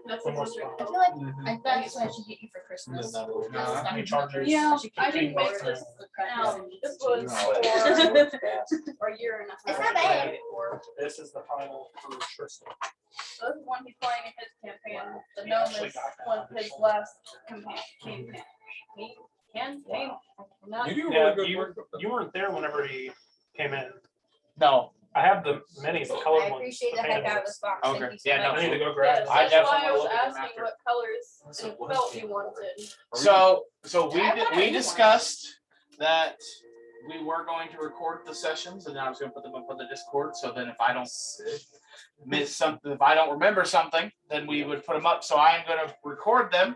That's One more interesting. spot. I feel like that's what I should get you for Christmas. Any chargers? Yeah, I keep didn't make both this. This was No. for a year and a half. It's not bad. Or This is the final for Tristan. so this is one he's playing in his campaign. The gnome is one of his last campaign. Not You do Yeah, really good you, work with them. you weren't there whenever he came in. No. I have the minis, the colored I ones. appreciate the the heck painted out of ones. this box. Okay. Thank you so Yeah, no, I much. need to go yes, grab them. I that's definitely why I will was look at them asking after. what colors and felt you wanted. So we discussed that we were going to record the sessions, and then I was going to put them up on the Discord. So then, if I don't miss something, if I don't remember something, then we would put them up. So I am going to record them,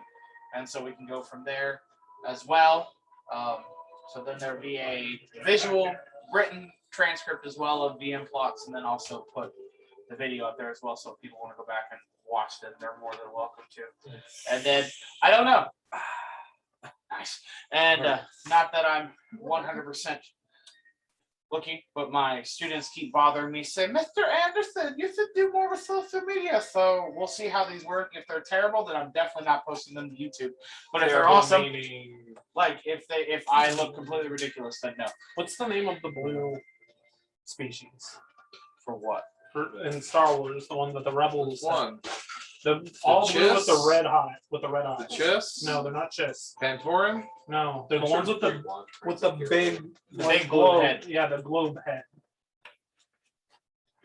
and so we can go from there as well. So then there'll be a visual, written transcript as well of VM plots, and then also put the video up there as well. So if people want to go back and watch them, they're more than welcome to. And then I don't know. Nice. And not that I'm 100% looking, but my students keep bothering me, say, Mr. Anderson, you should do more with social media. So we'll see how these work. If they're terrible, then I'm definitely not posting them to YouTube. But if they're awesome, Meaning, like if I look completely ridiculous, then no. what's the name of the blue species For what? in Star Wars? The one that the rebels. One. All blue with the chiss? red eye. With the red The eye. chess. No, they're not chiss. Pantoran. No, they're the ones with the big, The big globe head. Yeah, the globe head.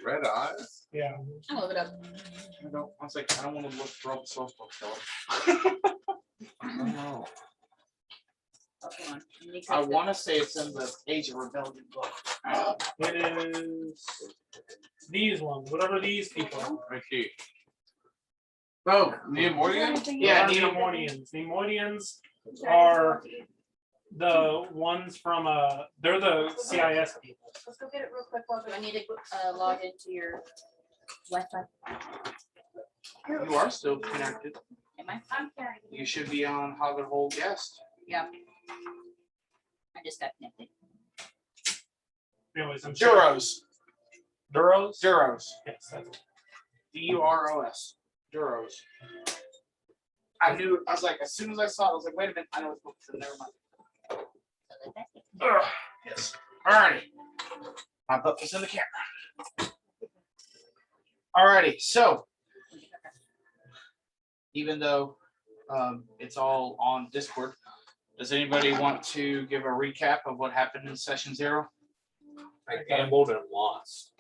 Red eyes. Yeah. I'll look it up. I don't want to look for all the source books. Oh. Okay, on. I want to say it's in the Age of Rebellion book. It is these ones, whatever these people are. Right here. Oh, Neomordian? Yeah, Neomordians. Neomordians are the ones from they're the CIS people. Let's go get it real quick. While Do I need to log into your Wi-Fi? You are still connected. Am I? I'm carrying. You should be on Hobbit Hole Guest. Yeah. I just got connected. Anyways, I'm Duros. Duros? Duros. Yes, that's Duros. Duros. I knew. I was like, as soon as I saw it, I was like, wait a minute. I know it's booked. Never mind. Ugh, yes. Alrighty. My butt was in the camera. Alrighty. So, even though it's all on Discord, does anybody want to give a recap of what happened in session 0? I gambled and lost.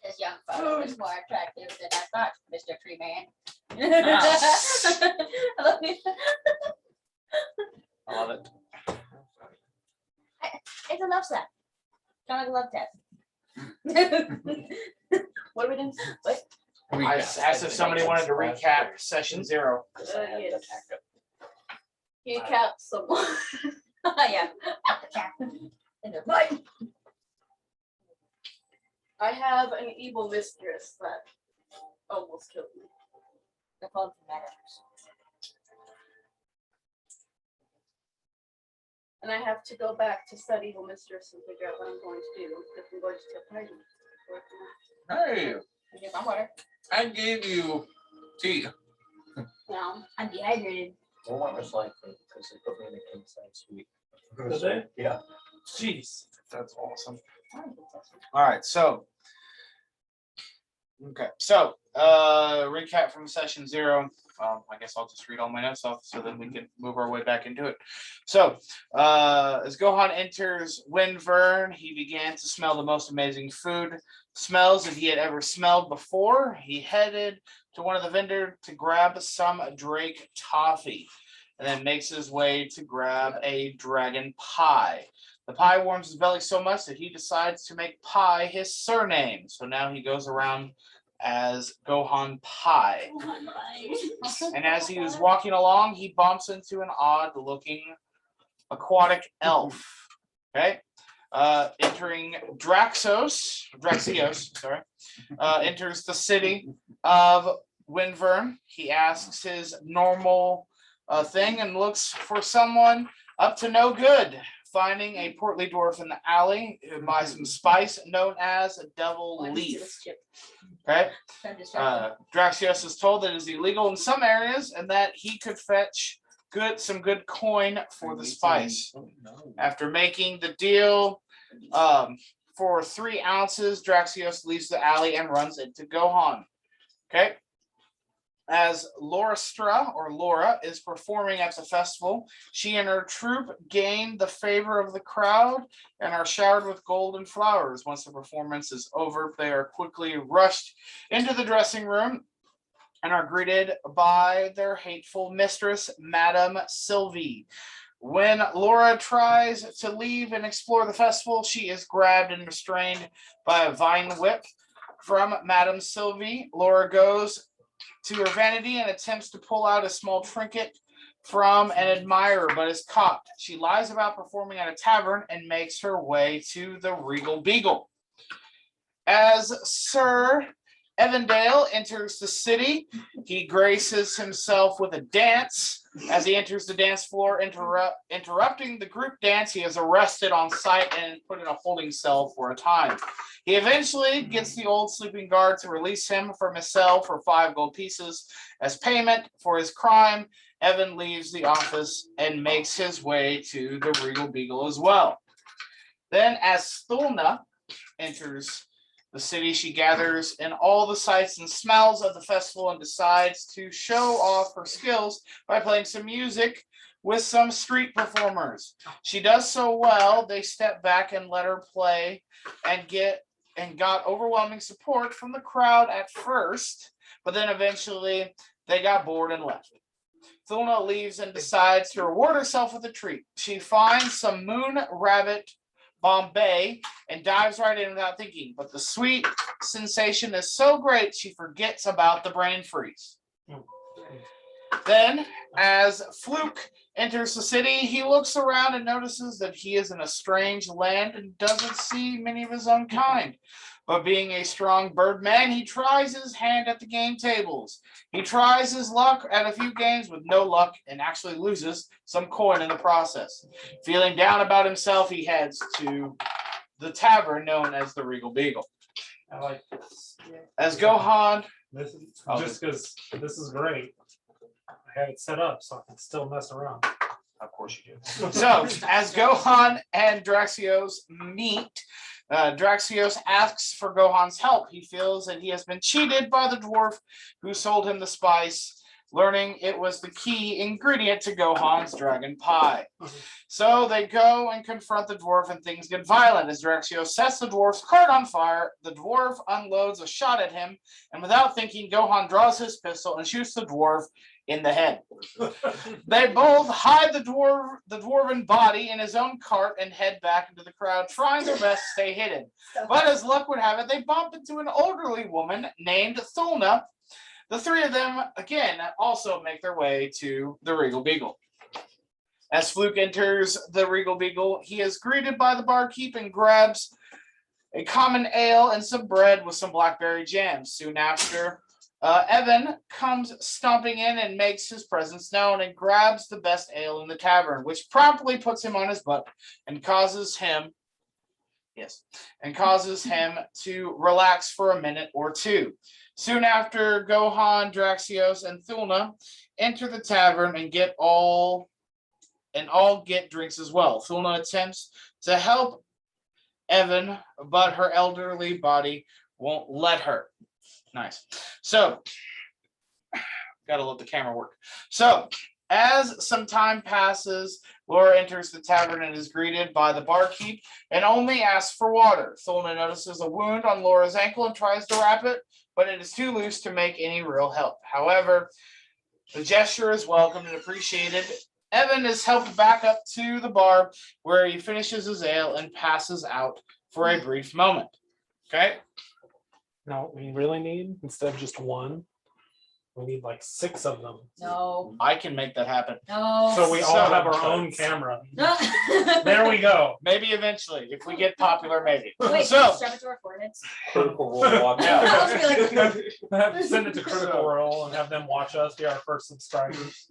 This young fellow is more attractive than I thought, Mr. Tree Man. I love it. I love it. It's a love set. Kind of love test. What are we doing? I asked if somebody wanted to recap session 0. Yes. You cap someone. Yeah. In the butt. I have an evil mistress that almost killed me. The phone matters. And I have to go back to study evil mistress and figure out what I'm going to do. If I'm going to take hiding. Hey, I get my water. I gave you tea. Now, I'm dehydrated. Well, what was like because they put me in a king size suite. Did they? Yeah. Jeez. That's awesome. All right, so recap from session 0. I guess I'll just read all my notes off so then we can move our way back into it. So as Gohan enters Windvern, he began to smell the most amazing food smells that he had ever smelled before. He headed to one of the vendors to grab some Drake Toffee, and then makes his way to grab a dragon pie. The pie warms his belly so much that he decides to make Pie his surname. So now he goes around as Gohan Pie. And as he was walking along, he bumps into an odd-looking aquatic elf. Okay, entering Draxios, enters the city of Windvern. He asks his normal thing and looks for someone up to no good. finding a portly dwarf in the alley who buys some spice known as Devil Leafe. Okay. Draxios is told that it is illegal in some areas and that he could fetch some good coin for the spice. After making the deal for 3 ounces, Draxios leaves the alley and runs into Gohan. Okay. As Lorasatra or Lora is performing at the festival, she and her troupe gain the favor of the crowd and are showered with gold and flowers. Once the performance is over, they are quickly rushed into the dressing room and are greeted by their hateful mistress, Madam Silvie. When Lora tries to leave and explore the festival, she is grabbed and restrained by a vine whip from Madam Silvie. Lora goes to her vanity and attempts to pull out a small trinket from an admirer, but is caught. She lies about performing at a tavern and makes her way to the Regal Beagle. As Sir Evandale enters the city, he graces himself with a dance. As he enters the dance floor, interrupting the group dance, he is arrested on sight and put in a holding cell for a time. He eventually gets the old sleeping guard to release him from his cell for 5 gold pieces as payment for his crime. Evan leaves the office and makes his way to the Regal Beagle as well. Then, as Thulna enters the city, she gathers in all the sights and smells of the festival and decides to show off her skills by playing some music with some street performers. She does so well, they step back and let her play and got overwhelming support from the crowd at first, but then eventually they got bored and left. Thulna leaves and decides to reward herself with a treat. She finds some moon rabbit Bombay and dives right in without thinking, but the sweet sensation is so great she forgets about the brain freeze. Then, as Fluke enters the city, he looks around and notices that he is in a strange land and doesn't see many of his own kind. But being a strong birdman, he tries his hand at the game tables. He tries his luck at a few games with no luck and actually loses some coin in the process. Feeling down about himself, he heads to the tavern known as the Regal Beagle. I like this. As Gohan, This is just because this is great. I have it set up so I can still mess around. of course you do. So, as Gohan and Draxios meet, Draxios asks for Gohan's help. He feels that he has been cheated by the dwarf who sold him the spice, learning it was the key ingredient to Gohan's dragon pie. So they go and confront the dwarf and things get violent. As Draxios sets the dwarf's cart on fire, the dwarf unloads a shot at him, and without thinking, Gohan draws his pistol and shoots the dwarf in the head. They both hide the dwarven body in his own cart and head back into the crowd, trying their best to stay hidden. But as luck would have it, they bump into an elderly woman named Thulna. The 3 of them, again, also make their way to the Regal Beagle. As Fluke enters the Regal Beagle, he is greeted by the barkeep and grabs a common ale and some bread with some blackberry jam. Soon after, Evan comes stomping in and makes his presence known and grabs the best ale in the tavern, which promptly puts him on his butt and causes him to relax for a minute or two. Soon after, Gohan, Draxios, and Thulna enter the tavern and all get drinks as well. Thulna attempts to help Evan, but her elderly body won't let her. Nice. So, gotta let the camera work. So, as some time passes, Lora enters the tavern and is greeted by the barkeep and only asks for water. Thulna notices a wound on Lora's ankle and tries to wrap it, but it is too loose to make any real help. However, the gesture is welcomed and appreciated. Evan is helped back up to the bar where he finishes his ale and passes out for a brief moment. Okay? No, we really need, instead of just one, We need like 6 of them. No, I can make that happen. no. So we all So- have our own camera. No. There we go. Maybe eventually, if we get popular, maybe. Wait, So- strap it to our foreheads. Critical Role watch. Yeah. I was gonna be like, Send it to Critical Role and have them watch us be our first subscribers.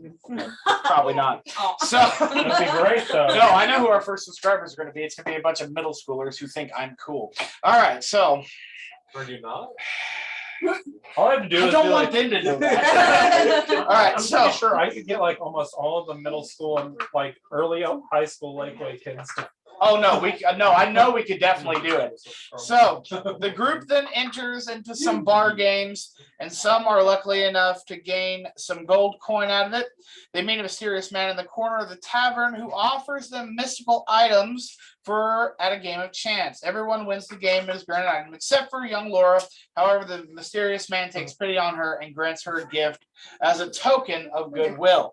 Probably not. oh. So. That'd be great though. No, I know who our first subscribers are going to be. It's going to be a bunch of middle schoolers who think I'm cool. All right, so Are you not? All I have to do I is don't be want like, them to know that. All right, I'm so pretty sure I could get like almost all of the middle school and like early high school Lakeway kids to oh no, I know we could definitely do it. So the group then enters into some bar games, and some are lucky enough to gain some gold coin out of it. They meet a mysterious man in the corner of the tavern who offers them mystical items at a game of chance. Everyone wins the game and is granted an item except for young Lora. However, the mysterious man takes pity on her and grants her a gift as a token of goodwill.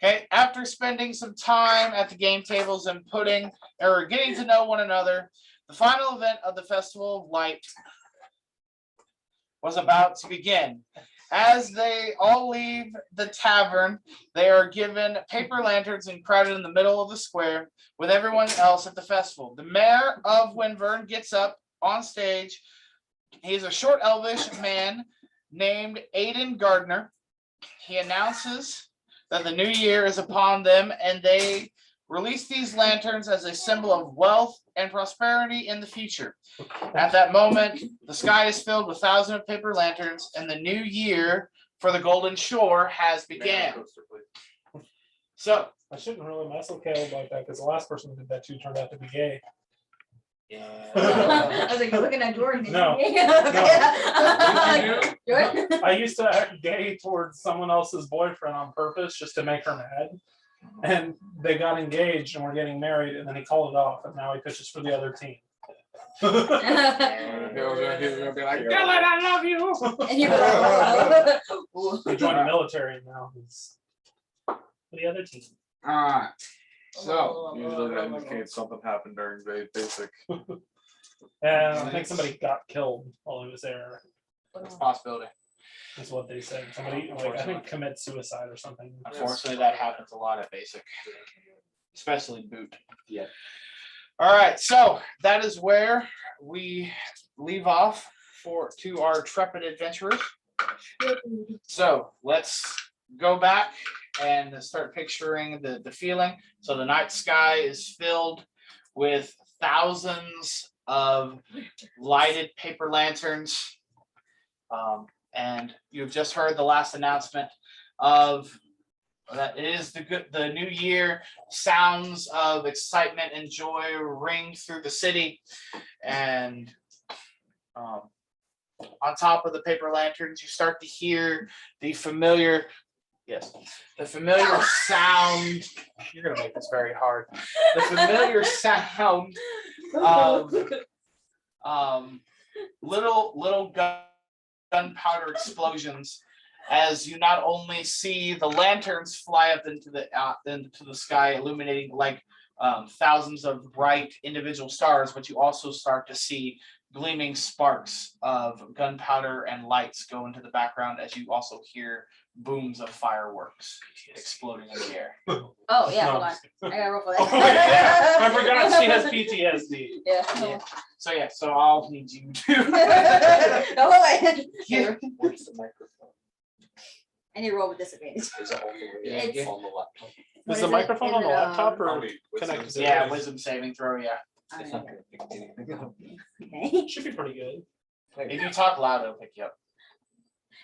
Okay, after spending some time at the game tables and getting to know one another, the final event of the Festival of Light was about to begin. As they all leave the tavern, they are given paper lanterns and crowded in the middle of the square with everyone else at the festival. The mayor of Windvern gets up on stage. He's a short elvish man named Aiden Gardner. He announces that the new year is upon them, and they release these lanterns as a symbol of wealth and prosperity in the future. At that moment, the sky is filled with thousands of paper lanterns, and the new year for the Golden Shore has began. So, I shouldn't really mess with Caleb like that because the last person who did that too turned out to be gay. I was like, you're looking at Jordan. No. Jordan? I used to act gay towards someone else's boyfriend on purpose just to make her mad. And they got engaged and were getting married, and then he called it off, and now he pitches for the other team. He's gonna be like, Dylan, I love you. And you're like, He joined the military and now he's for the other team. Alright. So Usually that indicates something happened during basic. And I think somebody got killed while he was there. it's a possibility. Is what they said. Somebody like I think commit suicide or something. Unfortunately, that happens a lot at basic, especially boot. Yeah. All right, so that is where we leave off to our trepid adventurers. So let's go back and start picturing the feeling. So the night sky is filled with thousands of lighted paper lanterns. And you've just heard the last announcement of that it is the new year. Sounds of excitement and joy ring through the city, and on top of the paper lanterns, you start to hear the familiar sound. You're gonna make this very hard. The familiar sound of little gunpowder explosions, as you not only see the lanterns fly up into the sky, illuminating like thousands of bright individual stars, but you also start to see gleaming sparks of gunpowder and lights go into the background, as you also hear booms of fireworks exploding in the air. oh yeah, No, hold I'm on. just I kidding. gotta roll for Oh, that. yeah. I forgot she has PTSD. Yeah. So I'll need you to. No, wait. Yeah. Where's the microphone? I need to roll with disadvantage. Is it all the way It's- on the laptop? What Is the it? microphone Is on the it, laptop or How many connected? wisdoms? to Yeah, it? wisdom saving throw. Yeah. It's not gonna pick anything up. Okay. Should be pretty good. If you talk loud, it'll pick you up.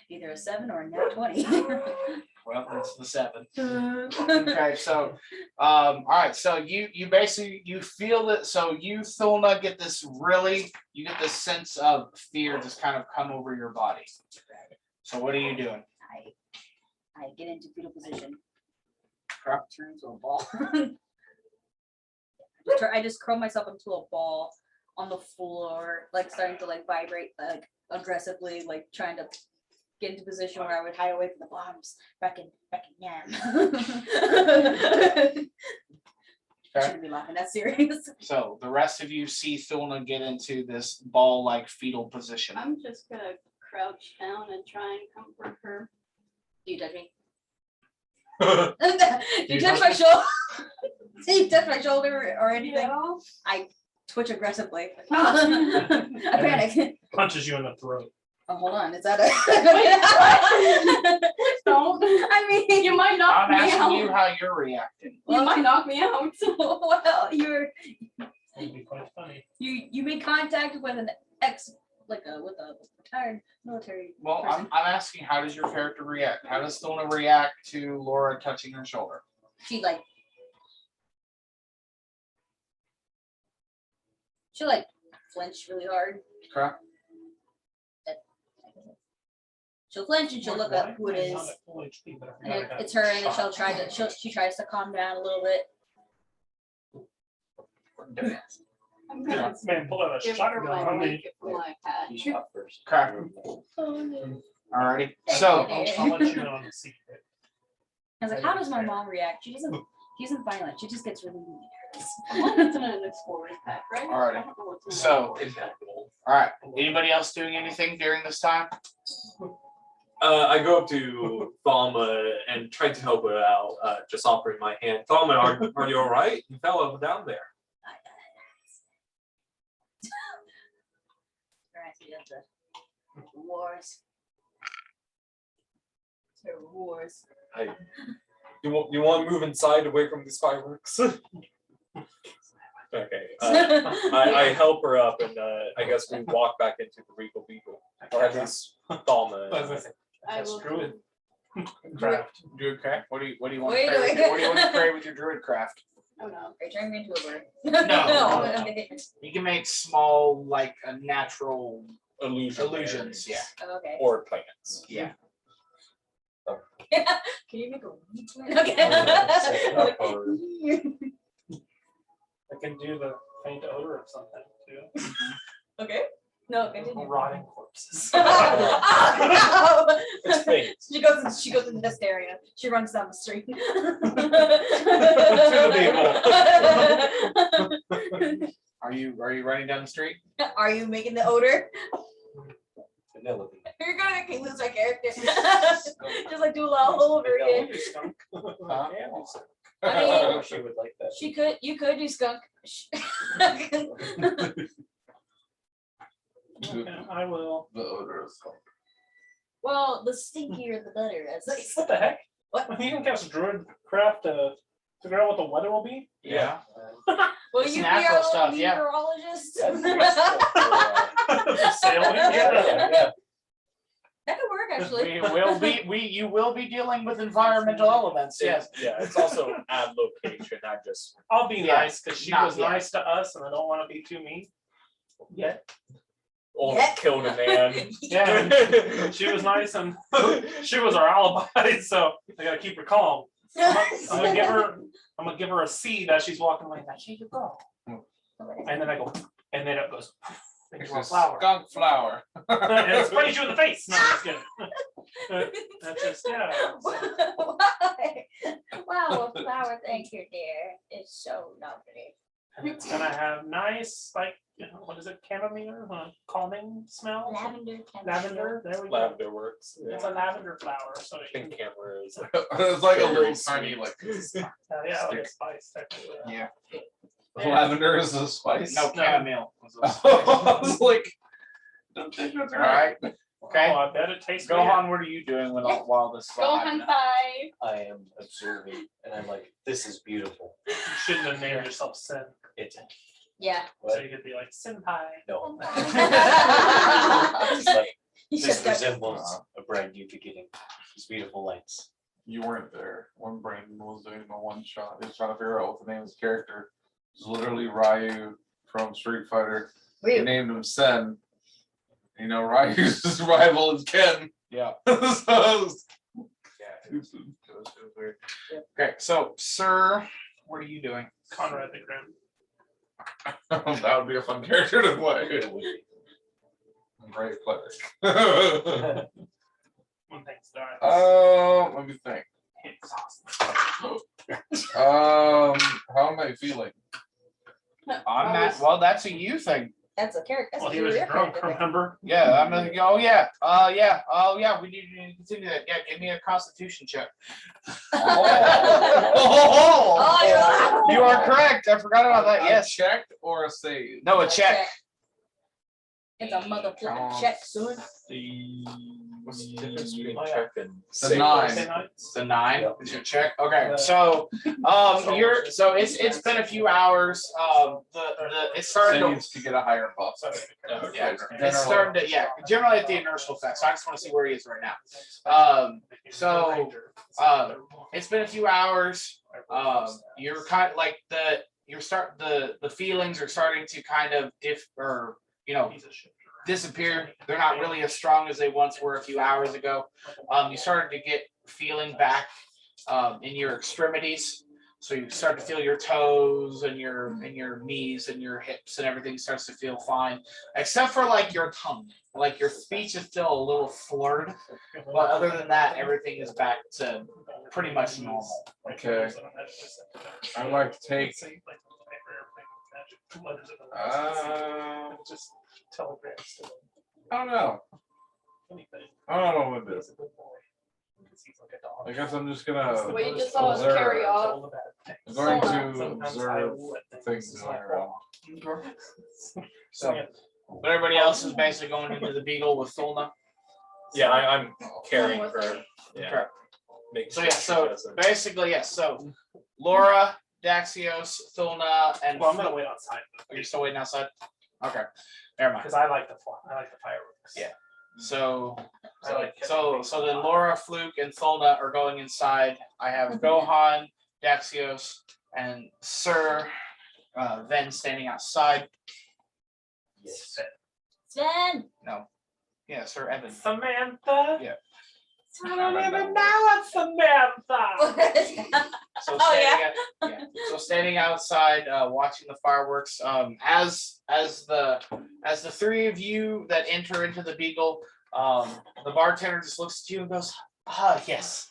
Either a 7 or a nat 20. Well, it's the 7. Okay, so all right, so you basically feel that, so you Thulna get this sense of fear just kind of come over your body. So what are you doing? I get into fetal position. Crap. Turn into a ball. I just curl myself into a ball on the floor, like starting to like vibrate like aggressively, like trying to get into position where I would hide away from the bombs back in Yam. I shouldn't be laughing, that's serious. So the rest of you see Thulna get into this ball-like fetal position. I'm just gonna crouch down and try and comfort her. Do you touch me? Do you touch my shoulder? Do you touch my shoulder or anything? Yeah. I twitch aggressively. I panic. Punches you in the throat. Oh, hold on. Is that a? Please don't. I mean, You might knock I'm me asking you out. how you're reacting. You might knock me out. well, It'd be quite funny. you made contact with an with a retired military. Well, person. I'm asking how does your character react? How does Lona react to Lora touching her shoulder? She like flinch really hard. Okay. She'll flinch and she'll look up who it is. Not at full HP, but I And forgot I got it's her, and then shot. she tries to calm down a little bit. I'm gonna Man, pull out a give her shotgun my on me. blanket for my hat. You shot first. Okay. Alrighty. So I'll let you know in the secret. I was like, how does my mom react? She isn't violent. She just gets really nervous. It's in an explorer's pack, right? Alrighty. I don't know what's in So- that. alright. Anybody else doing anything during this time? I go up to Thalma and try to help her out, just offering my hand. Thalma, are you all right? You fell down there. The wars. Terrible wars. You want to move inside away from these fireworks? Okay. I help her up, and I guess we walk back into the Regal Beagle, or at least Thalma. I will. Druid craft. Druid craft? What do you want to Wait, create? wait. What do you want to create with your druid craft? Oh no. Are you turning me into a bird? No. You can make small, like a natural Illusions. yeah. Okay. Or plants. Yeah. Can you make a weed plant? Or- Okay. I can do the faint odor of something too. Okay. No, continue. Rotting corpses. Oh, no. It's faint. She goes into this area. She runs down the street. Are you running down the street? Are you making the odor? Vanilla bean. You're gonna make me lose my character. Just like do a lot all over again. Huh? I mean- wish you would like that. You could do skunk. Okay, I will. The odor is gone. Well, the stinkier the better, as they say. What the heck? What? You can cast druid craft to figure out what the weather will be. Yeah. Will It's you be natural our stuff, little yeah. meteorologist? Sailing. Yeah. That could work actually. You will be dealing with environmental elements, yes. Yeah, it's also ad location, not just. I'll be Yeah, nice because she not was yet. nice to us, and I don't want to be too mean. Yet. Almost Yeah. killed a man. Yeah. She was nice, and she was our alibi, so I gotta keep her calm. I'm gonna give her a seed as she's walking away. Like, here you go. And then I go, and then it goes into a flower. Skunk flower. And it sprays you in the face. No, I'm just kidding. That's just yeah. Why? Wow, a flower, thank you, dear. It's so lovely. And it's gonna have nice, like, what is it, chamomile, calming smell? Lavender. Lavender. There we go. Lavender works. It's a lavender flower, so you Pink can, camera is. It's like a Very little sweet. tiny, like, yeah, like a spice technically. Yeah. lavender is a spice. No chamomile. I was like, don't think that's right. Alright. Okay. Oh, I bet it tastes good. Gohan, what are you doing while this is all Gohan happening? 5. I am observing, and I'm like, this is beautiful. You shouldn't have named yourself Sin. It's Yeah. So you could be like Senpai. no. You It's like should this go- resembles a brand new beginning. These beautiful lights. You weren't there when Brandon was doing the one shot. He was trying to figure out what the name of his character. It was literally Ryu from Street Fighter. They Ryu. named him Sen. You know, Ryu's rival is Ken. Yeah. So it was- It was weird. Okay, so sir, what are you doing? Conrad the Grim. that would be a fun character to play. It would be. Brave cleric. When things die. Let me think. Exhausting. How am I feeling? I'm not. Well, that's a you thing. That's a character. That's Well, a he was career drunk, character. remember? Yeah, I'm like, oh yeah, we need to continue that. Yeah, give me a constitution check. Oh, You are correct. I forgot about that. Yes. Checked or a save? No, a check. It's a motherfucking check, son. What's the difference between Oh, yeah. check and The save? 9. It's a 9. Is your check? Okay, so it's been a few hours. It's starting to. Saves to get a higher buff. Yeah, it's starting to, generally at the inertial effect, so I just want to see where he is right now. It's been a few hours. You're kind of like the feelings are starting to kind of disappear. They're not really as strong as they once were a few hours ago. You started to get feeling back in your extremities. So you start to feel your toes and your knees and your hips and everything starts to feel fine, except for like your tongue. Like your speech is still a little slurred, but other than that, everything is back to pretty much normal. Okay. I'd like to take. Just telegrams to them. I don't know. I don't know what it is. I guess I'm just gonna. What you just saw us carry off. I'm going to Sometimes I observe would think things this is going like around. So, but everybody else is basically going into the Beagle with Thulna. Yeah, I'm carrying her. Okay. Yeah. Making So sure yeah, she so doesn't- basically, yes. So Lora, Draxios, Thulna, and Well, I'm gonna wait outside Are you still waiting outside? Okay, never mind. because I like the fly. I like the fireworks. Yeah. So I like so then Lora, Fluke, and Thulna are going inside. I have Gohan, Draxios, and Sir Ven standing outside. Yes. Sven. Yeah, Sir Evan. Samantha. Yeah. I don't even know it's Samantha. So Oh, standing So standing outside, watching the fireworks. As the three of you that enter into the Beagle, the bartender just looks at you and goes, "Ah, yes.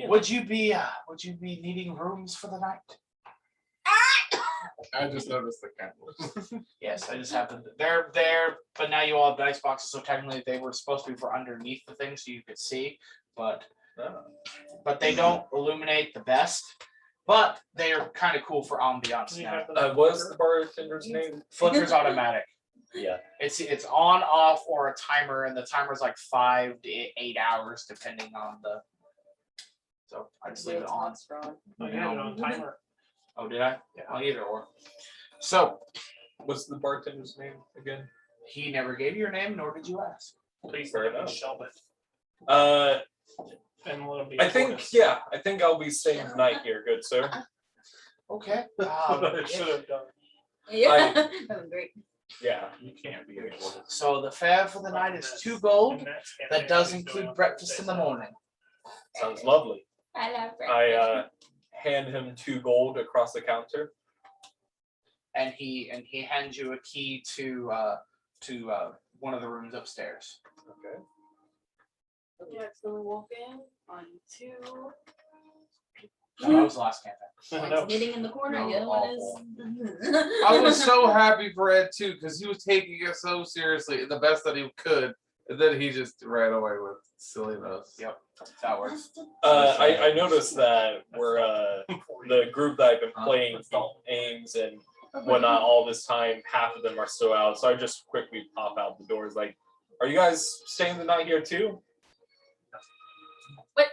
Would you be needing rooms for the night?" I just noticed the candles. Yes, I just happened. They're there, but now you all have dice boxes, so technically they were supposed to be for underneath the thing, so you could see, but they don't illuminate the best. But they are kind of cool for ambiance now. What's the bartender's name? Flicker's automatic. Yeah. It's on, off, or a timer, and the timer's like 5 to 8 hours depending on the. So I just leave it on. Oh, you have it on timer. Oh, did I? Yeah. Well, either or. So What's the bartender's name again? he never gave you your name, nor did you ask. Please Fair let me enough. Shelby. And let him be I think tortoise. I think I'll be staying the night here, good sir. Okay. I should have done. Yeah. That was great. Yeah. You can't be a tortoise. So the fare for the night is 2 gold. That does include breakfast in the morning. Sounds lovely. I love I hand him 2 gold across the counter. And he hands you a key to one of the rooms upstairs. Okay. Yeah, so we walk in on 2. No, that was the last campaign. No. One's knitting in the corner. No, The other one is. I was so happy for Ed too, because he was taking it so seriously, the best that he could, and then he just ran away with silliness. Yep, that works. I noticed that we're the group that I've been playing games and whatnot all this time, half of them are still out. So I just quickly pop out the doors like, are you guys staying the night here too? What?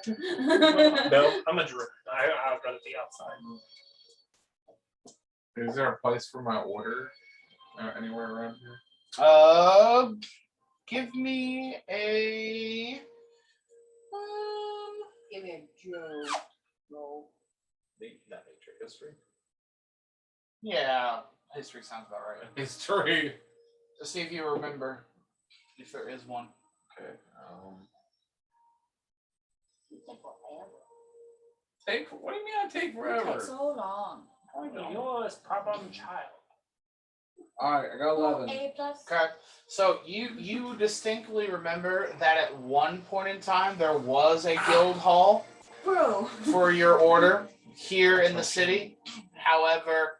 No? I'm a druid. I'd rather be outside. Is there a place for my order anywhere around here? Give me a. Give me a Joe. Roll. Not nature history. Yeah, history sounds about right. History. To see if you remember, if there is one. Okay. Take. What do you mean I take It forever? takes so long. Yours, problem child. All right, I got 11. A plus. Okay, so you distinctly remember that at one point in time there was a guild hall Bro. for your order here in the city. However,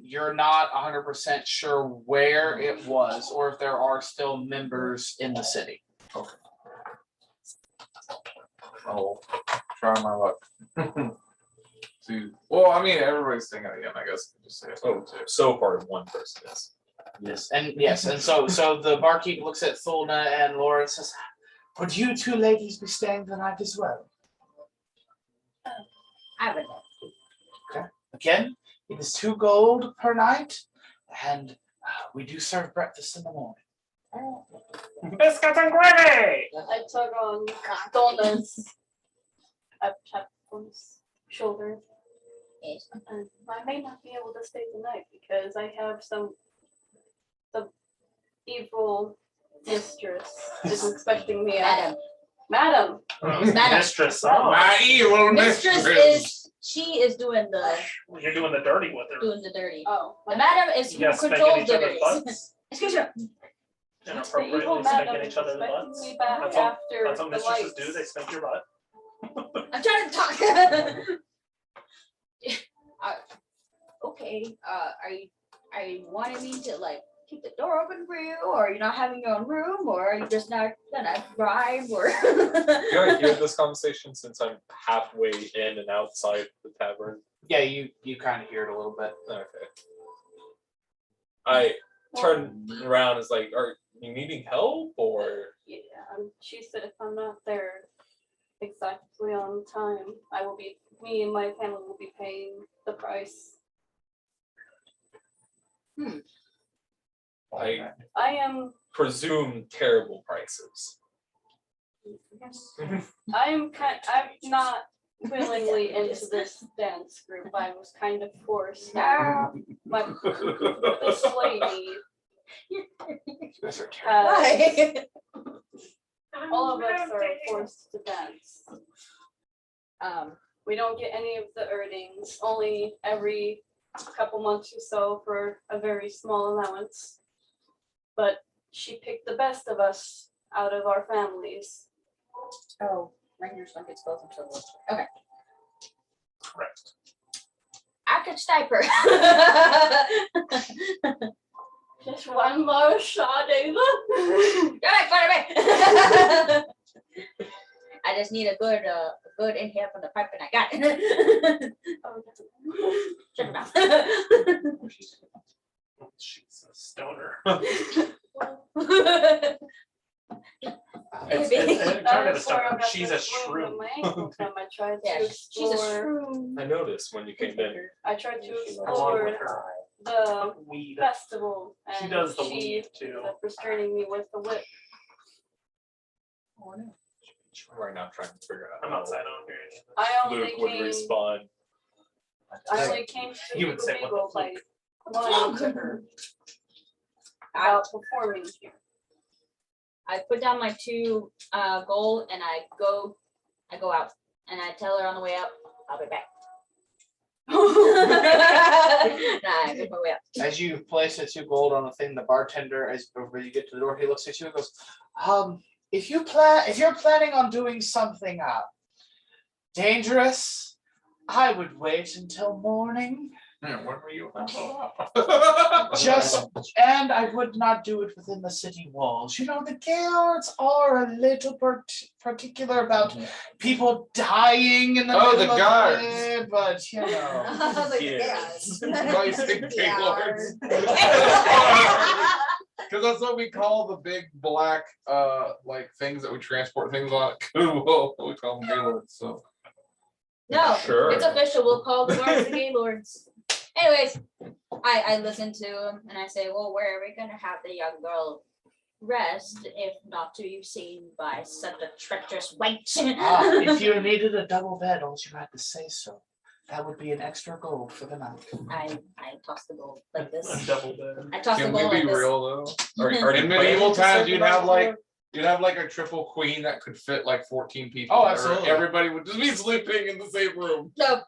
You're not 100% sure where it was or if there are still members in the city. I'll try my luck. See, well, I mean, everybody's thinking again, I guess. Just say it. Oh, so far one person is. Yes, and so the barkeep looks at Thulna and Lora and says, "Would you two ladies be staying the night as well?" I would love. Again, it is 2 gold per night, and we do serve breakfast in the morning. Biscuits and gravy! I tug on Donna's shoulder. Yes. And I may not be able to stay the night because I have the evil mistress is expecting me at Madam. Madam. Mistress. Oh, My evil Mistress is she is doing the you're doing the dirty with her. doing the dirty. Oh, The madam is You who guys spanking controls each the other's dirties. butts. Excuse me. the evil Inappropriately madam spanking is each other's expecting butts. me back That's what, after that's what the mistresses lights. do. They spank your butt. I'm trying to talk. Okay. Are you wanting me to like keep the door open for you, or are you not having your own room, or are you just not gonna bribe, or? You already hear this conversation since I'm halfway in and outside the tavern. Yeah, you kind of hear it a little bit. Okay. I turn around as like, are you needing help or? Yeah, she said if I'm not there exactly on time, me and my family will be paying the price. I I am presume terrible prices. I'm not willingly into this dance group. I was kind of forced. But this lady has, all of us are forced to dance. We don't get any of the earnings, only every couple months or so for a very small allowance. But she picked the best of us out of our families. Oh, rangers don't get spells until the okay. Correct. I could sniper. Just one more shot, Ava. Go back, Spider-Man. I just need a good inhale from the pipe, and I got it. Shut your mouth. She's a stoner. It's kind of a stoner. She's a shrew. I tried to Yeah, she's a explore. shrew. I noticed when you came in. I tried to Along with explore her the weed. festival, She and does the she weed too. ended up restraining me with the whip. Right now, trying to figure out I'm how outside on here. I only Luke would came. respawn. I only came to You would Regal say, what Beagle the by fuck? lying to her about performing here. I put down my 2 gold, and I go out, and I tell her on the way out, I'll be back. Nah, I make my way out. As you place the 2 gold on the thing, the bartender, as when you get to the door, he looks at you and goes, if you're planning on doing something dangerous, I would wait until morning. Yeah, when were you? And I would not do it within the city walls. You know, the guilds are a little particular about people dying in the Oh, middle the of guards. it, but you know. Yes. Nice big gaylords. Because that's what we call the big black like things that we transport things on. Well, we call them gaylords. So No, Sure. it's official. We'll call the guards the gaylords. Anyways, I listen to him and I say, well, where are we gonna have the young girl rest if not to be seen by such a treacherous wight? If you needed a double bed, all you had to say so. That would be an extra gold for the night. I toss the gold like this. A double bed. I toss the can we gold be like this. real though? Are In you medieval planning to times, serve you'd the have like bartender? you'd have like a triple queen that could fit like 14 people. Oh, or absolutely. Everybody would just be sleeping in the same room. No.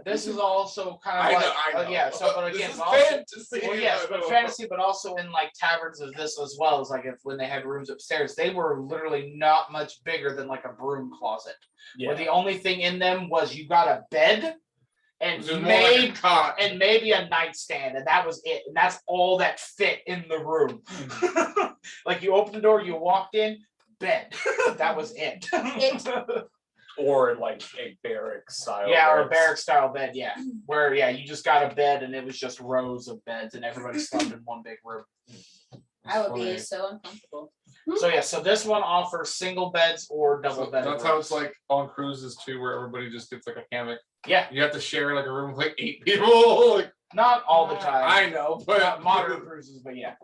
This is also kind of I like, know, I know. yeah. So, but This again, is also, fantasy. well, yes, but fantasy, but also in like taverns of this as well as like if when they had rooms upstairs, they were literally not much bigger than like a broom closet. Yeah. Where the only thing in them was you got a bed and Which is more like a cot. maybe a nightstand, and that was it. And that's all that fit in the room. Like you opened the door, you walked in, bed. That was it. Or like a barrack style. Yeah, or a bed. barrack style bed, yeah. Where you just got a bed and it was just rows of beds and everybody slept in one big room. I would be so uncomfortable. So this one offers single beds or double So bed. that's how it's like on cruises too, where everybody just gets like a hammock. Yeah, You have to share like a room with like 8 people. Like, not all the time. I know, but Not modern cruises, but yeah.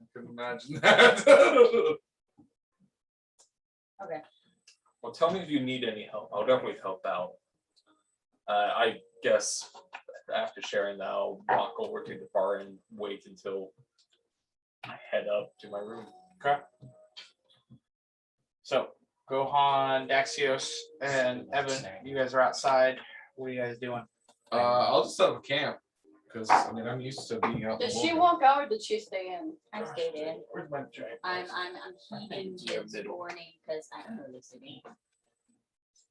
I can imagine that. Okay. Well, tell me if you need any help. I'll definitely help out. I guess after sharing that, I'll walk over to the bar and wait until I head up to my room. Okay. So Gohan, Draxios, and Evan, you guys are outside. What are you guys doing? I'll just set up a camp because I mean I'm used to being out. in Did the she open. walk out or did she stay in? I stayed in. Where's my drink? I'm heating this morning because I don't know this city.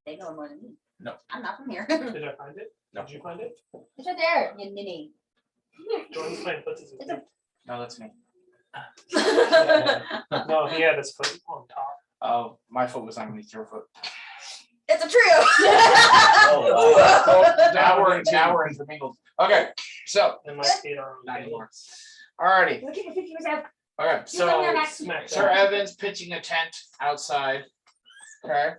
They know more than me. No. I'm not from here. Did I find it? No. Did you find it? It's right there, you ninny. Jordan's playing footsies with me. No, that's me. No, he had his foot on top. Oh, my foot was underneath your foot. It's a trio. Oh, now we're intermingled. Okay, so And my feet are on the not table. anymore. Alrighty. Look at the pictures of. Okay, You come here so next. Smack Sir that. Evan's pitching a tent outside. Okay.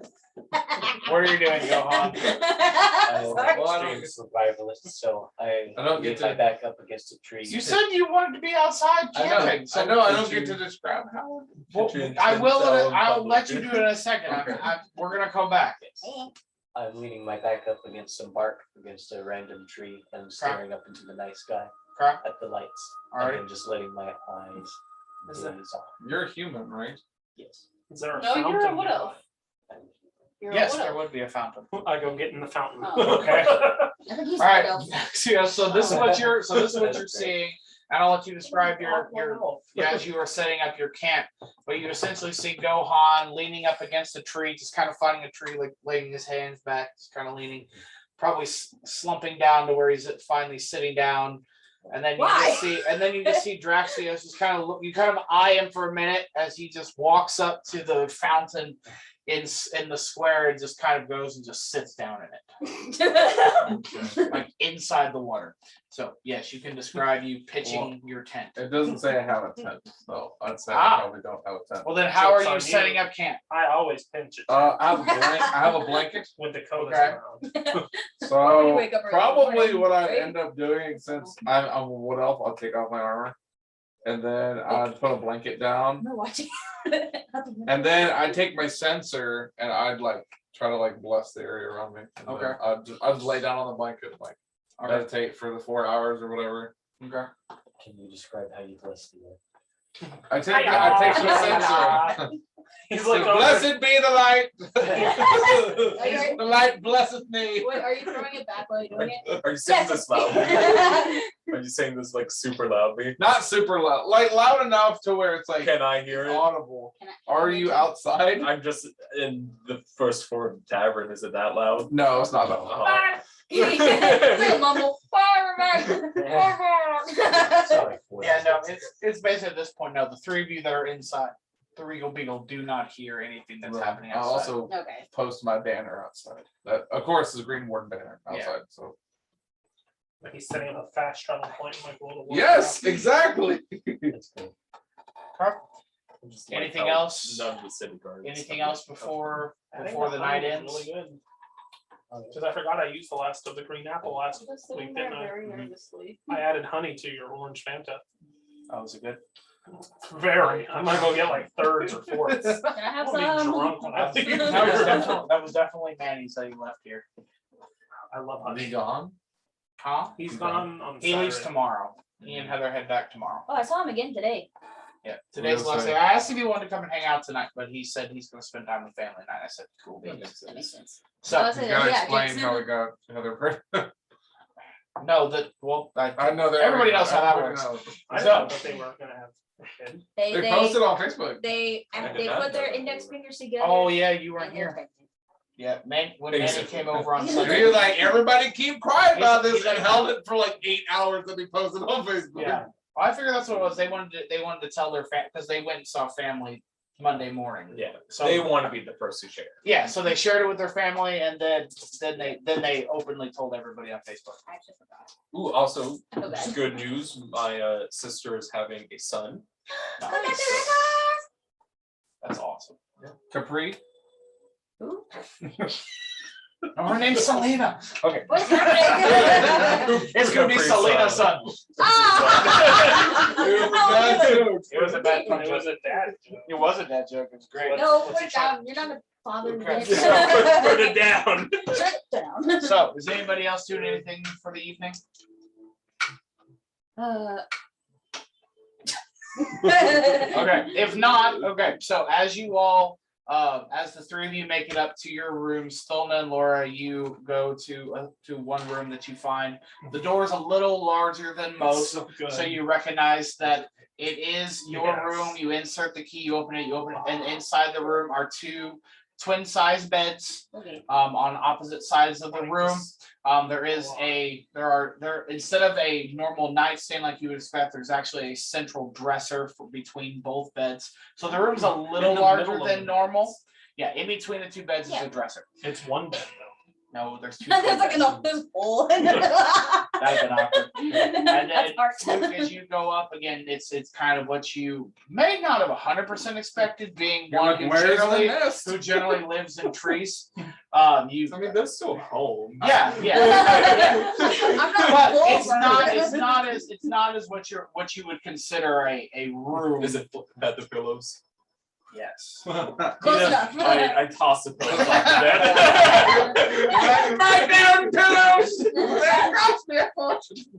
What are you doing, Gohan? Sorry. Well, I don't Extreme get- survivalist, so I don't get leave my to- back up against a tree. You said you wanted to be outside I camping. know. So I know. I don't could get you- to describe how. Well, Could you I will. tell in I'll public? let you do it in a second. Okay. We're gonna come back. I'm leaning my back up against some bark against a random tree and staring up into the night sky Okay. at the lights. Alright. And then just letting my eyes Is that- gaze on. You're a human, right? Yes. Is there a No, fountain? you're a wood elf. I'm- You're Yes, a wood there elf. would be a fountain. I go get in the fountain. Oh. Okay. I think he's All right. right. So this is what you're. So this is what you're seeing, and I'll let you describe your as you are setting up your camp. But you essentially see Gohan leaning up against a tree, just kind of finding a tree, like laying his hands back, just kind of leaning, probably slumping down to where he's finally sitting down. And then you Why? just see Draxios just kind of look. You kind of eye him for a minute as he just walks up to the fountain in the square and just kind of goes and just sits down in it, like inside the water. So yes, you can describe you pitching your tent. It doesn't say I have a tent, so I'd say Ah. I probably don't have a tent. Well, then how are Joke's you on you. setting up camp? I always pinch it I have a blanket. with Dakota's Okay. around. When you So wake up early in the probably morning, what I right? end up doing, since I'm a wood elf, I'll take off my armor, and then I'd put a blanket down, I'm watching. and then I'd take my sensor and I'd like try to like bless the area around me. And then Okay. I'd just lay down on the blanket, like Okay. meditate for the 4 hours or whatever. Okay. Can you describe how you bless the earth? I take the sensor. He's Says, like, oh, blessed be the light. you- The light blesseth me. Wait, are you throwing it back while you're doing it? Are you saying Yes. this loudly? Can Are you saying this like super loudly? Not super loud, like loud enough to where it's like Can I hear it? audible. I- Are you outside? I'm just in the first floor of the tavern. Is it that loud? No, it's not that loud. Oh. Little mumble. Sorry, what Yeah, is no, it? it's basically at this point. No, the three of you that are inside the Regal Beagle do not hear anything that's happening I'll outside. also Okay. post my banner outside. That, of course, is Green Warden banner Yeah. outside. So he's setting up a fast travel point like a little. yes, exactly. That's cool. I'm just like Anything how else? None of the city guards. Anything else before I think the night honey ends? was Really good. Because I forgot I used the last of the green apple last Just week, sitting there didn't I? very nervously. I added honey to your orange Fanta. Oh, is it good? Very. I'm gonna go get like thirds or fourths. Can I have I'm gonna be some? drunk when I leave. That was definitely Manny's that he left here. I love Is he honey. gone? Huh? He's gone on He leaves Saturday. tomorrow. He and Heather head back tomorrow. Oh, I saw him again today. Yeah, today's the last day. I asked if he wanted to come and hang out tonight, but he said he's going to spend time with family tonight. I said, cool, That beans. makes That makes sense. sense. So I You said, gotta yeah, explain Jason. how we got Heather. no, that well, I know that Everybody knows how that everybody works. knows. I So- thought that they were gonna have a kid. They posted on Facebook. They I did they not put their know that index they fingers together. Oh yeah, you weren't and they're here. pregnant. Yeah, when Manny Basically. came over on And Sunday. he was like, everybody keep quiet about He's this, like- and held it for like 8 hours that he posted on Facebook. Yeah, well, I figured that's what it was. They wanted to tell their because they went and saw family Monday morning. Yeah. So They want to be the first to share. yeah, so they shared it with their family, and then they openly told everybody on Facebook. I actually forgot. Ooh, also, Okay. just good news. My sister is having a son. That's awesome. Capri. Who? Oh, her name's Selena. Okay, What's her name? it's gonna be Capri's Selena's son. Ah! It was a bad joke. It was a dad joke. It was a dad joke. It was great. No, What's put he it down. You're not a father. Okay. bitch. Put it down. Put it down. So, is anybody else doing anything for the evening? Okay, if not, okay, so as you all, as the three of you make it up to your rooms, Thelma and Lora, you go to one room that you find. The door is a little larger than most, So good. so you recognize that it is your Yes. room. You insert the key, you open it, and inside the room are two twin-size beds, Okay. on opposite sides of the room. Instead of a normal nightstand like you would expect, there's actually a central dresser between both beds. So the room's a little In the larger middle of than the normal. beds. Yeah, in between the two beds is Yeah. a dresser. It's one bed though. No, there's two. There's twin like an beds. office hole. That'd been awkward. And then That's art. Luke, as you go up again, it's kind of what you may not have 100% expected, being You're one like, who where's the generally nest? lives in trees. You I mean, that's still home. yeah. I'm not But full, it's not but- it's not as what you would consider a room. Is it at the pillows? Yes. Close enough. I toss the pillows off the bed. My damn pillows!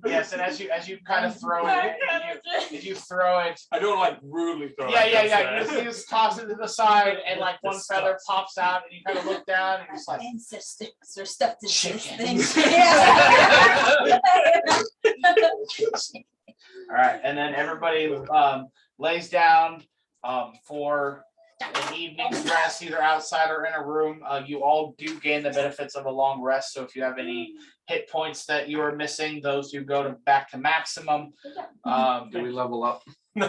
Yes, and as you kind of throw it, as you throw it, I don't like rudely throw yeah. it. You just toss it to the side, and like one This feather sucks. pops out, and you kind of look down, and you're just like, Ancestors are stuffed in these Chickens. things. Yeah. all right, and then everybody lays down for an evening's rest, either outside or in a room. You all do gain the benefits of a long rest, so if you have any hit points that you are missing, those do go back to maximum. Do we level up? No.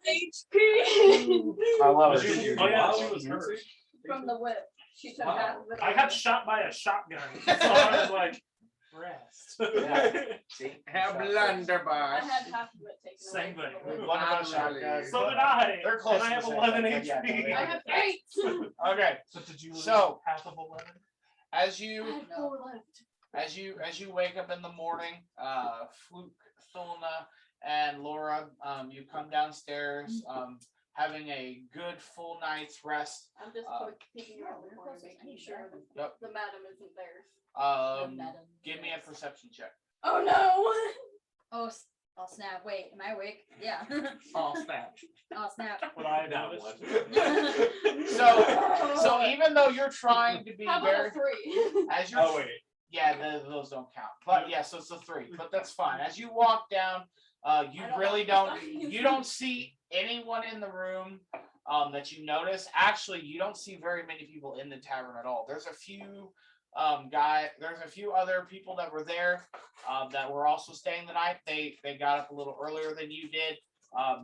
HP I love Was it. you- oh yeah, she was hurt. from the whip. She took half of it. I got shot by a shotgun. So I was like, rest. Have I blunderbuss. had half of it taken Same away. thing. from the whip. One of us shotguns. So did I. They're close And I to have the same 11 thing, yeah, HP. no, I have 8. Okay, So did you lose So- half of 11? as I you had 4 left. As you wake up in the morning, Fluke, Thulna, and Lora, you come downstairs, having a good full night's rest. I'm just peeking around the corner, making sure Yep. the madam isn't there. Give me a perception check. Oh no! Oh, oh snap! Wait, am I awake? Yeah. Oh, snap. Oh snap! Would I That notice? So even though you're trying to be How about very, a 3? as you're, Oh wait. yeah, those don't count. But yeah, so it's a 3, but that's fine. As you walk down, you I don't really know. don't see anyone in the room that you notice. Actually, you don't see very many people in the tavern at all. There's a few there's a few other people that were there that were also staying the night. They got up a little earlier than you did.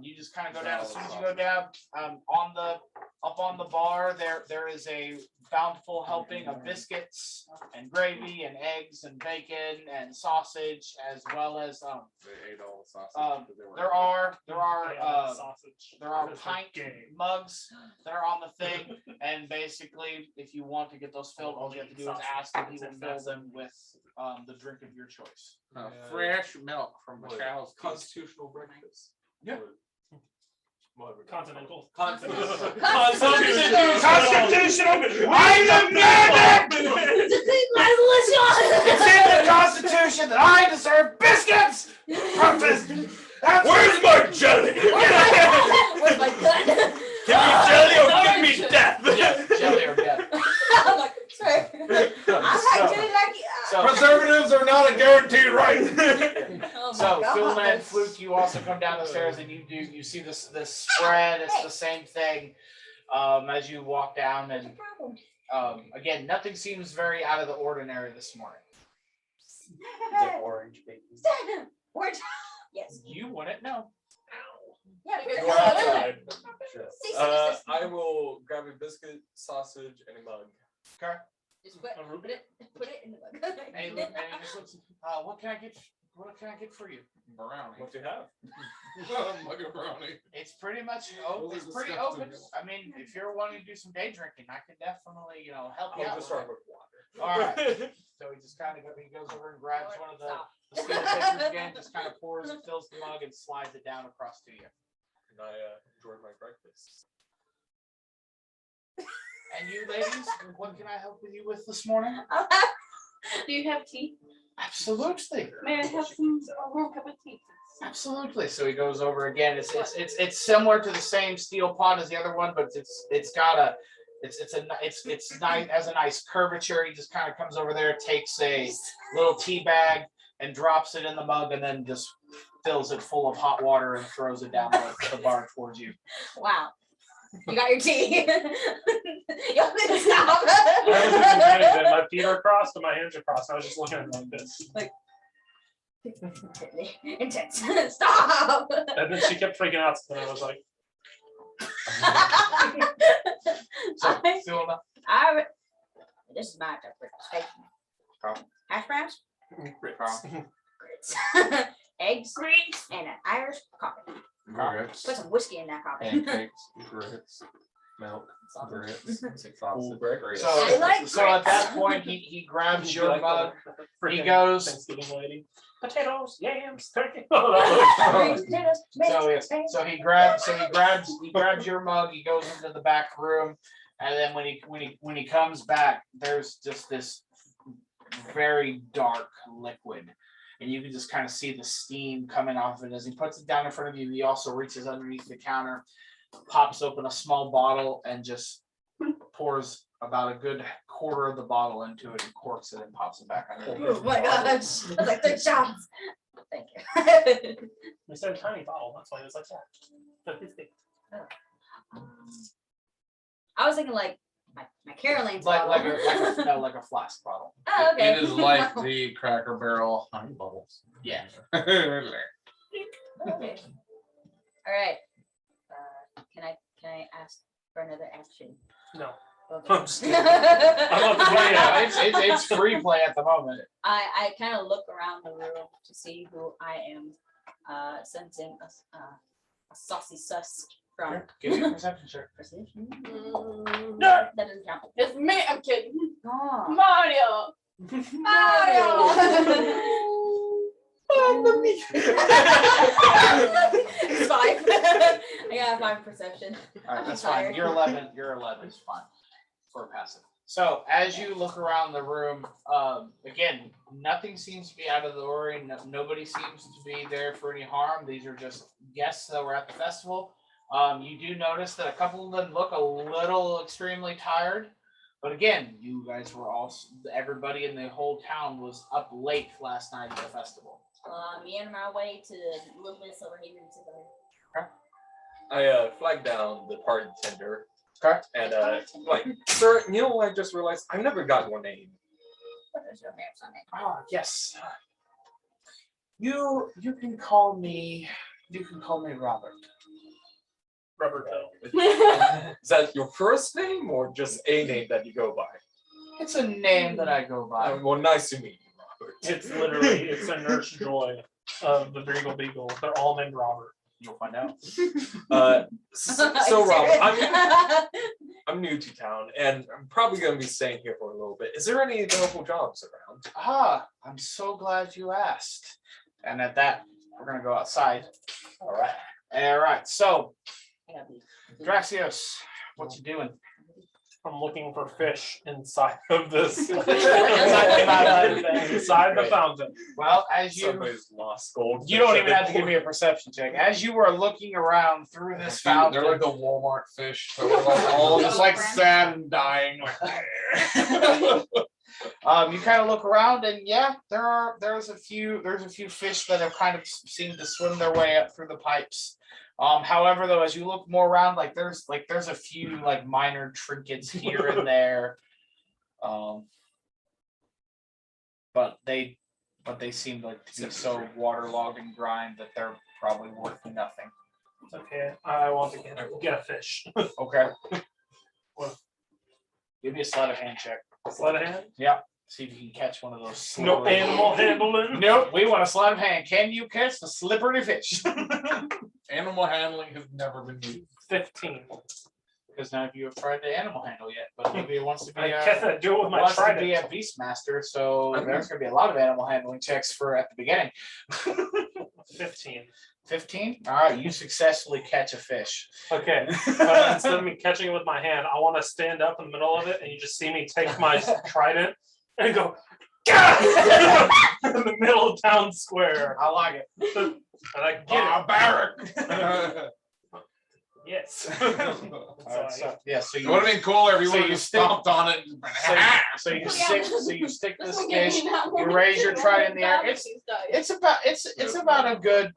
You just kind of go down. As soon as you go down, up on the bar, there is a bountiful helping of biscuits and gravy and eggs and bacon and sausage, as well as They ate all the sausage. 'cause they were there are Yeah, sausage. there are Because pint they're gay. mugs that are on the thing, and basically, if you want to get those filled, all you have to do is ask, and he will fill them with the drink of your choice. fresh milk from the What? cow's teeth. Constitutional breakfast. Yeah. Whatever. Continental. Constitutional. Constitutional. I demand it. It's in the Constitution that I deserve biscuits. Breakfast. Where's my jelly? Where's my gun? Give me jelly or give me death. Yeah, jelly or death. I'm like, sorry. I'm not doing that. So, Preservatives are not a guaranteed right. Oh my so Phil God. and Fluke, you also come down the stairs and you see this spread. It's the same thing. as you walk down, and again, nothing seems very out of the ordinary this morning. The orange baby. Orange. Yes. You wouldn't know. Yeah. Go outside. I will grab a biscuit, sausage, and a mug. Okay. Just put it in the mug. And he just looks. What can I get? What can I get for you? Brownie. What do you have? Like a brownie. It's pretty much. Those It's are pretty disgusting. open. I mean, if you're wanting to do some day drinking, I can definitely, help you I'll out. just start with water. All right. So he just kind of goes over and grabs one of the steel pitchers again, just kind of pours and fills the mug and slides it down across to you. And I enjoyed my breakfast. And you ladies, what can I help with you with this morning? Do you have tea? Absolutely. May I have some warm cup of tea? Absolutely. So he goes over again. It's similar to the same steel pot as the other one, but it's nice, has a nice curvature. He just kind of comes over there, takes a little tea bag and drops it in the mug, and then just fills it full of hot water and throws it down the bar towards you. Wow. You got your tea. Y'all didn't stop. I wasn't even trying to, my feet are crossed and my hands are crossed. I was just looking at them like this. Intense. Stop. And then she kept freaking out. And I was like, So, fill it up. This is my interpretation. Carl. Hash browns, grits. grits, eggs, and an Irish coffee. Grits. Put some whiskey in that coffee. Pancakes. Grits. Milk. Grits. Sausage. Grits. I like So at that grits. point, he grabs You your like mug. the He freaking goes. Thanksgiving lady. Potatoes, yams, turkey. Green potatoes, So, mashed yeah, so he grabs your mug. He goes into the back room, and then when he comes back, there's just this very dark liquid, and you can just kind of see the steam coming off it as he puts it down in front of you. He also reaches underneath the counter, pops open a small bottle, and just pours about a good quarter of the bottle into it and corks it and pops it back under. Oh my gosh. I was like 3 shots. Thank you. We said a tiny bottle. That's why it was like that. I was thinking like my Caroline's Like bottle. like a flask bottle. Oh, okay. It is like the Cracker Barrel honey bubbles. Yeah. Okay. All right. Can I ask for another action? No. Okay. I'm just kidding. I love the play. Yeah, it's free play at the moment. I kind of look around the room to see who I am sensing a saucy sus from. Give me a perception check. Perception? No, That doesn't count. it's me. I'm kidding. Oh. Mario. It's 5. I got 5 perception. All right, I'm that's tired. fine. You're 11. You're 11 is fine for a passive. So as you look around the room, again, nothing seems to be out of the ordinary. Nobody seems to be there for any harm. These are just guests that were at the festival. You do notice that a couple of them look a little extremely tired. But again, you guys were all, everybody in the whole town was up late last night at the festival. Me on my way to Little Miss over here today. I flag down the party tender. Okay. And like, sir, you know what I just realized? I've never got your name. What is your name on it? Oh, yes. You can call me Robert. Roberto. Is that your first name or just a name that you go by? It's a name that I go by. Well, nice to meet you, Robert. It's literally, it's a nurse joy of the Regal Beagle. They're all named Robert. You'll find out. So Robert, I'm new to town and I'm probably going to be staying here for a little bit. Is there any available jobs around? I'm so glad you asked. And at that, we're gonna go outside. All right. So, Draxios, what you doing? I'm looking for fish inside of this. Inside the fountain. Inside the fountain. Well, as you Somebody's lost gold. you don't even have to give me a perception check. As you are looking around through this They're fountain, like the Walmart fish. So we're like all just like sad and dying. you kind of look around, and yeah, there's a few fish that have kind of seemed to swim their way up through the pipes. However, though, as you look more around, there's a few minor trinkets here and there. But they seem to be so waterlogged and grimed that they're probably worth nothing. Okay, I want to get a fish. Okay. What? Give me a sleight of hand check. Sleight of hand? Yeah. See if you can catch one of those. No slippery- animal handling. Nope. We want a sleight of hand. Can you catch the slippery fish? Animal handling has never been used. 15. Because none of you have tried to animal handle yet, but maybe it wants to be I can't do it with my wants to trident. be a Beastmaster, so there's going to be a lot of animal handling checks for at the beginning. 15. 15? All right, you successfully catch a fish. Okay. Instead of me catching it with my hand, I want to stand up in the middle of it, and you just see me take my trident and go "Gah!" in the middle of town square, I like it. and I get it. Barrack. Yes. All right, so It would have been cooler if you So would you have stick- stomped on it. so you stick this fish. You raise your trident in the air. It's about a good.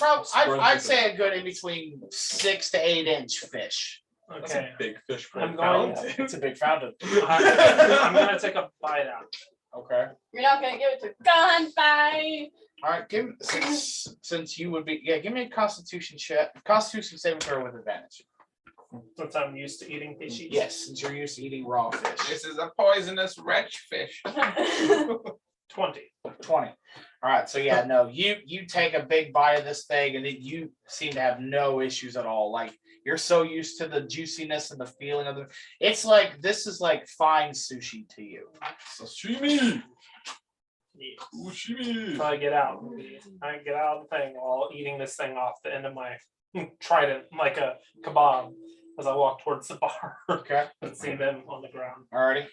I'd say a good in between 6 to 8 inch fish. That's Okay. a big fish for I'm a going pound. It's a big fountain. I'm gonna take a bite out. Okay. You're not gonna give it to Gohan, bye. All right. Since you would be give me a Constitution check. Constitution saving throw with advantage. Since I'm used to eating fishies. Yes, since you're used to eating raw fish. This is a poisonous wretch fish. 20. 20. All right. So yeah, no, you take a big bite of this thing, and then you seem to have no issues at all. Like you're so used to the juiciness and the feeling of the. It's like this is like fine sushi to you. Sashimi. Yeah. Sushi. So I get out of the thing while eating this thing off the end of my trident like a kebab as I walk towards the bar Okay. and see them on the ground. Alrighty.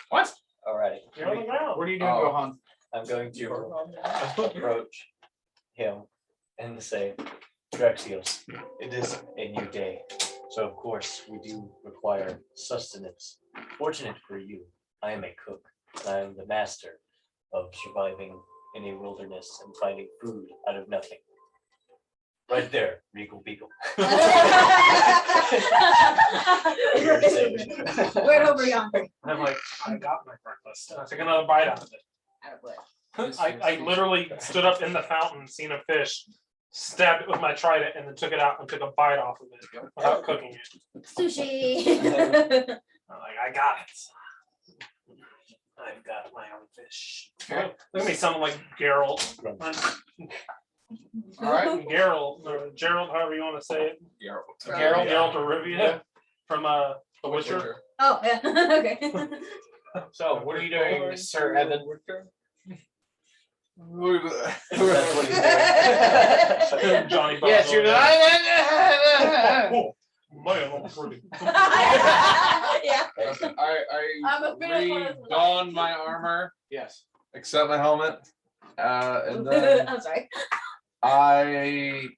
What? Alrighty, You're on the ground. What are you doing, Oh. Gohan? I'm going to approach him and say, Draxios, it is a new day. So of course we do require sustenance. Fortunate for you, I am a cook. And I am the master of surviving in a wilderness and finding food out of nothing. Right there, Regal Beagle. Right over yonder. And I'm like, I got my breakfast. And I took another bite out of it. Out of what? I literally stood up in the fountain, seen a fish, stabbed it with my trident, and then took it out and took a bite off of it without cooking it. Sushi. I'm like, I got it. I've got my own fish. Look at me sounding like Geralt. All right. Geralt, or Gerald, however you want to say it. Geralt. Geralt of Rivia from The Witcher. Oh, yeah. Okay. So what are you doing, Sir Evan? That's what he's doing. Johnny Yes, you're Oh, man, I'm pretty. Yeah. I'm a bit of one as well. Don my armor, Yes. Accept my helmet. And then I'm sorry. I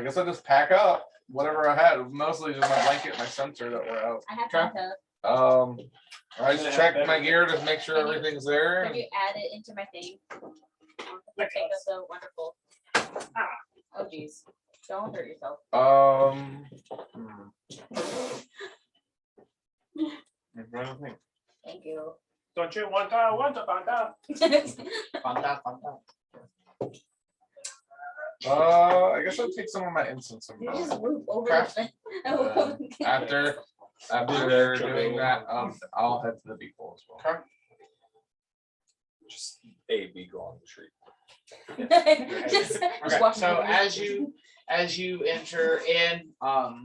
guess I just pack up whatever I had. It was mostly just my blanket and my sensor that were out. I have Okay. to. I just checked my gear to make sure everything's there. Can you add it into my thing? The thing is so wonderful. Oh geez. Don't hurt yourself. I'm trying to think. Thank you. Don't you want to Fanta? Fanta, Fanta. I guess I'll take some of my incense and You go. just move over Okay. the thing. After they're doing that, I'll head to the beagle as well. Okay. Just a beagle on the tree. Just Okay, walk so over. as you enter in,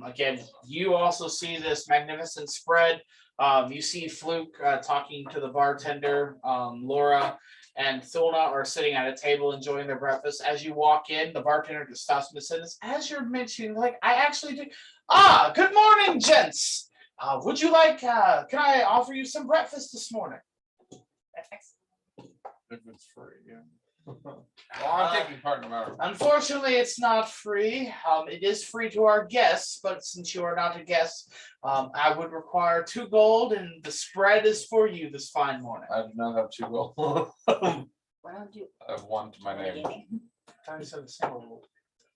again, you also see this magnificent spread. You see Fluke talking to the bartender. Lora and Thulna are sitting at a table enjoying their breakfast. As you walk in, the bartender just stops and says, "As you're mentioning, I actually do. Good morning, gents. Would you like? Can I offer you some breakfast this morning?" If it's free, yeah. Well, I'm taking part in my. Unfortunately, it's not free. It is free to our guests, but since you are not a guest, I would require 2 gold, and the spread is for you this fine morning. I do not have 2 gold. Why don't you? I have 1 to my name. I said the same.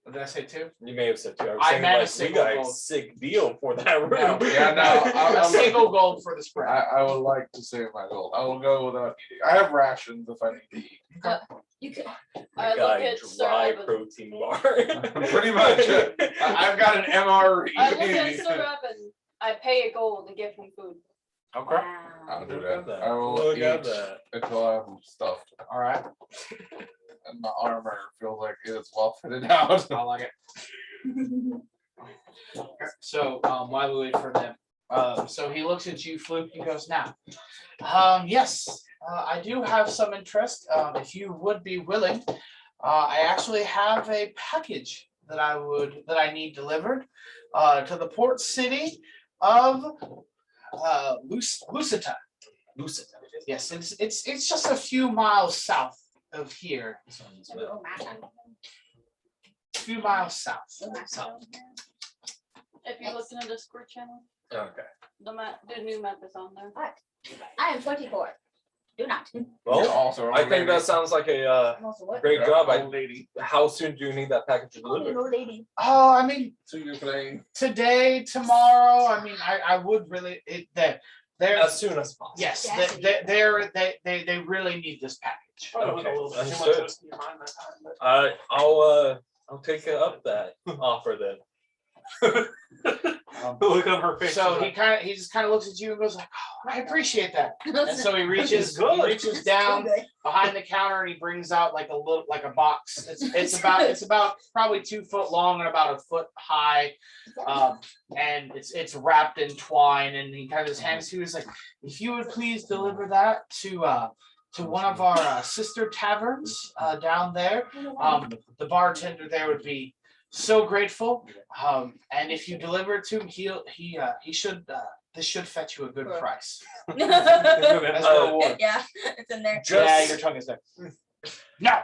What did I say 2? You may have said 2. I was I saying meant a like we single got a gold. sick deal for that room. No, Yeah, no, a single gold for the spread. I would like to save my gold. I will go without eating. I have rations if I need to eat. You could. I You got look a at Sir dry Evan. protein bar. Pretty much. I've got an MRE. I look at Sir Evan. I pay a gold to give him food. Okay. I'll do Look at that. that. I will Look eat at that. until I'm stuffed. All right. And my armor feels like it is well fitted out. I like it. So while we wait for them, so he looks at you, Fluke. He goes, "Now, yes, I do have some interest. If you would be willing, I actually have a package that I need delivered to the port city of Lusita. Lucid. Yes, it's just a few miles south of here. A few miles south. If you look in the Discord channel, Okay. the new map is on there. I am 24. Do not. Well, Also, I think that sounds like a I'm also what? great job. Old lady. How soon do you need that package delivered? Old lady. Oh, I mean, So you're playing. today, tomorrow. I mean, I would really they're As soon as possible. yes, Yes. they really need this package. Probably went a Okay, little bit too much understood. whiskey in mine that time, but- I'll take up that offer then. Look on her face. So she's he like, just kind of looks at you and goes like, "Oh, I appreciate that." And so he It's reaches good. down behind the counter and he brings out like a box. It's about probably 2 foot long and about a foot high. And it's wrapped in twine, and he kind of hands to you. He's like, "If you would please deliver that to one of our sister taverns down there. The bartender there would be so grateful. And if you deliver it to him, he should this should fetch you a good price." As a reward. Yeah, it's in there. Yeah, your tongue is there. No.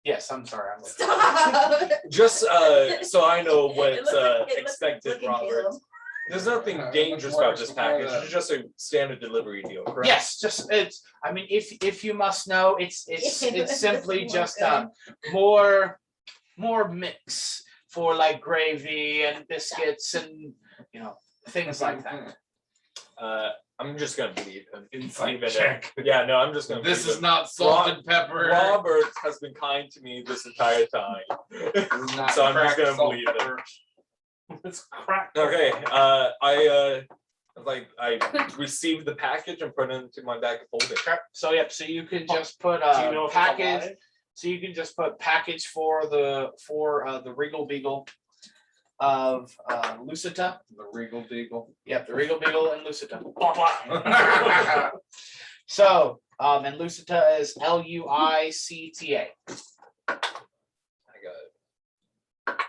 Yes, I'm sorry. I'm Stop. Just so I know It what's looks like- it looks expected, like Robert. There's nothing dangerous about this package. It's just a standard delivery deal, correct? Yes, just it's. I mean, if you must know, it's simply just more mix for like gravy and biscuits and things like that. I'm just gonna believe him. Insight Even check. Yeah, no, I'm just gonna. This believe is not salt and pepper. Robert has been kind to me this entire time, This is not so I'm just cracked gonna salt believe and it. pepper. It's cracked. Okay, I received the package and put it into my bag of holding. So so you can just put Do you know if it's package. alive? So you can just put package for the Regal Beagle of Lusita. The Regal Beagle. Yep, the Regal Beagle and Lusita. Blah, blah. So and Lusita is Luicta. I got it.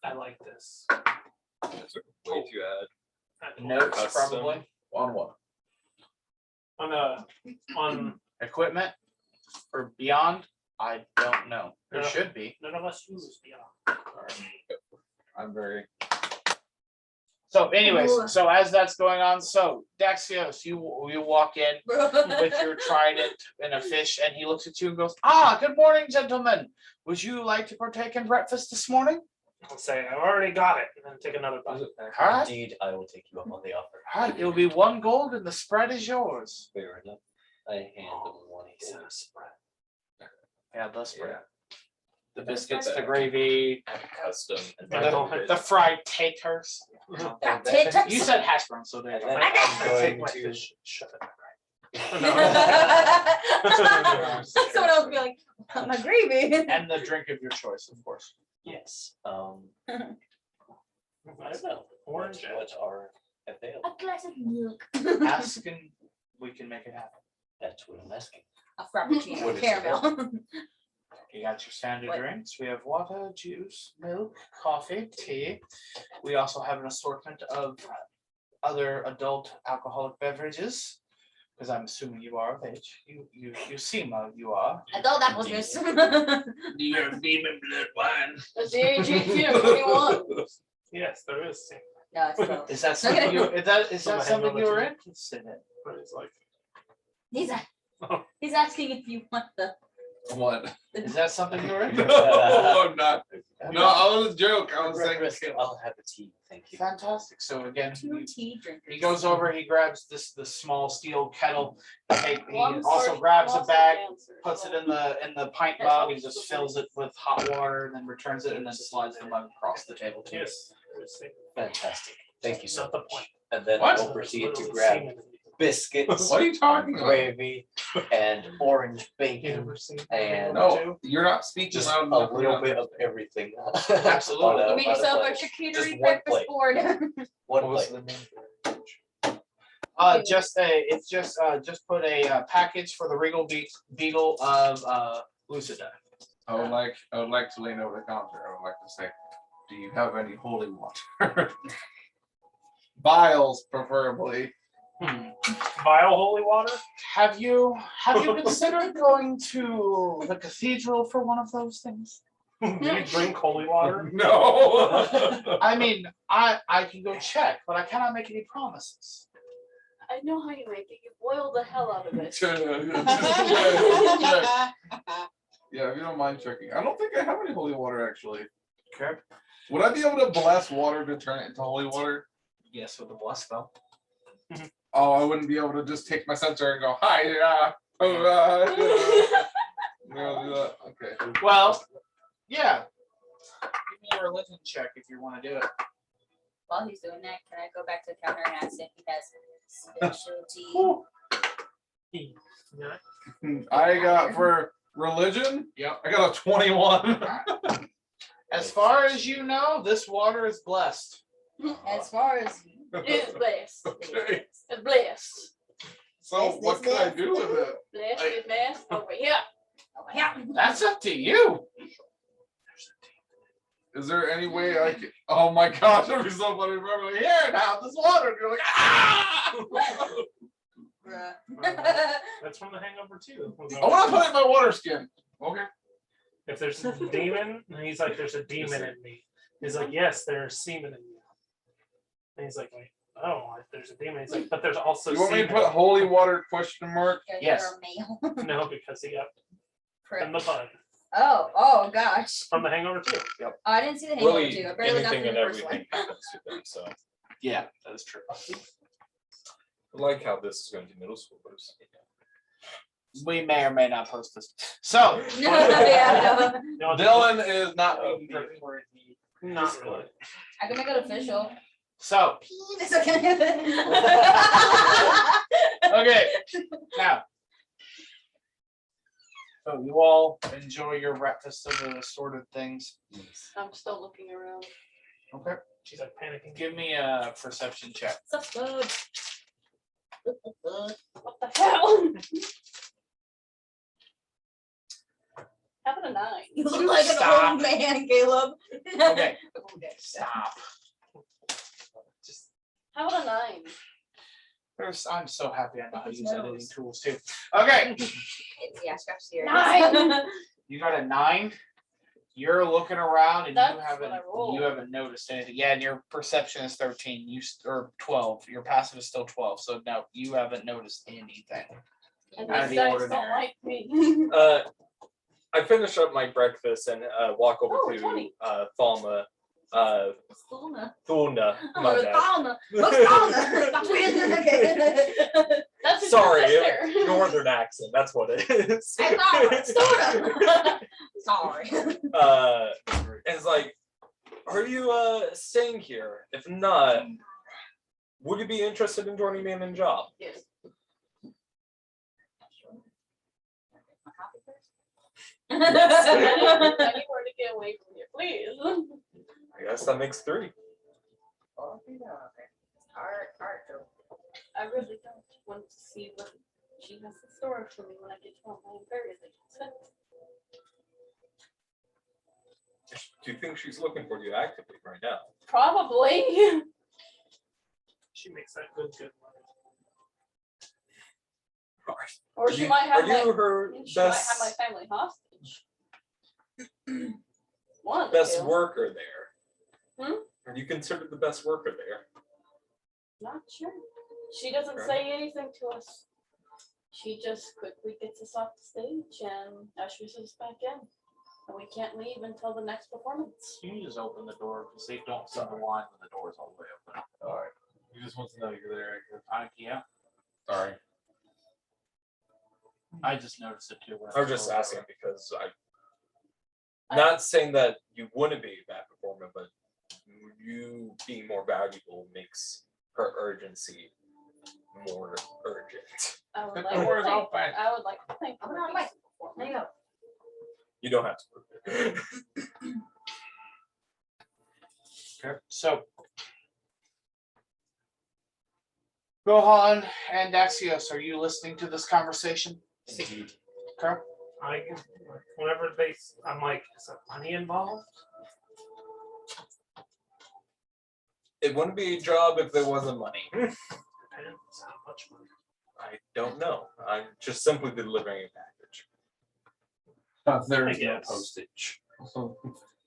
I like this. That's way too add. Notes Custom. probably. On what? On Equipment or beyond. I don't know. There Yeah. should be. none of us use beyond. I'm very. So anyways, Ooh. so as that's going on, so Draxios, you walk in with your trident and a fish, and he looks at you and goes, "Ah, good morning, gentlemen. Would you like to partake in breakfast this morning?" I'll say I've already got it, and then take another bite. All right. Indeed, I will take you up on the offer. All right, it'll be 1 gold and the spread is yours. Fair enough. I hand him one. He says, Yeah, the spread. The biscuits, the gravy, Custom. the fried taters. Taters? You said hash browns, so there And you then go. I'm going to Shut it. Someone else would be like, my gravy. And the drink of your choice, of course. yes. I will. Orange. What are available? A glass of milk. Ask and we can make it happen. That's what I'm asking. A frappuccino, What is caramel. You got your standard What? drinks. We have water, juice, milk, coffee, tea. We also have an assortment of other adult alcoholic beverages. Because I'm assuming you are of age. You seem you are. Adult apple juice. You're demon blood wine. That's the age 18 or 21. Yes, there is. No, it's 12. Is that something you? Is that So I something have you were no interested in? But it's like He's asking if you want the. What? Is that something you're in? No, I'm not. No, I was a joke. I was saying. I'll have a tea, thank you. Fantastic. So again, Two tea drinkers. he goes over, he grabs the small steel kettle. He Well, I'm also sorry, grabs I'm a also bag, an answer, puts it so- in the pint That mug and helps just with fills it with hot water and then returns it and then slides the mug across the table to you. Yes. Fantastic. Thank you so Not the much. point. And then What? I'll proceed to Literally grab semen. biscuits, What are you talking about? gravy, and orange You bacon, never seen and No, you're not speaking just loud a enough. little bit of everything. Absolutely. On You made on yourself a plate. charcuterie Just one breakfast plate. board. One What was plate. the name? Just put a package for the Regal Beagle of Lucida. I would like to lean over the counter. I would like to say, do you have any holy water? Vials, preferably. Vile holy water? Have you considered going to the cathedral for one of those things? Do you drink holy water? No. I mean, I can go check, but I cannot make any promises. I know how you make it. You boil the hell out of it. Check. Yeah, if you don't mind checking. I don't think I have any holy water actually. Okay. Would I be able to bless water to turn it into holy water? Yes, with the bless spell. Oh, I wouldn't be able to just take my sensor and go, hi, yeah. No, okay. Well, yeah. Give me a religion check if you want to do it. While he's doing that, can I go back to the counter and ask if he has specialty? Yeah. I got for religion, Yep. I got a 21. As far as you know, this water is blessed. As far as It's blessed. Okay. It's blessed. So Yes, what can I do with it? Blessed is blessed over here. yeah. That's up to you. Is there any way I can? Oh my gosh, it'd be so funny. Remember, like, here now, this water. And you're like, ah! That's from the Hangover too. I want to put it in my water skin. Okay. If there's a demon, and he's like, "There's a demon in me." He's like, "Yes, there's semen in you." And he's like, "Wait, oh, if there's a demon." He's like, "But there's also You want me to semen." put holy water question mark? Yes. You're a male. No, because he got in the bud Oh gosh. from the Hangover too. Oh, I didn't see the hangover Really, too. I barely got anything through and the first everything one. happens to them. So I Yeah, that is true. like how this is going to middle schoolers. We may or may not post this. So, Yeah, No, Dylan is not Oh, being dear. not really. I can make it official. so Penis. Okay. okay. Now, so you all enjoy your breakfast of the assorted things. I'm still looking around. Okay. She's like panicking. Give me a perception check. Sup, bud? What the hell? How about a 9? You look like an Stop. old man, Caleb. Okay. Stop. Just How about a 9? I'm so happy I know how to use editing tools too. Okay. Yeah, scratch the ear. 9. You got a 9. You're looking around and That's you what I rolled. haven't noticed anything. Yeah, and your perception is 13. Or 12. Your passive is still 12. So no, you haven't noticed anything. And Out of these the dice ordinary. don't like me. I finish up my breakfast and walk over Oh, to 20. Thalma. Thulna. Thulna, Oh, my bad. Thulna. What's Thulna? That's weird. Okay. That's his Sorry, sister. northern accent. That's what it is. I thought Sorry. And it's like, are you staying here? If not, would you be interested in joining me in a job? Yes. Anywhere to get away from you, please. I guess that makes 3. I really don't want to see what she has in store for me when I get home. I am very excited. Do you think she's looking for you actively right now? Probably. She makes that good money. Or Are she you- might have Are you her she might have best my family hostage. One of the best two. worker there? Hmm? Are you considered the best worker there? Not sure. She doesn't Okay. say anything to us. She just quickly gets us off the stage and ushers us back in. And we can't leave until the next performance. You can just open the door because they don't seem to line when the door's all the way open. Alright. He just wants to know you're there. Yeah, Sorry. I just noticed it too. when I was was just over. asking because I'm not saying that you wouldn't be a bad performer, but you being more valuable makes her urgency more urgent. I would The like to door is thank, open. I would like to thank I'm her not for like- this There you go. You don't have to. Okay, so Gohan and Draxios, are you listening to this conversation? Indeed. Okay. Whenever I'm like, is there money involved? It wouldn't be a job if there wasn't money. Depends how much money. I don't know. I'm just simply delivering a package. There's no guess. postage.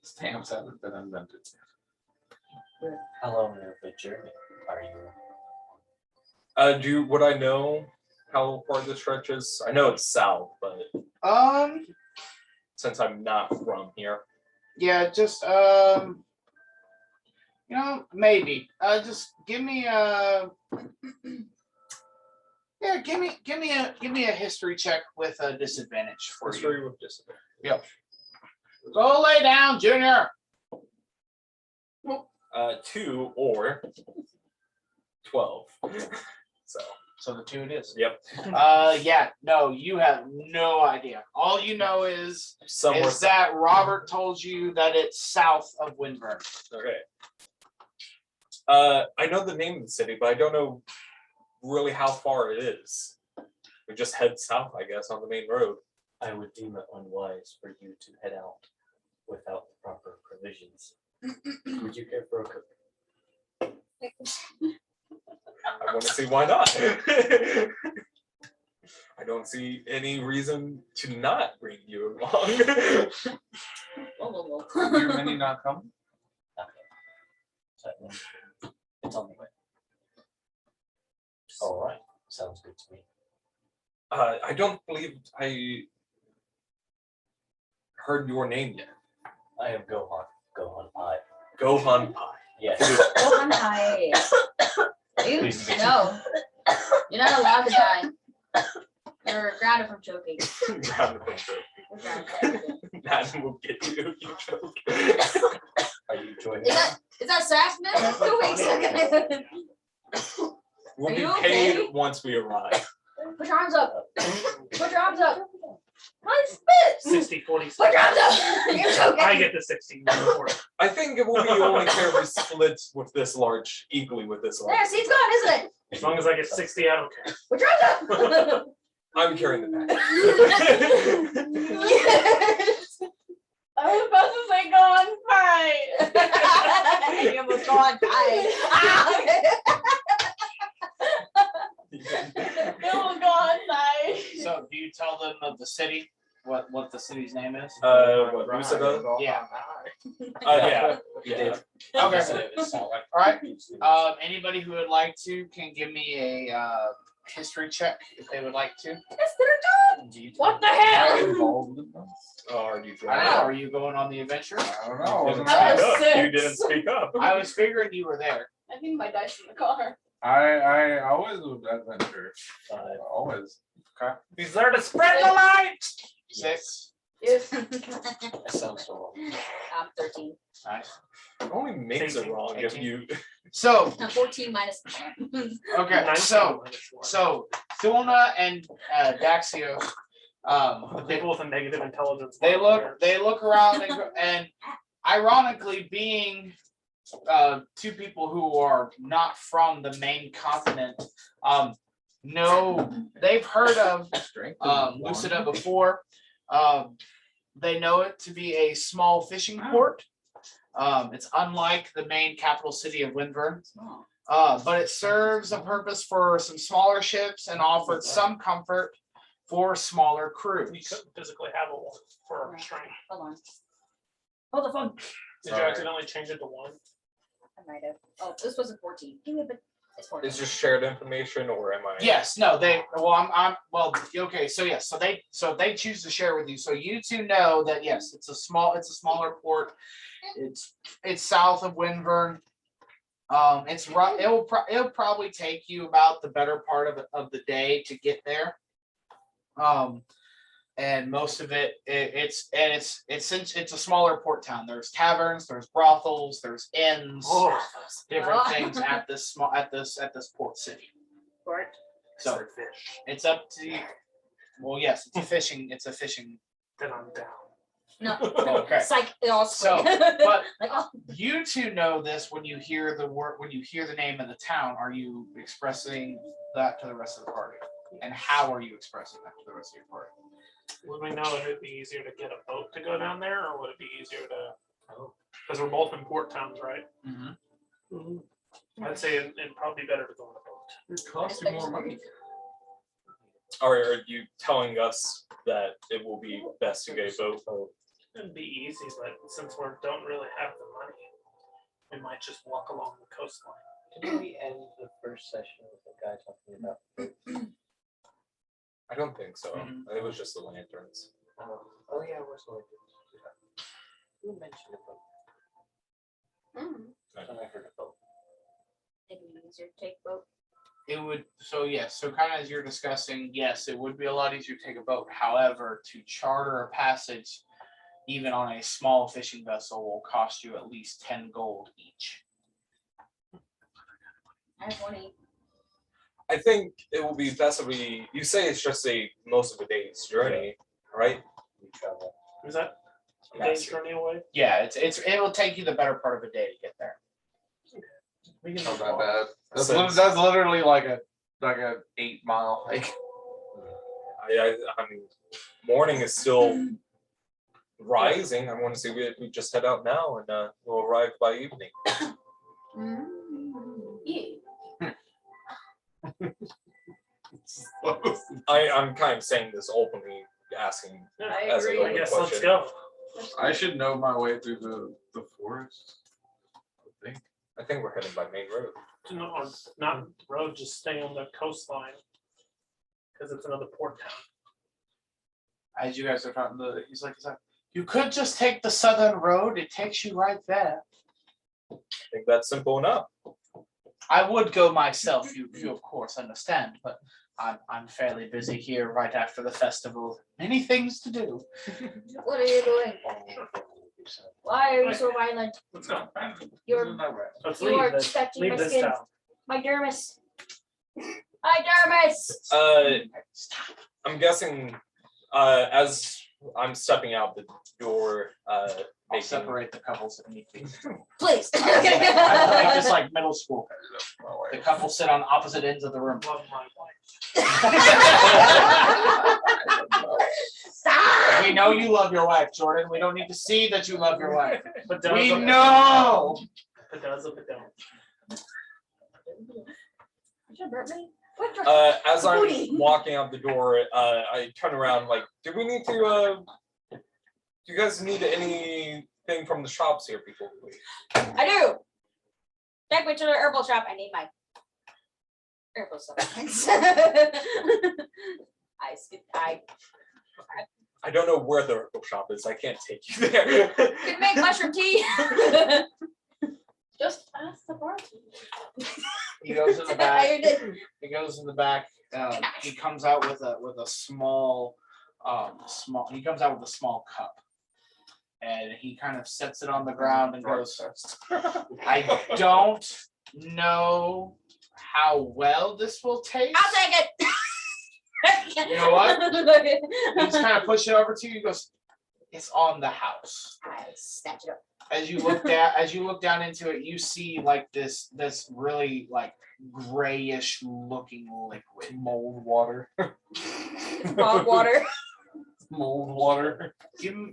Stamps haven't been invented. How long of a journey are you? Would I know how far this stretches? I know it's south, but since I'm not from here, Yeah, just maybe. Just give me a yeah, give me a history check with a disadvantage for you. history with disadvantage. Yep. Go lay down, Junior. 2 or 12. So the 2 it is. Yep. Yeah, no, you have no idea. All you know is Somewhere that Robert told you that it's south of Windvern. Okay. I know the name of the city, but I don't know really how far it is. We just head south, I guess, on the main road. I would deem it unwise for you to head out without the proper provisions. Would you care for a cook? I want to see why not. I don't see any reason to not bring you along. Your many not come? So, it's on the way. All right, sounds good to me. I don't believe I heard your name yet. I am Gohan. Gohan Pie. Gohan Pie. Yes. Gohan Pie. You Pleased to meet you. no. You're not allowed to die. You're grounded from choking. Round of applause. You're grounded from choking. That will get you. You joke. Are you joining? Is that Sassman? 2 weeks ago. We'll Are be you paid okay? once we arrive. Put your arms up. Put your arms up. My spit. 60, 40. Put your arms up. You're choking. I get the 60. you 40. I think it will be only fair we split with this large, equally with this large. There, see, it's gone, isn't it? As long as I get 60, I don't care. Put your arms up. I'm carrying the package. Yes. I was about to say go on fine. You almost go on It will go on side. So do you tell them of the city? What the city's name is? What, Lucida? Yeah. Yeah. Yeah. Okay. All right. Anybody who would like to can give me a history check if they would like to. What the Are hell? you involved in this? Are you I don't know. driving? Are you going on the adventure? I don't know. You didn't I was speak up. You 6. didn't speak up. I was figuring you were there. I think my dice in the car. I always would adventure. Always. He's there to spread the light. 6. Yes. That sounds so wrong. I'm 13. Nice. It only makes it 18, wrong if 18. you. So I'm 14 minus 1. okay. 19 So minus 1. so Thulna and Draxios, The people with a negative intelligence. they look around and ironically being 2 people who are not from the main continent, know they've heard of Lucida before. They know it to be a small fishing port. It's unlike the main capital city of Windvern, but it serves a purpose for some smaller ships and offered some comfort for smaller You crews. couldn't physically have a one for a restraint. Hold on. Hold the phone. Did you accidentally change it to 1? I might have. Oh, this was a 14. Give me a bit. It's for Is this shared information or am I? Yes, no, well, okay, so yes, so they choose to share with you. So you two know that yes, it's a smaller port. It's south of Windvern. It'll probably take you about the better part of the day to get there. And most of it's a smaller port town. There's taverns, there's brothels, there's inns, different things at this port city. Port. So it's up to you. Well, yes, it's a fishing. Then I'm down. No. Okay. Psych. No, So, but like, oh, you two know this when you hear the name of the town. Are you expressing that to the rest of the party? And how are you expressing that to the rest of your party? Would we know if it'd be easier to get a boat to go down there, or would it be easier to? Because we're both in port towns, right? I'd say it'd probably be better to go on a boat. It costs you more money. Or are you telling us that it will be best to get a boat? It'd be easy, but since we don't really have the money, we might just walk along the coastline. Didn't we end the first session with the guy talking about? I don't think so. Mhm. It was just the lanterns. Oh yeah, we're supposed to do that. Who mentioned a boat? I heard a boat. it'd be easier to take boat. It would, so kind of as you're discussing, yes, it would be a lot easier to take a boat. However, to charter a passage, even on a small fishing vessel, will cost you at least 10 gold each. I have 20. I think it will be best if you say it's just most of a day's journey, right? We travel. Is that a day's journey away? Yeah, it will take you the better part of a day to get there. We can Not just that walk. bad. That's, So- that's literally like a 8-mile hike. I mean, morning is still rising. I want to see if we just head out now and we'll arrive by evening. I'm kind of saying this openly, asking Yeah, I as an agree. I open guess let's question. go. I should know my way through the forest. I think. I think we're heading by main road. No, not the road, just stay on the coastline. Because it's another port town. As you guys are talking, he's like, you could just take the southern road. It takes you right there. I think that's simple enough. I would go myself, you of course understand, but I'm fairly busy here right after the festival. Many things to do. What are you doing? Why are you so violent? Let's go. You're Let's you leave are this. touching Leave my this skin. town. My dermis. My dermis. I'm guessing as I'm stepping out the door, I'll making separate the couples if need be. Please. I make this like middle school. The couple sit on opposite ends of the room. Love my wife. Stop. We know you love your wife, Jordan. We don't need to see that you love your wife. But does We or know. But does or but don't. You should burp me. What? as Booty. I'm walking out the door, I turn around like, do we need to? Do you guys need anything from the shops here before we leave? I do. Take me to the herbal shop. I need my herbal supplements. I don't know where the herbal shop is. I can't take you there. can make mushroom tea. Just ask the bartender. He goes in the I back. did. He goes in the back. He comes out with a small, He comes out with a small cup, and he kind of sets it on the ground and goes, "I don't know how well this will taste." I'll take it. You know what? He just kind of push it over to you. He goes, "It's on the house." I snatch it up. As you look down into it, you see like this really like grayish looking liquid. Mold water. It's bog water. Mold water. As you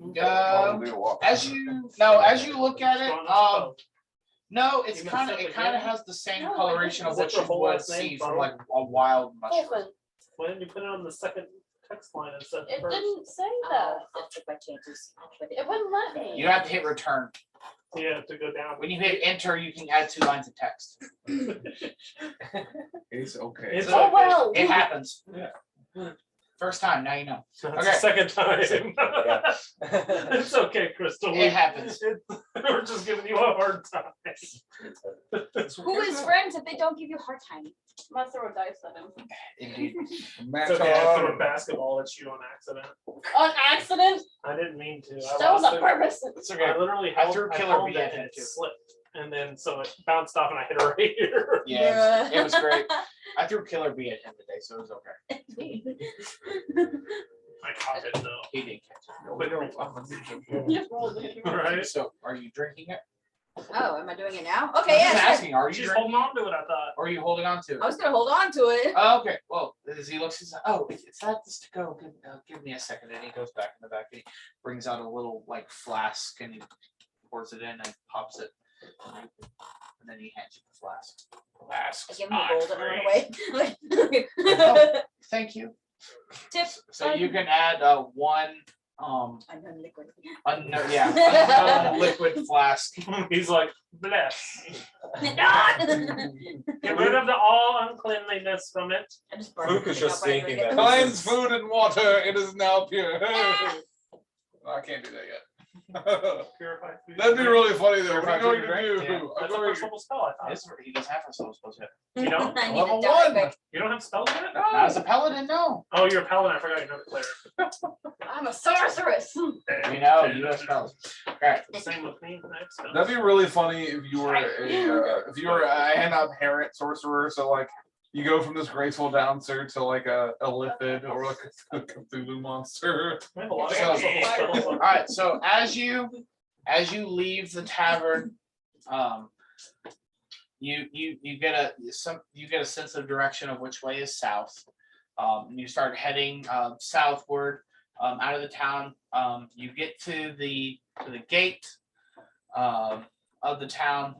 look at it, no, it's kind of has the same No, coloration of is that what your you whole would last name, see from Bob? like a wild mushroom. Open. Why didn't you put it on the second text line instead of It first? didn't say that. I'll take my chances. It wouldn't let me. You have to hit return. Yeah, to go down. When you hit enter, you can add 2 lines of text. It's okay. It's Oh, okay. well. It happens. Yeah. First time, now you know. That's Okay. the second time. Yeah. It's okay, Crystal. It happens. We're just giving you a hard time. Who is friends if they don't give you a hard time? I'm gonna throw a dice at him. Indeed. It's okay, I threw a basketball at you on accident. On accident? I didn't mean to. I That was lost on it. purpose. It's I okay. literally I held, threw I Killer held Bee it at and him, it too. slipped. And then so it bounced off and I hit her right here. Yeah, it was great. I threw Killer Bee at him today, so it was okay. I caught it though. He did catch it. Quick Just rolled it. Right? So, are you drinking it? Oh, am I doing it now? Okay, I'm yeah. just sure. asking, are you She's drinking? holding on to it, I thought. Or are you holding on to it? I was gonna hold on to it. Oh, okay. Well, as he looks, he's like, "Oh, it's not this to go. Give me a second." And he goes back in the back and he brings out a little like flask and he pours it in and pops it, and then he hands you the flask. Flask. I give him the gold and run Oh. away. Thank you. Tip. So you can add 1 Unknown liquid. unknown liquid flask. He's like, bless. I Get rid of the all uncleanliness from it. just burned Luke is everything just up when I thinking drink it. that Cleanse food and water, it is now pure. I can't do that yet. Purified food. That'd be really funny though. What Purified are you going food to and do? drink, yeah. I'm That's a going first level spell, I thought. He does have a soul supposed to. You don't? I need Level to die 1. quick. You don't have spells yet? Not as a paladin, no. Oh, you're a paladin. I forgot you're not a player. I'm a sorceress. You know, you have spells. Okay. Same with me. I have spells. That'd be really funny if you were a hand-up parent sorcerer. So like you go from this graceful dancer to like a lithid or like a Cthulhu monster. I have a lot of So- spells. All right. So as you leave the tavern, you get a sense of direction of which way is south. And you start heading southward out of the town. You get to the gate of the town.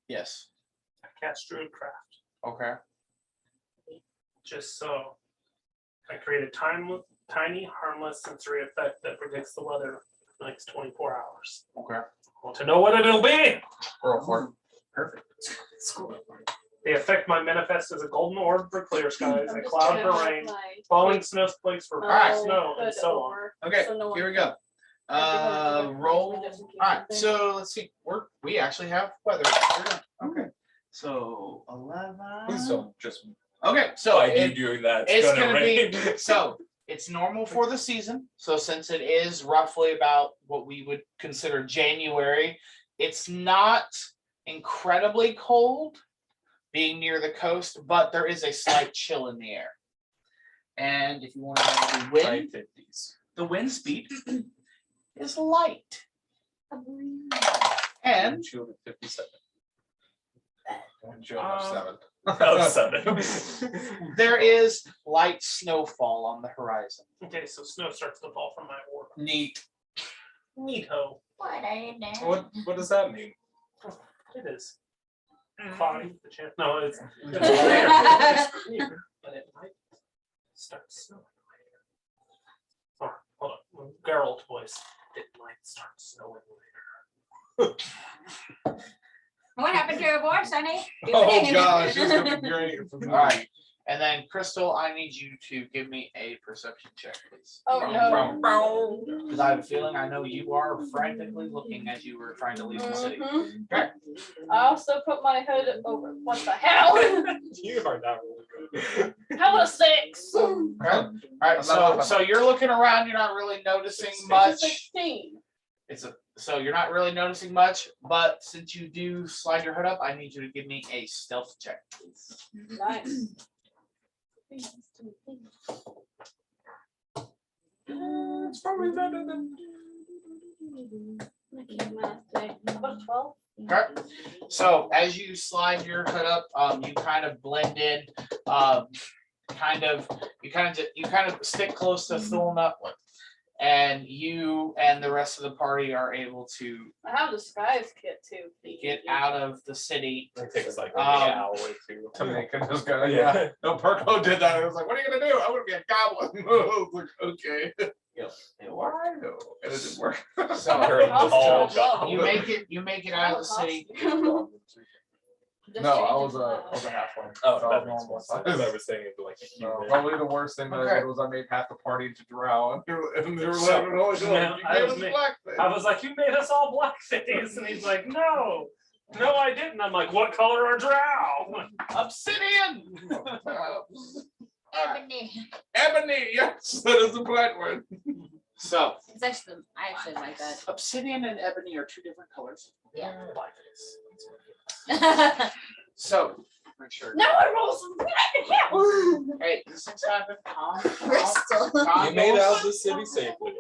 Yes. I cast Druidcraft Okay. just so I create a tiny, harmless sensory effect that predicts the weather for the next 24 hours. Okay. Want to know what it'll be? Roll for it. Perfect. The effect might manifest as a golden orb for clear skies, I'm a just cloud gonna for have rain, my falling snowflakes for Alright. snow, and hood so on. over, Okay. so no one Here we can- go. everyone can Roll. get just in case All right. something. So let's see. We actually have weather. We're done. Okay. So 11. Please don't just Okay. So by you it- doing that. it's gonna rain. be so it's normal for the season. So since it is roughly about what we would consider January, it's not incredibly cold being near the coast, but there is a slight chill in the air. And if you want to know the wind, High 50s. the wind speed is light. And Shield at 57. And Jill have 7. Oh, 7. there is light snowfall on the horizon. Okay, so snow starts to fall from my orb. Neat. Neato. What does that mean? It is. Cloudy, the chance. No, it's Mm. clear, but it might start snowing later. Oh, hold on. Geralt voice. It might start snowing later. What happened to your voice, honey? Oh gosh, this is gonna be great. All right. And then Crystal, I need you to give me a perception check, please. Oh no. Because I have a feeling I know you are frantically looking as you were trying to leave the city. Mhm. Okay. I also put my hood over. What the hell? You are not really good. How about a 6? Okay. All right. So you're looking around. You're not really noticing much. 16. So you're not really noticing much. But since you do slide your hood up, I need you to give me a stealth check, please. Nice. It's probably better than. I can't math today. How about a 12? Okay. So as you slide your hood up, you kind of blend in, you kind of stick close to Thulna, and you and the rest of the party are able to I have a disguise kit too. get out of the city. It takes like an Um, hour or two. To make it this guy. Yeah. Yeah. No, Perko did that. I was like, what are you gonna do? I'm gonna be a goblin. I was like, okay. Why though? And it didn't work. So you make it out of the city. No, I was a halfling. Oh, So I that was makes normal more sense. size. I was saying it like a No, human. probably the worst thing that I Okay. did was I made half the party into drow, and they were So, like, "No, man, you I gave was us ma- blackface." I was like, you made us all blackface, and he's like, no, I didn't. I'm like, what color are drow? Obsidian. Ebony, yes, that is the black one. So It's actually, I actually like that. obsidian and ebony are two different colors. Yeah. So make sure. Now I roll some Hey, these things happen. Crystal. You made it out of the city safely.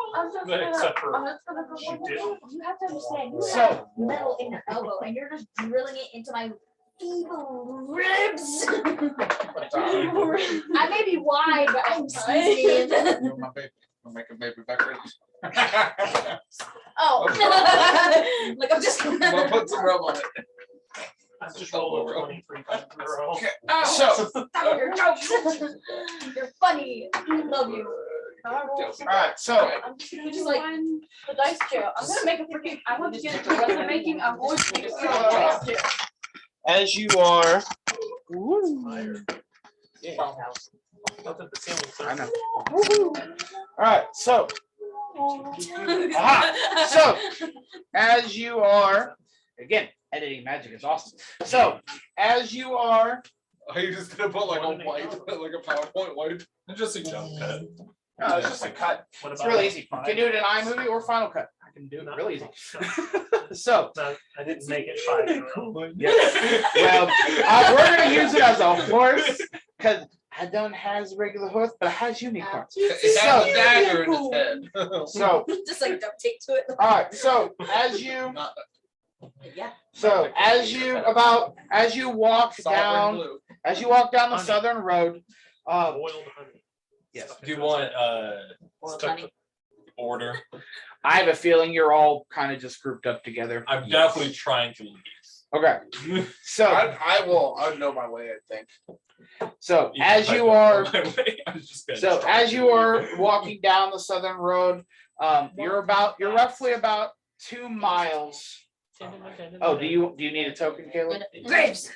Except for You You have to understand, you So- have metal in your elbow and you're just drilling it into my feeble ribs. I may be wide, but I'm skinny. You're my baby. I'm making baby back ribs. Oh. Like I'm just. I'll put some rub on it. I just rolled a 23 times in a row. So Stop your jokes. You're funny. I love you. all right. So I'm just gonna do like the dice chair. I'm gonna make a freaking. I want to get into resin making. I'm going to make a freaking dice chair. as you are. Look at the ceiling, sir. I know. All right. So. Aha. So as you are, again, editing magic is awesome. So as you are, Are you just gonna put like a white, like a PowerPoint white? Just a jump cut. no, it's just a cut. What It's about really like easy. You 5? can do it in iMovie or Final Cut. I can do it No. really easy. So, No, I didn't make it 5 in a row. well, we're gonna use it as a horse because I don't has regular horse, but it has unicorns. It has a dagger in its head. So, Just like duct tape to it. all right. So as you, Not Yeah. so as you walk sovereign down, blue. as you walk down the Honey. southern road, Boiled honey. yes. Stuck Do you into want Boiled stuck honey. order? I have a feeling you're all kind of just grouped up together. I'm definitely trying to leave. Okay. So, I know my way, I think. so Even as if I you don't are, know my way, I'm just gonna so try as to. you are walking down the southern road, you're roughly about 2 miles. Oh, do you need a token, Caleb? Grapes.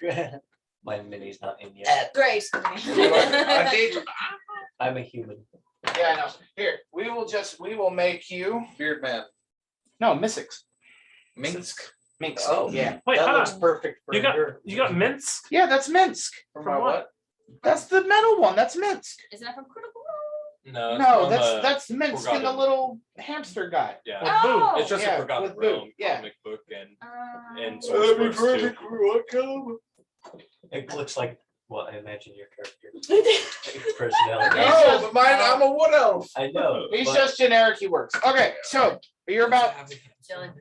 My mini's not in yet. Grapes. I think I'm a human. Yeah, I know. Here, we will make you. Beard Man. No, Mystics. Minsk. Minx. Oh, Yeah. Wait, that hold looks on. perfect for You got your. you got Minsk? Yeah, that's Minsk. For From my what? what? That's the metal one. That's Minsk. Isn't that from Critical No, No, it's from, that's Minsk and the Forgotten. little hamster guy. Yeah. With Oh. Boo. It's just Yeah, a Forgotten with Boo, Realm yeah. comic book and Rule? Sorcerer's too. It looks like what I imagine your character personality. No, but mine, I'm a wood elf. I know. He's but just generic. He works. Okay, so you're about. Chilling.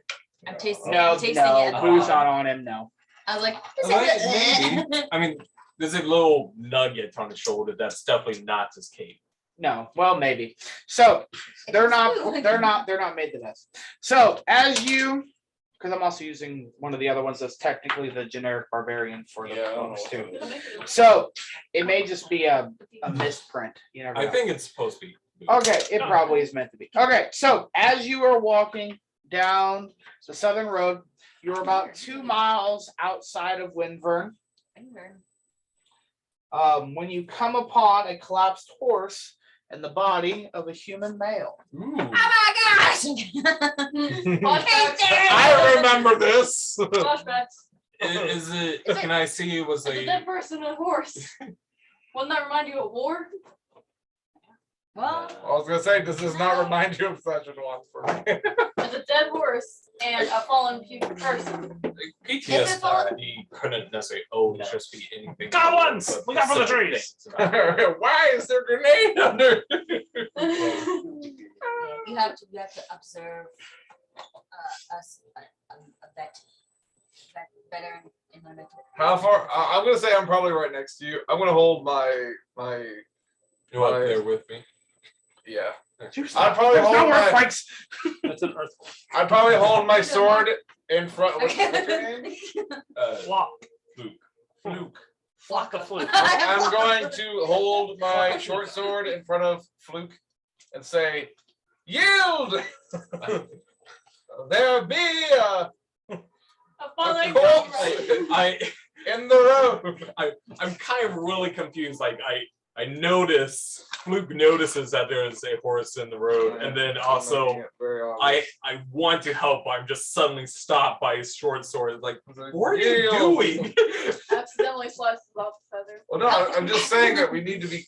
I'm tasting. No, I'm tasting it. no, Boo's not on him. No. I was like, Maybe. I mean, there's a little nugget on his shoulder. That's definitely not his cape. No, well, maybe. So they're not made to this. So as you, because I'm also using one of the other ones that's technically the generic barbarian for the Yeah. bonus too. So it may just be a misprint. You never I know. think it's supposed to be. Okay, it probably is meant to be. Okay, so as you are walking down the southern road, you're about 2 miles outside of Windvern. When you come upon a collapsed horse and the body of a human male. Ooh. oh my gosh! I remember this. Flashbacks. Is it? Is it- Can I see? It was It's a dead person and a horse. Wouldn't that remind you of war? Well, I was gonna say, does this not remind you of such a one for me? There's a dead horse and a fallen person. PTSD couldn't necessarily always just be anything. Got ones! but Look out for the specific trees! things about it. Why is there a grenade under? you have to observe us a vet better in the mental. How far? I'm gonna say I'm probably right next to you. I'm gonna hold my. You want there with me? Yeah. There's I'd probably hold nowhere my. fights. That's an earthquake. I'd probably hold my sword in front. What's your name? Flop. Fluke. Flock the fluke. I'm going to hold my short sword in front of Fluke and say, Yield! There be a falling corpse in the road. I'm kind of really confused. Like I notice Fluke notices that there's a horse in the road, and then also I want to help, but I'm just suddenly stopped by his short sword. Like, what are you doing? Accidentally sliced off the feather. Well, no, I'm just saying that we need to be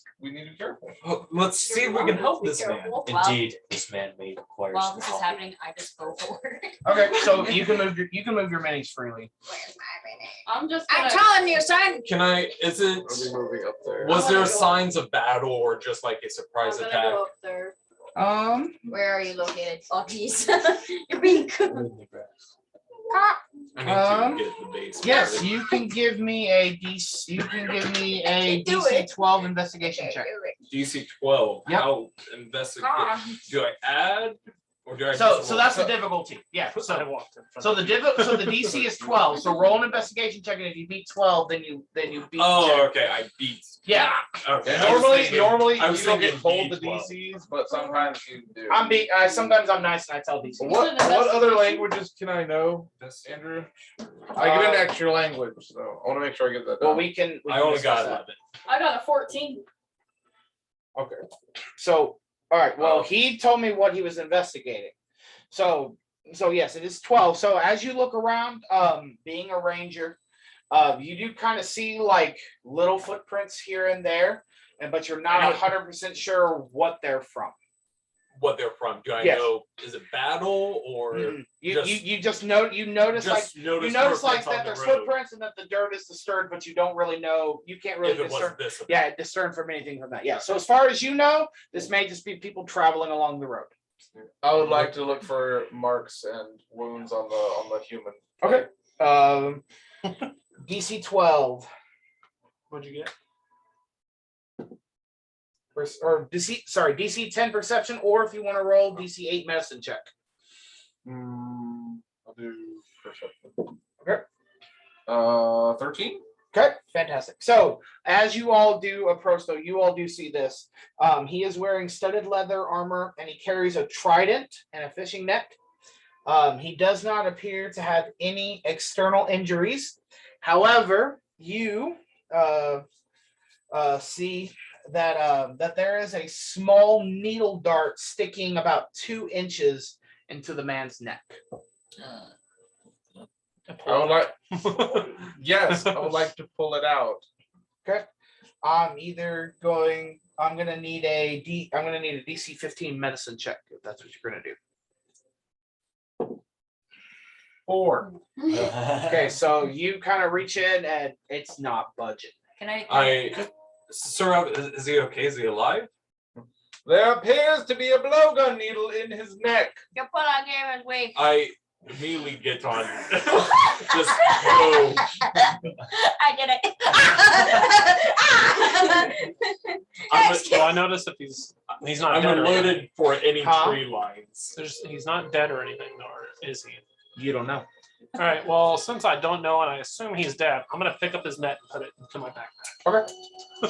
careful. Let's see if we can help this man. Indeed, this man may require While some this is help. happening, I just go forward. Okay, so you can move your minis freely. Where's my mini? I'm just I'm gonna. telling you, son. Can I? Is it? I'll be moving up there. Was I'm there gonna go signs of battle or just like a I'm surprise gonna attack? go up there. Where are you located? Oh, jeez. You're being good. In the grass. I need to get the base. Yes, started. you can give me a DC. You can give me a Do DC it. 12 investigation check. DC 12. Yep. How investigate? Do I add or do I? So just so roll? that's the difficulty. Yeah. I So walked in front so of the DC is 12. So roll an investigation check, and if you beat 12, then you beat. the Oh, check. okay. I beat. Yeah. Okay. Yeah, I was normally, thinking- normally I was you don't get thinking told the D12. DCs, but sometimes you do. Sometimes I'm nice and I tell DC. What other languages can I know, Andrew? I get an extra language, so I want to make sure I get that. Well, down. we can. I only got discuss that. 11. I got a 14. Okay. So, all right. Well, he told me what he was investigating. So yes, it is 12. So as you look around, being a ranger, you do kind of see like little footprints here and there, but you're not 100% sure what they're from. What they're from? Do I Yes. know? Is it battle or You just notice like just notice like footprints on that the there's road? footprints and that the dirt is disturbed, but you don't really know. You can't really If it discern. wasn't this. Yeah, discern from anything from that. Yeah. So as far as you know, this may just be people traveling along the road. I would like to look for marks and wounds on the human. Okay. DC 12. What'd you get? Or DC 10 perception, or if you want to roll DC 8 medicine check. I'll do perception. Okay. 13. Okay, fantastic. So as you all do approach, though, you all do see this. He is wearing studded leather armor, and he carries a trident and a fishing net. He does not appear to have any external injuries. However, you see that there is a small needle dart sticking about 2 inches into the man's neck. I would like. Yes, I would like to pull it out. Okay. I'm gonna need a DC 15 medicine check if that's what you're gonna do. 4. Okay, so you kind of reach in and it's not budging. Can I? Sir, is he okay? Is he alive? There appears to be a blowgun needle in his neck. You put on game and wave. I immediately get on. Just go. I did it. Do I notice if he's not I'm dead or anything? alerted for any Huh? tree lines. He's not dead or anything, or is he? You don't know. All right. Well, since I don't know and I assume he's dead, I'm gonna pick up his net and put it into my backpack. Okay.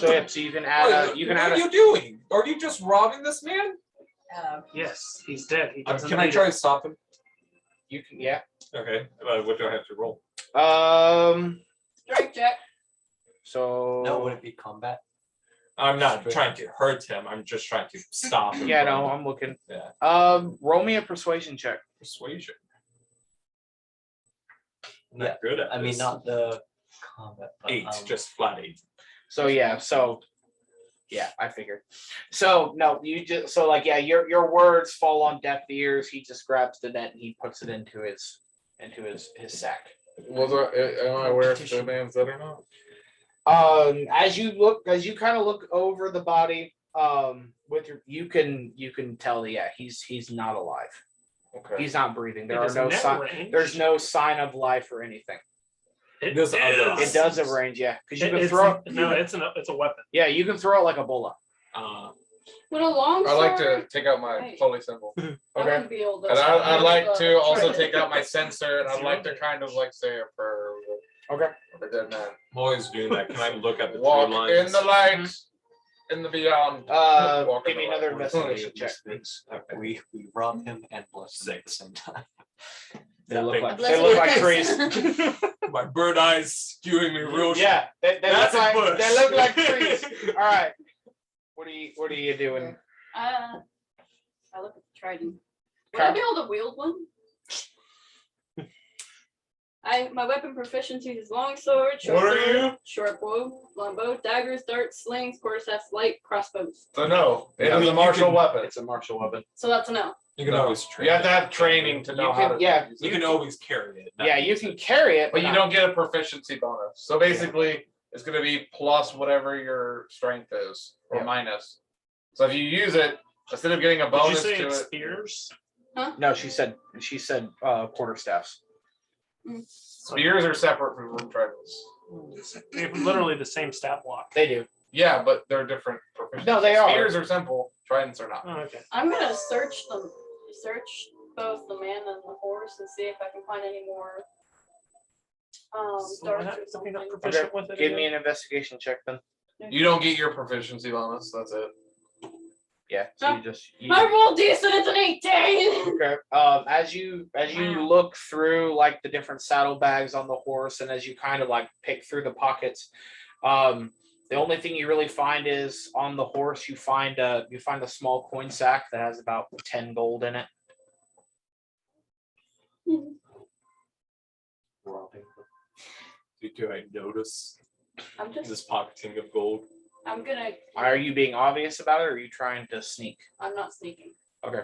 So yeah, so you can add What are you doing? Are you just robbing this man? Yes, he's dead. He doesn't Can I need try it. to stop him? you can yeah. Okay. What do I have to roll? Strike check. So No, would it be combat? I'm not trying to hurt him. I'm just trying to stop him. yeah, from no, I'm looking. Yeah. Roll me a persuasion check. Persuasion. Yeah, Not good at I mean, this. not the combat, but 8, just flat 8. So yeah, I figured. So no, your words fall on deaf ears. He just grabs the net and he puts it into his sack. Am I aware if the man's dead or not? As you kind of look over the body, you can tell that he's not alive. Okay. He's not breathing. There It are is no net sign. range. There's no sign of life or anything. It Does other- It does have range, yeah, because you can It's throw. no, it's a weapon. Yeah, you can throw it like a bullet. With a long I like to sword, take out my Right. holy symbol. I wouldn't be able to. And I'd like to also trident. take out my censer, and I'd like to kind of like say a prayer Okay. for the dead man. I'm always doing that. Can I look at the Walk tree lines? in the light. in the beyond. Give me another around. investigation check. We rob him and bless him at the same time. They look like Blessing. trees. My bird eyes skewing me real. Yeah, they That's look a like bush. they look like trees. All right. What are you doing? I look at the trident. Would I be able to wield one? My weapon proficiency is long sword, short What are sword, you? short bow, long bow, daggers, darts, slings, quarterstaffs, light, crossbows. So no, it I is mean, a you martial can- weapon. It's a martial weapon. So that's a no. You can No. always train. You have to it. have training to know You how can- to yeah, use You it. can always carry it. Yeah, you can carry it, But you not- don't get a proficiency bonus. So basically, it's going to be plus whatever your strength is, or Yeah. minus. So if you use it, instead of getting a Did you bonus say to it's it, spears? No, she said quarterstaffs. spears are separate from room tridents. They have literally the same stat block. They do. Yeah, but they're different proficiencies. No, they are. Spears are simple. Tridents are not. Oh, okay. I'm gonna search both the man and the horse and see if I can find any more So why darts not or something not something. proficient with it? Give me again? an investigation check then. You don't get your proficiency bonus. That's it. Yeah. So you just. I rolled decent, it's an 18! Okay. As you look through like the different saddlebags on the horse, and as you kind of like pick through the pockets, the only thing you really find is on the horse you find a small coin sack that has about 10 gold in it. Robbing. Do I notice I'm just, this pocketing of gold? I'm gonna, Are you being obvious about it, or are you trying to sneak? I'm not sneaking. Okay.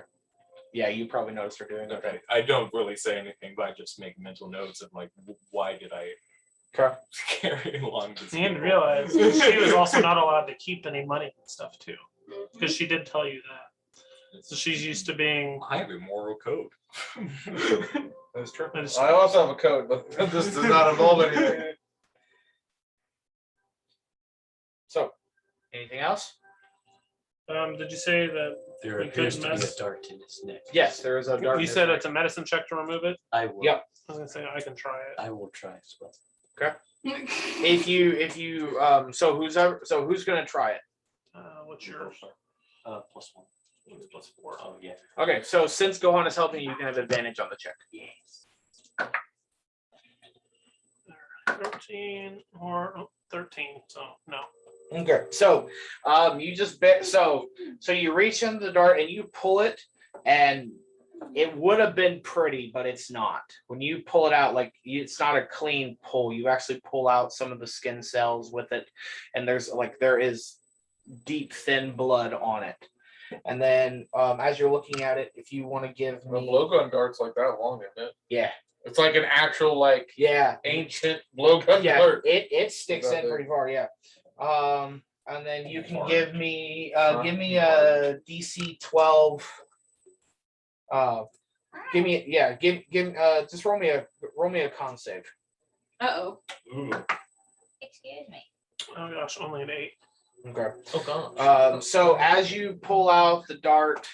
Yeah, you probably noticed her doing it. Okay, I don't really say anything, but I just make mental notes of like, why did I Okay. carry along this? You need to gold? realize she was also not allowed to keep any money and stuff too, Mhm. because she did tell you that. So she's used to being. I have a moral code. That's true. That is I also have a code, but this does not involve anything. So, anything else? Did you say that There We appears could to be a mess- dart in his neck. Yes, there is a dark. you said it's a medicine check to remove it? I will. Yep. I was gonna say I can try it. I will try as well. If you so who's gonna try it? What's your +1. plus 4? Oh yeah. Okay, so since Gohan is helping you, can have advantage on the check. Yes. 13 or 13, so no. Okay, so you just so you reach into the dart and you pull it, and it would have been pretty, but it's not. When you pull it out, like it's not a clean pull. You actually pull out some of the skin cells with it, and there is deep thin blood on it. And then as you're looking at it, if you want to give The me, blowgun dart's like that long, isn't it? yeah, It's like an actual like yeah, ancient blowgun yeah, dart. it sticks in Okay. pretty far, yeah. And then you can give me a DC 12. Just roll me a con save. Uh-oh. Excuse me. Oh gosh, only an 8. Okay. Oh god. So as you pull out the dart,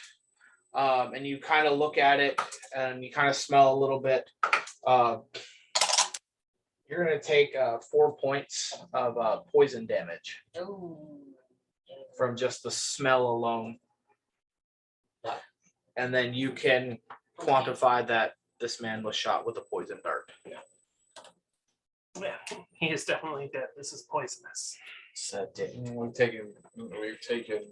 and you kind of look at it and you kind of smell a little bit, you're gonna take 4 points of poison damage Oh. from just the smell alone. And then you can quantify that this man was shot with a poison dart. Yeah, he is definitely dead. This is poisonous. We've taken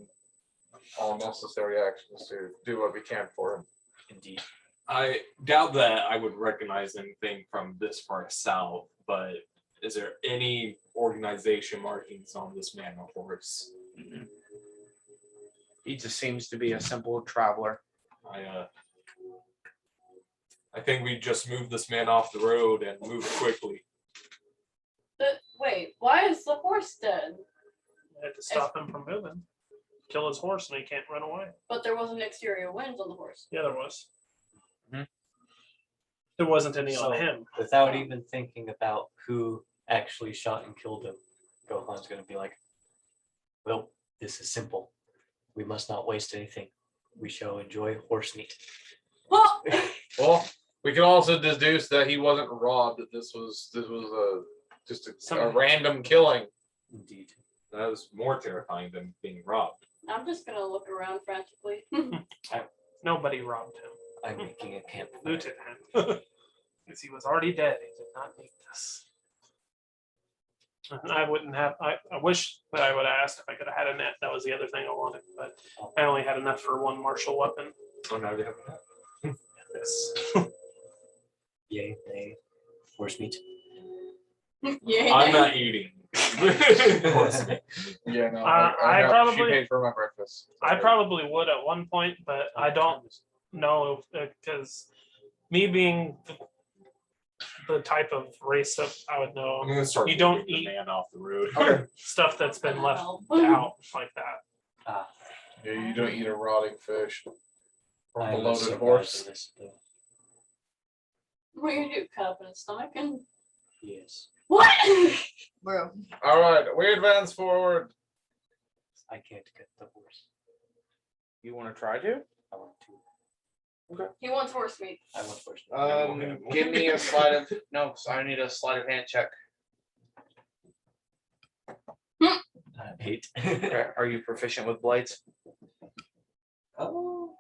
all necessary actions to do what we can for him. Indeed. I doubt that I would recognize anything from this far south, but is there any organization markings on this man on horse? He just seems to be a simple traveler. I think we just move this man off the road and move quickly. Wait, why is the horse dead? I had to stop him from moving. Kill his horse and he can't run away. But there wasn't exterior winds on the horse. Yeah, there was. Mhm. There wasn't any So, on him. without even thinking about who actually shot and killed him, Gohan's gonna be like, well, this is simple. We must not waste anything. We shall enjoy horse meat. Oh! Well, we can also deduce that he wasn't robbed. That this was just a Some- random killing. Indeed. That was more terrifying than being robbed. I'm just gonna look around frantically. Nobody robbed him. I'm making a camp. Looted him. Because he was already dead. He did not need this. And I wouldn't have. I wish that I would have asked if I could have had a net. That was the other thing I wanted, but I only had enough for one martial weapon. Oh, now you have that. This. Yay, nay. Horse meat. Yeah. I'm not eating. Yeah, no. I she probably- paid for my breakfast. I probably would at one point, but I don't know because me being the type of race that I would know I'm gonna start. You don't moving the eat- man off the road. stuff that's been left Wow. out like that. Yeah, you don't eat a rotting fish. Or a I'm loaded surprised horse. in this, though. What are you gonna do? Cut up in his stomach and Yes, what? Bro. All right, we advance forward. I can't get the horse. You want to try to? I want to. He wants horse meat. I want horse. Give me a sleight of no. I need a sleight of hand check. 8. Okay. Are you proficient with blades? Oh,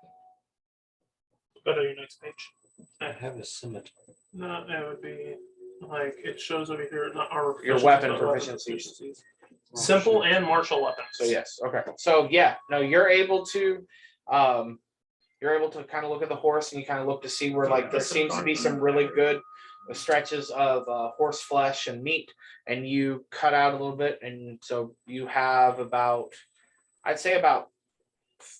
Go to your next page. I have a scimitar. No, it would be like it shows over here. Not our Your proficiencies, weapon but weapon proficiencies. proficiencies. Simple and martial weapons. So yes. Okay. So yeah. No, you're able to kind of look at the horse and you kind of look to see where like there seems to be some really good stretches of horse flesh and meat, and you cut out a little bit, and so you have about, I'd say about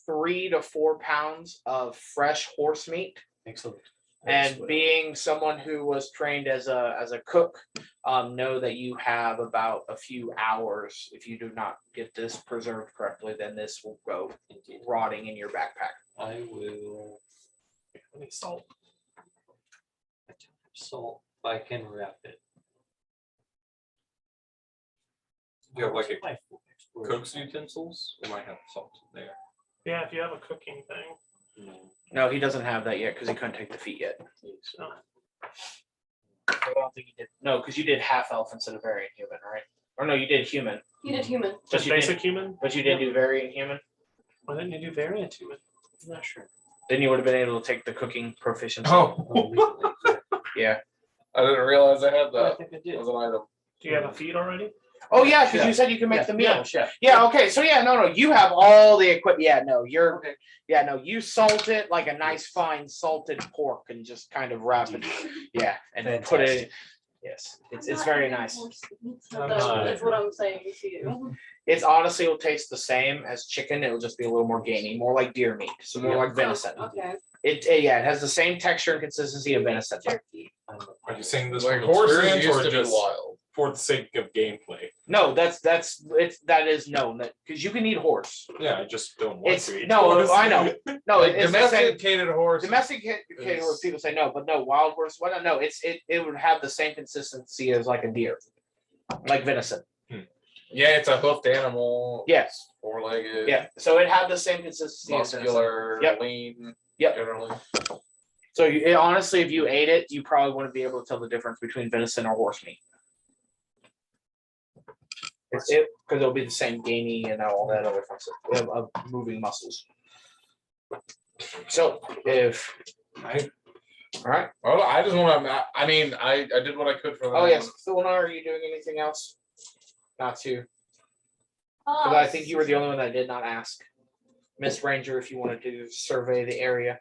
3 to 4 pounds of fresh horse meat. Excellent. And being someone who was trained as a cook, know that you have about a few hours. If you do not get this preserved correctly, then this will go rotting in your backpack. I will Any salt. salt. I can wrap it. Do you have like a My full explorer. cook's utensils? We might have salt there. Yeah, if you have a cooking thing. No. No, he doesn't have that yet because he couldn't take the feat yet. No. I don't think he did. No, because you did half elf instead of variant human, right? Or no, you did human. He did human. Just you did- basic human? But you did do variant human. Why didn't you do variant human? I'm not sure. Then you would have been able to take the cooking proficiency. Oh, Yeah. I didn't realize I had I that think I did. as an item. Do you have a feed already? Oh yeah, because Yeah. you said you can make the meal. Yeah. Yeah, okay. So yeah, no, you have all the equipment. Yeah, no, you salt it like a nice fine salted pork and just kind of wrap it. Yeah, and then put it. Fantastic. Yes, it's very nice. That's what I'm saying to you. It's honestly will taste the same as chicken. It'll just be a little more gamey, more like deer meat, so more Yeah. like venison. Okay. It has the same texture and consistency of venison. Jerky. Are you saying this Like from horses experience used or to be just wild. for the sake of gameplay? No, that is known that because you can eat horse. Yeah, I just don't want It's to eat no, horse. I know. No, Like it's the same. domesticated horse. Domesticated horse people say no, but no, wild horse. Well, no, it would have the same consistency as like a deer, like venison. Yeah, it's a hoofed animal. Yes, 4-legged. yeah. So it had the same consistency as venison. Muscular. Yep. Lean. Yep. Generally. So honestly, if you ate it, you probably wouldn't be able to tell the difference between venison or horse meat. Because it'll be the same gamey and all that other fun stuff of moving muscles. So if I, all right. well, I just want to. I mean, I did what I could for that. Oh yes, Thulnar, are you doing anything else? Not to. Because I think you were the only one that did not ask. Miss Ranger, if you wanted to survey the area.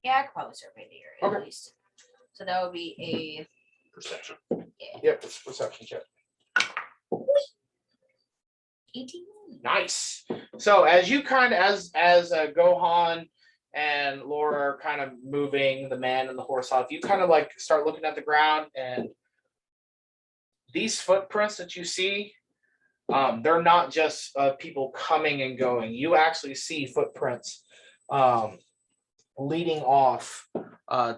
Yeah, I could probably survey the area Okay. at least. So that would be a Perception. Yep, it's a perception check. 18. Nice. So as you kind of as Gohan and Lora are kind of moving the man and the horse off, you kind of like start looking at the ground, and these footprints that you see, they're not just people coming and going. You actually see footprints leading off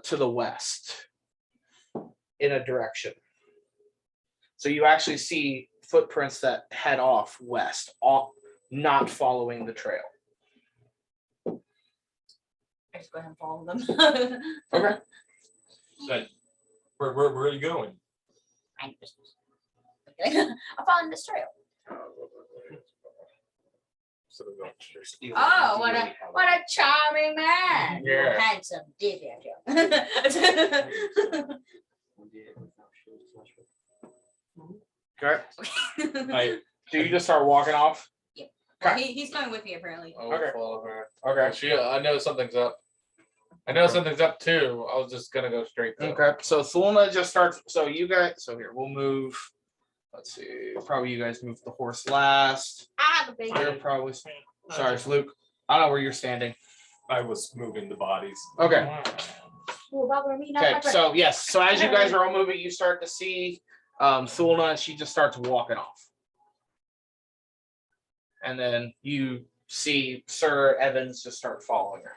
to the west in a direction. So you actually see footprints that head off west, not following the trail. I just go ahead and follow them. Okay. But where are you going? I'm following this trail. So we go upstairs. Oh, what a charming man. You're Yeah. handsome, dear. Okay. I Do you just start walking off? He's coming with me apparently. I will Okay. follow her. Okay. I know something's up. I know something's up too. I was just gonna go straight. Though. Okay. So Thulna just starts. So you guys. So here we'll move. Let's see. Probably you guys move the horse last. Ah, the baby. You're probably. Sorry, it's Luke. I don't know where you're standing. I was moving the bodies. Okay. Oh, bother me, not Okay. my friend. So yes. So as you guys are all moving, you start to see Thulna, and she just starts walking off. And then you see Sir Evans just start following her.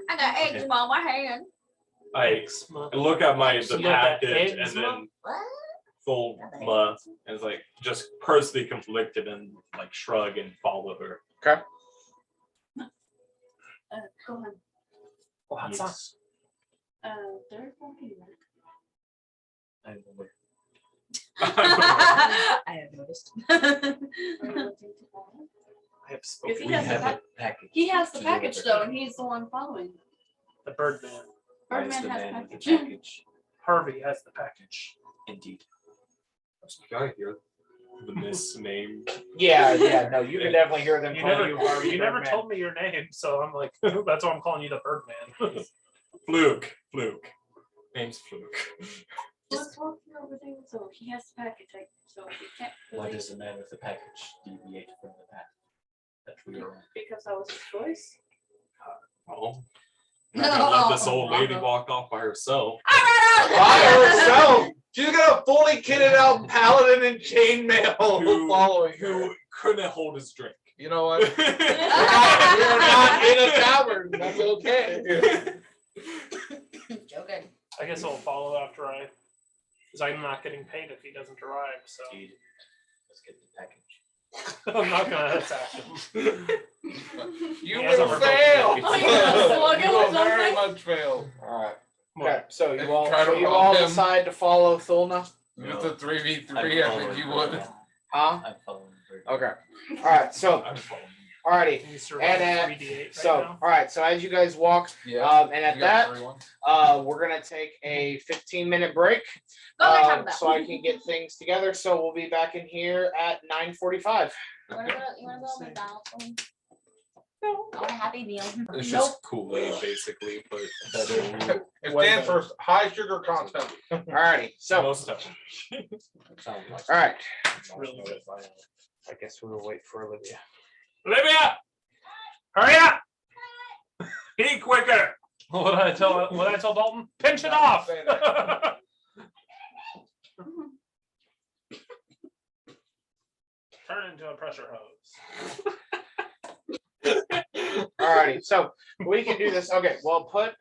I got eggs on my hand. I look at the Some of that package and eczema? then What? Thulma is like just personally conflicted and like shrug and follow her. Gohan, What's up? they're walking back. I have noticed. Are you looking to follow? I have If spoken. he has the package. He has the to package deliver. though, and he's the one following. The Birdman. Why is Birdman the has man with the package. package? Harvey has the package. Indeed. Can I hear the misname? Yeah. No, you can definitely hear them You calling never, you Harvey you never Birdman. told me your name, so I'm like, that's why I'm calling you the Birdman. Fluke. Name's Fluke. Let's walk through over there. So he has the package, so he can't Why really, does the man with the package deviate from the path that we are on? because that was his choice. Oh. I'm not gonna let this old lady walk off by herself. By herself. She's got a fully kitted out paladin in chainmail Who- following her. Who couldn't hold his drink. You know what? We are not in a tavern. That's okay. Joking. I guess I'll follow after because I'm not getting paid if he doesn't arrive, so Indeed. Let's get the package. I'm not gonna attack him. You He has will a fail. Oh, you gonna slug You him will or very something? much fail. All right. What? Okay. So you all, Try to so you rob all him. decide to follow Thulna, With the 3v3, I think you would. huh? I'm following the bird. Okay. All right. So, I'm following. alrighty. Can you survive And, 3d8 right So, now? all right. So as you guys walk, Yeah. and at that, we're gonna take a 15-minute break, Go there, talk about. so I can get things together. So we'll be back in here at 9:45. You wanna go to McDonald's? I want a Happy Meal. It's just Kool-Aid basically, but better. It stands for high sugar content. Alrighty. So, Most of Sounds like all right. Really good. I guess we will wait for Olivia. Olivia! Hurry up! Eat quicker! What did I tell Dalton? Pinch it off! Say that. Turn into a pressure hose. Alrighty. So we can do this. Okay. Well, put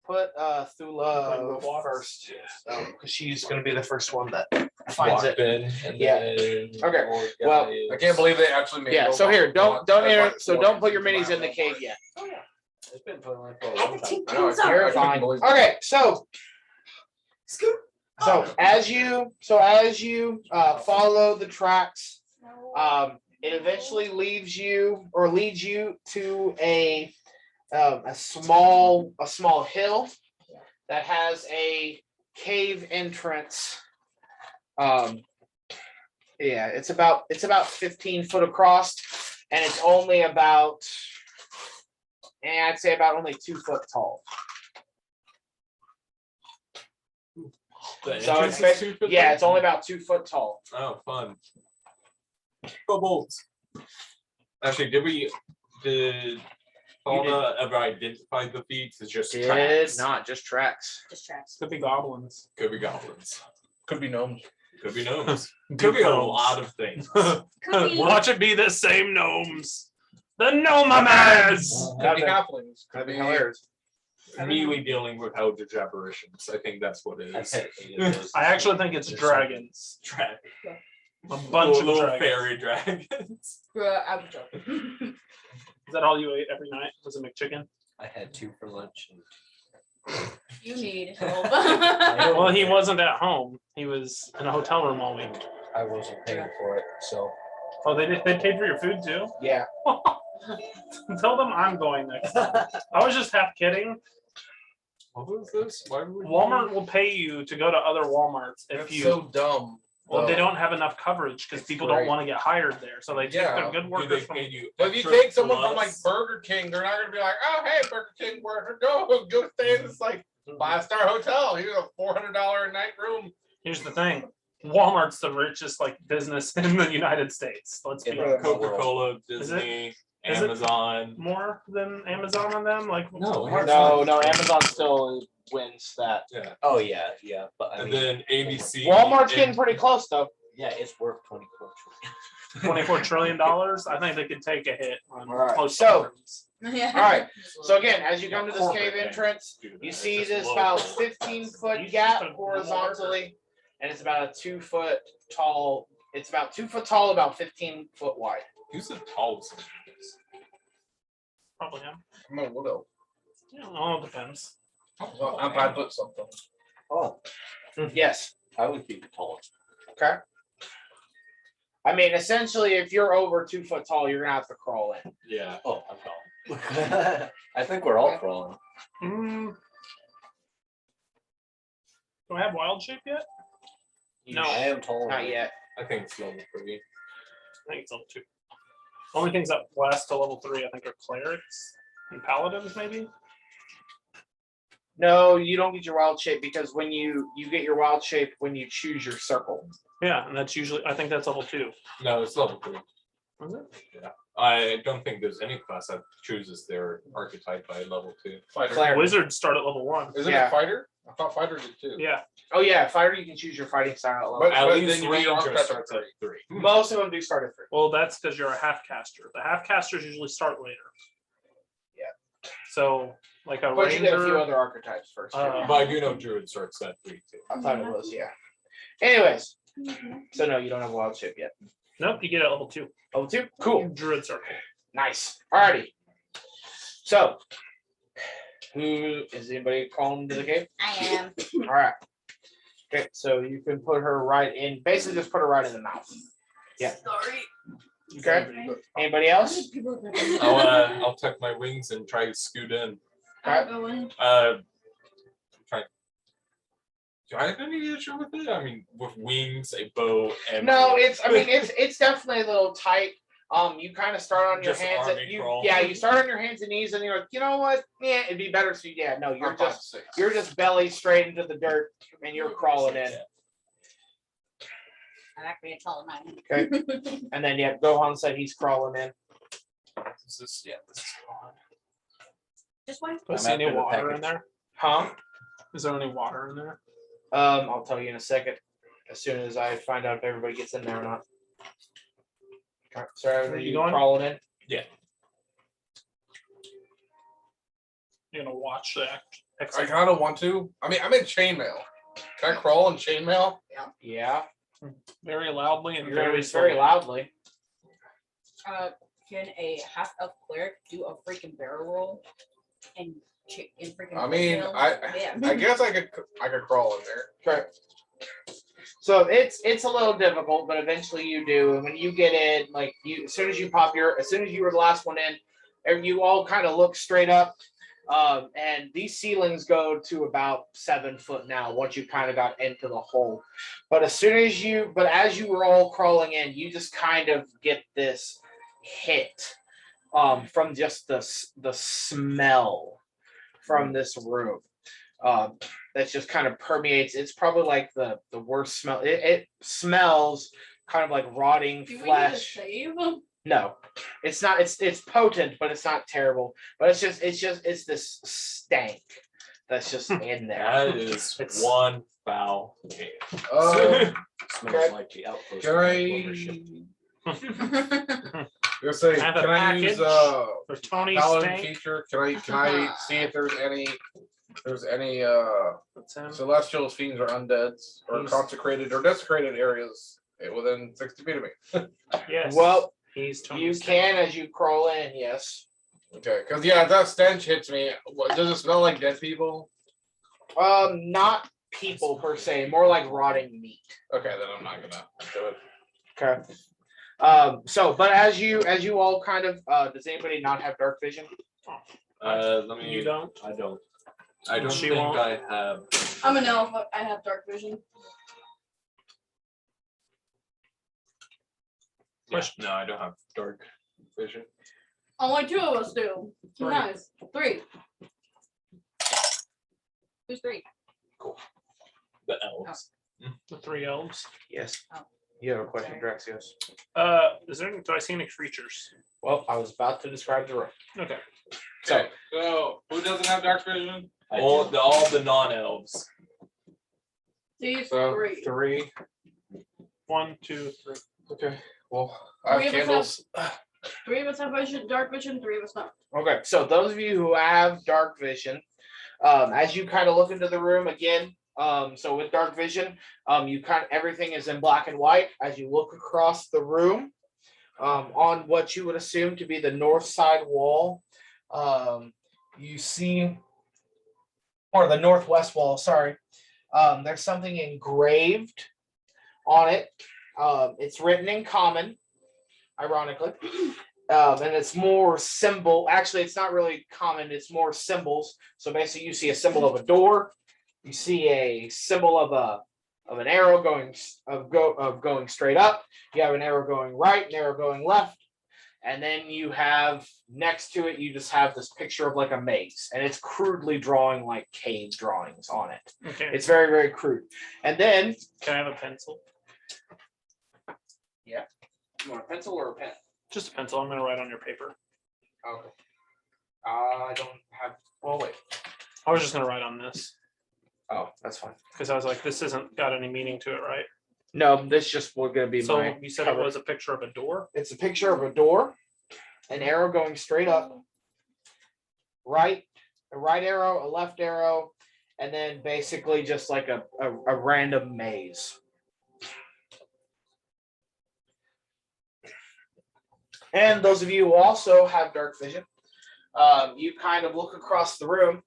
Thula Roblox? first, because she's gonna be the first one that finds it. in and Yeah. then Okay, more well, guys. I can't believe they actually made Yeah. Roblox So here, don't once. That's enter. like So 4 don't put your years minis in the ago. cave yet. it's been put like for a I long have to time. take I know, things I up. You're can't fine. believe- Okay. So Scoot. as you follow the tracks, it eventually leads you to a small hill that has a cave entrance. It's about 15 foot across, and it's only about, I'd say about only 2 foot tall. The So entrance it's is 2 foot Yeah, tall? it's only about 2 foot tall. Oh, fun. Go bolts. Actually, did Fauna ever identify the feats? It's just tracks. Not just tracks. Just tracks. Could be goblins. Could be goblins. Could be gnomes. Could be gnomes. Could be a lot of things. Could be. Watch it be the same gnomes. The Gnomamers! Could be Okay. halflings. Could That'd be be hilarious. Immediately dealing with Eldritch apparitions. I think that's what it I've is. had 8 of those. I actually think it's dragons. Track. A bunch of little dragons. fairy dragons. Bruh, I was joking. Is that all you ate every night? Was it McChicken? I had 2 for lunch. And You need help. Well, he wasn't at home. He was in a hotel room all week. I wasn't paying for it, so Oh, they paid for your food too? Yeah. Tell them I'm going next time. I was just half kidding. What was this? Why would we Walmart will pay you to go to other Walmarts if That's you. so dumb. Well, they though. don't have enough coverage because It's people great. don't want to get hired there. So they take Yeah. their good Do workers they from. pay you? But if you extra take someone from like plus? Burger King, they're not gonna be like, oh hey, Burger King worker, go stay in this like 5-star hotel. Here's a $400 a night room. Here's the thing. Walmart's the richest like business in the United States. Let's be In honest. the Coca-Cola, Is it? Disney, Is it? Amazon. More than Amazon on them? Like No, No, Amazon still wins that. Yeah. Oh yeah, but I And mean, then ABC. Walmart's and- getting pretty close though. yeah, it's worth 24 trillion. $24 trillion. I think they could take a hit on Alright, most so- firms. Yeah. All right. So again, as you come to this Corporate cave thing. entrance, Do that. you It's see just this low. about 15-foot He's gap just a horizontally, and it's about a 2-foot tall. It's about 2 foot tall, about 15-foot wide. Who's the tallest one of these? Probably him. Come on, what else? Yeah, well, it depends. Well, I'm 5 foot something. Oh, Yes. I would be the tallest. Okay. I mean, essentially, if you're over 2 foot tall, you're gonna have to crawl in. Yeah. Oh, I'm tall. I think we're all crawling. Mm. Do I have wild shape yet? No. I am taller. Not yet. I think it's level 3. I think it's level 2. Only things that last to level 3, I think, are clerics and paladins, maybe. No, you don't get your wild shape because when you get your wild shape when you choose your circle. Yeah, and that's usually, I think that's level 2. No, it's level 3. Is it? I don't think there's any class that chooses their archetype by level 2. Fighter. Cleric. Wizards start at level 1. Isn't Yeah. it fighter? I thought fighter did too. Yeah. Oh yeah, fighter. You can choose your fighting style. At level. But- At then least you get your ranger archetype starts at at 3. Most of them do start at 3. Well, that's because you're a half caster. The half casters usually start later. Yeah. So, like a But you get a few ranger. other archetypes first. too. Uh, But I do know druid starts at 3 too. I thought it was, yeah. Anyways, so no, you don't have a wild shape yet. Nope, you get it at level 2. Level 2? Cool. Druid circle. Nice. Alrighty. So, who is anybody calling to the cave? I am. Alright. Okay, so you can put her right in, basically just put her right in the mouth. Yeah. Sorry. Okay. Anybody else? I'll tuck my wings and try to scoot in. Okay. Try. Do I have any issue with it? I mean, with wings, a bow, and No, it's definitely a little tight. You kind of start on your Just hands. army crawl. You start on your hands and knees, and you're like, you know what? Yeah, it'd be better. So yeah, no, I'm 5'6". you're just belly straight into the dirt, and you're crawling in. I'm actually a tall man. Okay. And then yeah, Gohan said he's crawling in. This is Gohan. Just one. Do I I'm see any after the water in package. there? Huh? Is there any water in there? I'll tell you in a second. As soon as I find out if everybody gets in there or not. Okay, so are You you going? crawling in? You're gonna watch the I kind of want to. I mean, I'm in chainmail. Can I crawl in chainmail? Yeah. very loudly and You're very very slowly. loudly. Can a half elf cleric do a freaking barrel roll and freaking? I mean, yeah. I guess I could crawl in there. Okay. So it's a little difficult, but eventually you do. And when you get in, like as soon as you were the last one in, and you all kind of look straight up. And these ceilings go to about 7 foot now once you kind of got into the hole. But as you were all crawling in, you just kind of get this hit from just the smell from this room. That just kind of permeates. It's probably like the worst smell. It smells kind of like rotting flesh. No, it's not. It's potent, but it's not terrible. But it's this stank that's just in there. That is It's- one foul game. Smells like the outpost. Can of I? Lorasatra. You're saying, I have a can I use package for Tony's paladin tank. feature? Can I see if there's any That's him. celestials, fiends, or undeads, or He's- consecrated or desecrated areas within 60 feet of me? Yes. Well, he's you Tony's can tank. as you crawl in. Yes. Okay, because if that stench hits me, does it smell like dead people? Not people per se, more like rotting meat. Okay, then I'm not gonna do it. Okay. But as you all kind of, does anybody not have dark vision? Let me. You don't? I don't. I don't She think won't. I have. I'm an elf, but I have dark vision. Yeah, no, I don't have dark vision. Only 2 of us do. Three. Nice. 3. Who's 3? The elves. The 3 elves. Yes. Oh. You have a question, Draxios. Is there any, do I see any creatures? Well, I was about to describe the room. Okay. So, So who doesn't have dark vision? All the non-elves. These So 3. 3. 1, 2, 3. Okay. Well, I have Three of us candles. 3 of us have vision, dark vision, 3 of us not. okay. So those of you who have dark vision, as you kind of look into the room again, so with dark vision, you kind of everything is in black and white. As you look across the room, on what you would assume to be the north side wall, you see, or the northwest wall. Sorry, there's something engraved on it. It's written in common, ironically, and it's more symbol. Actually, it's not really common. It's more symbols. So basically, you see a symbol of a door. You see a symbol of an arrow going straight up. You have an arrow going right, an arrow going left, and then you have next to it. You just have this picture of like a maze, and it's crudely drawing like cave drawings on it. Okay. It's very, very crude. And then, Can I have a pencil? you want a pencil or a pen? Just a pencil. I'm gonna write on your paper. Okay. I don't have. Well, wait. I was just gonna write on this Oh, that's fine. because I was like, this isn't got any meaning to it, right? No, this just was gonna be So my. you said cover. it was a picture of a door. It's a picture of a door, an arrow going straight up, right, a right arrow, a left arrow, and then basically just like a random maze. And those of you who also have dark vision, you kind of look across the room,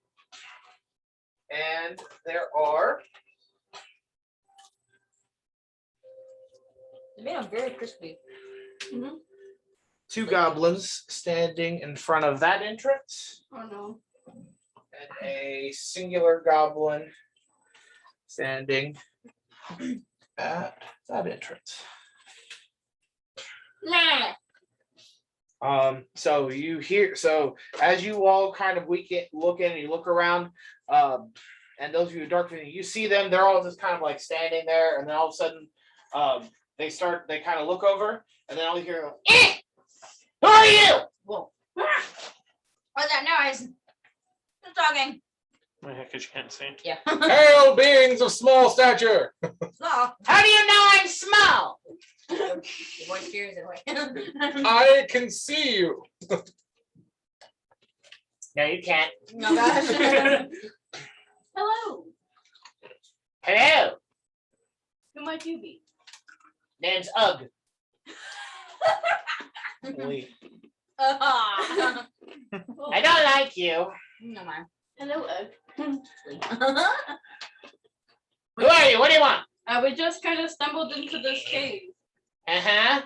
and there are They made them very crispy. 2 goblins standing in front of that entrance, Oh no. and a singular goblin standing at that entrance. Nah. So you hear, so as you all kind of look in and you look around, and those of you who dark vision, you see them, they're all just kind of like standing there, and then all of a sudden, they kind of look over, and then all you hear, "Eh! Who are you?" Whoa. What's that noise? Who's talking? Yeah, because you can't see. Yeah. Hail beings of small stature. No. How do you know I'm small? Your voice scares it away. I can see you. No, you can't. Oh gosh. Hello. Hello, Who might you be? name's Ugg. Ah. I don't like you. No man. Hello, Ugg. Who are you? What do you want? We just kind of stumbled into this cave. Uh-huh.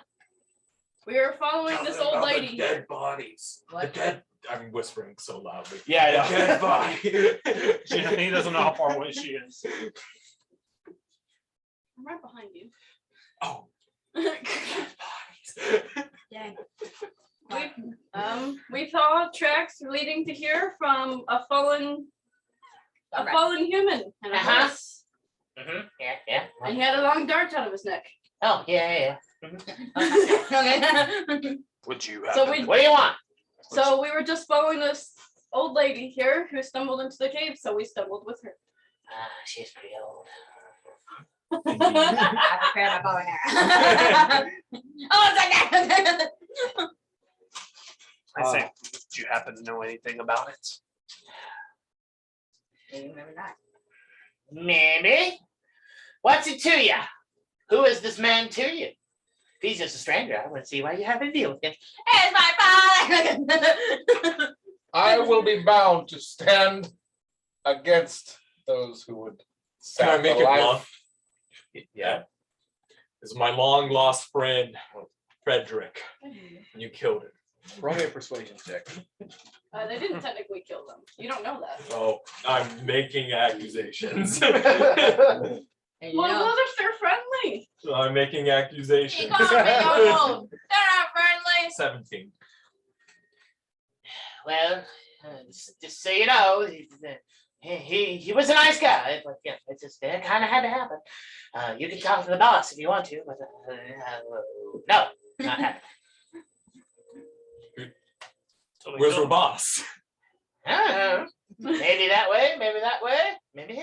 We were following this old lady here. Dead bodies. What? The dead. I'm whispering so loudly. Yeah, I know. The dead body. He doesn't know how far away she is. I'm right behind you. Oh. Dang. We saw tracks leading to here from a fallen human and a Uh-huh. horse. Mm-hmm. Yeah. And he had a long dart out of his neck. Oh, yeah. Okay. Would you So happen? What do you want? So we were just following this old lady here who stumbled into the cave, so we stumbled with her. She's pretty old. I prepared my bow and arrow. Oh, it's like that. I say, do you happen to know anything about it? Maybe not. Maybe. What's it to you? Who is this man to you? If he's just a stranger, I wouldn't see why you have to deal with him. It's my father. I will be bound to stand against those who would. Can I sap make the it life- long? Yeah. Is my long lost friend Frederick. You killed him. Roll me a persuasion check. They didn't technically kill them. You don't know that. Oh, I'm making accusations. And you Well, know, what if they're friendly? I'm making accusations. They're not friendly. 17. Well, just so you know, he was a nice guy, but yeah, it just kind of had to happen. You can talk to the boss if you want to, but no, not happening. Where's your boss? I don't know. Maybe that way, maybe that way, maybe.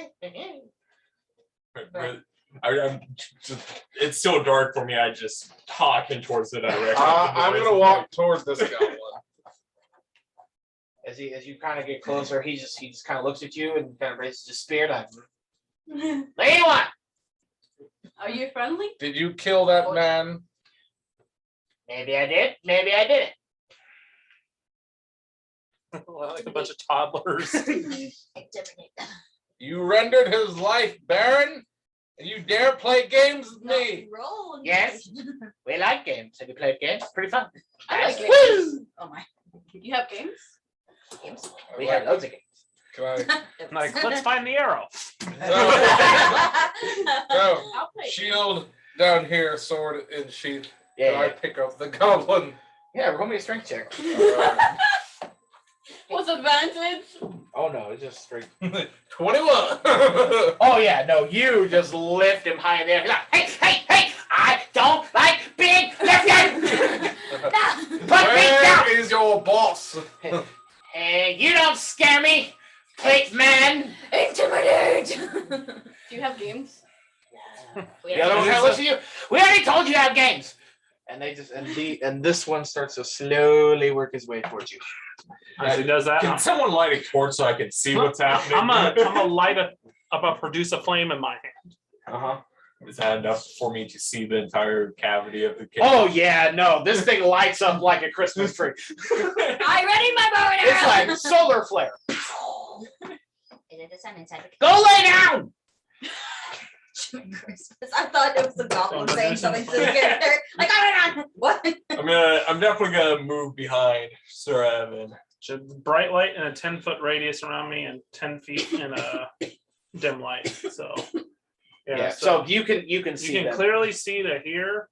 It's still dark for me. I just talking towards the direction. I'm gonna walk towards this goblin. As you kind of get closer, he just kind of looks at you and kind of raises his spear. Like, what do you want? Are you friendly? Did you kill that man? Maybe I did, maybe I didn't. Like a bunch of toddlers. You rendered his life barren, and you dare play games with me? Roll. Yes. We like games. Have you played games? Pretty fun. I like Woo! games. Oh my. You have games? We have loads of games. Can I? Like, let's find the arrow. No, I'll play. shield down here, sword in sheath. Yeah, And I yeah. pick up the goblin. Yeah, roll me a strength check. What's advantage? Oh no, it's just straight. 21. Oh yeah, no, you just lift him high in the air. He's like, hey, I don't like being lifted. Put me down. Where is your boss? Hey, you don't scare me, plate man. Intimidate. Do you have games? The other one kind of looks at you. We already told you to have games. And they just and this one starts to slowly work his way towards you. As he does that, Can someone light a torch so I can see what's happening? I'm gonna light produce a flame in my hand. Uh-huh. Is that enough for me to see the entire cavity of the cave? Oh yeah, no, this thing lights up like a Christmas tree. I ready my bow and It's arrow. like solar flare. Is it the sun inside the Go lay down. Christmas? I thought it was the goblin saying something to the character. Like, oh, what? I'm definitely gonna move behind Sir Evan. Just bright light in a 10-foot radius around me and 10 feet in a dim light. So Yeah, so you can see you can them. clearly see to here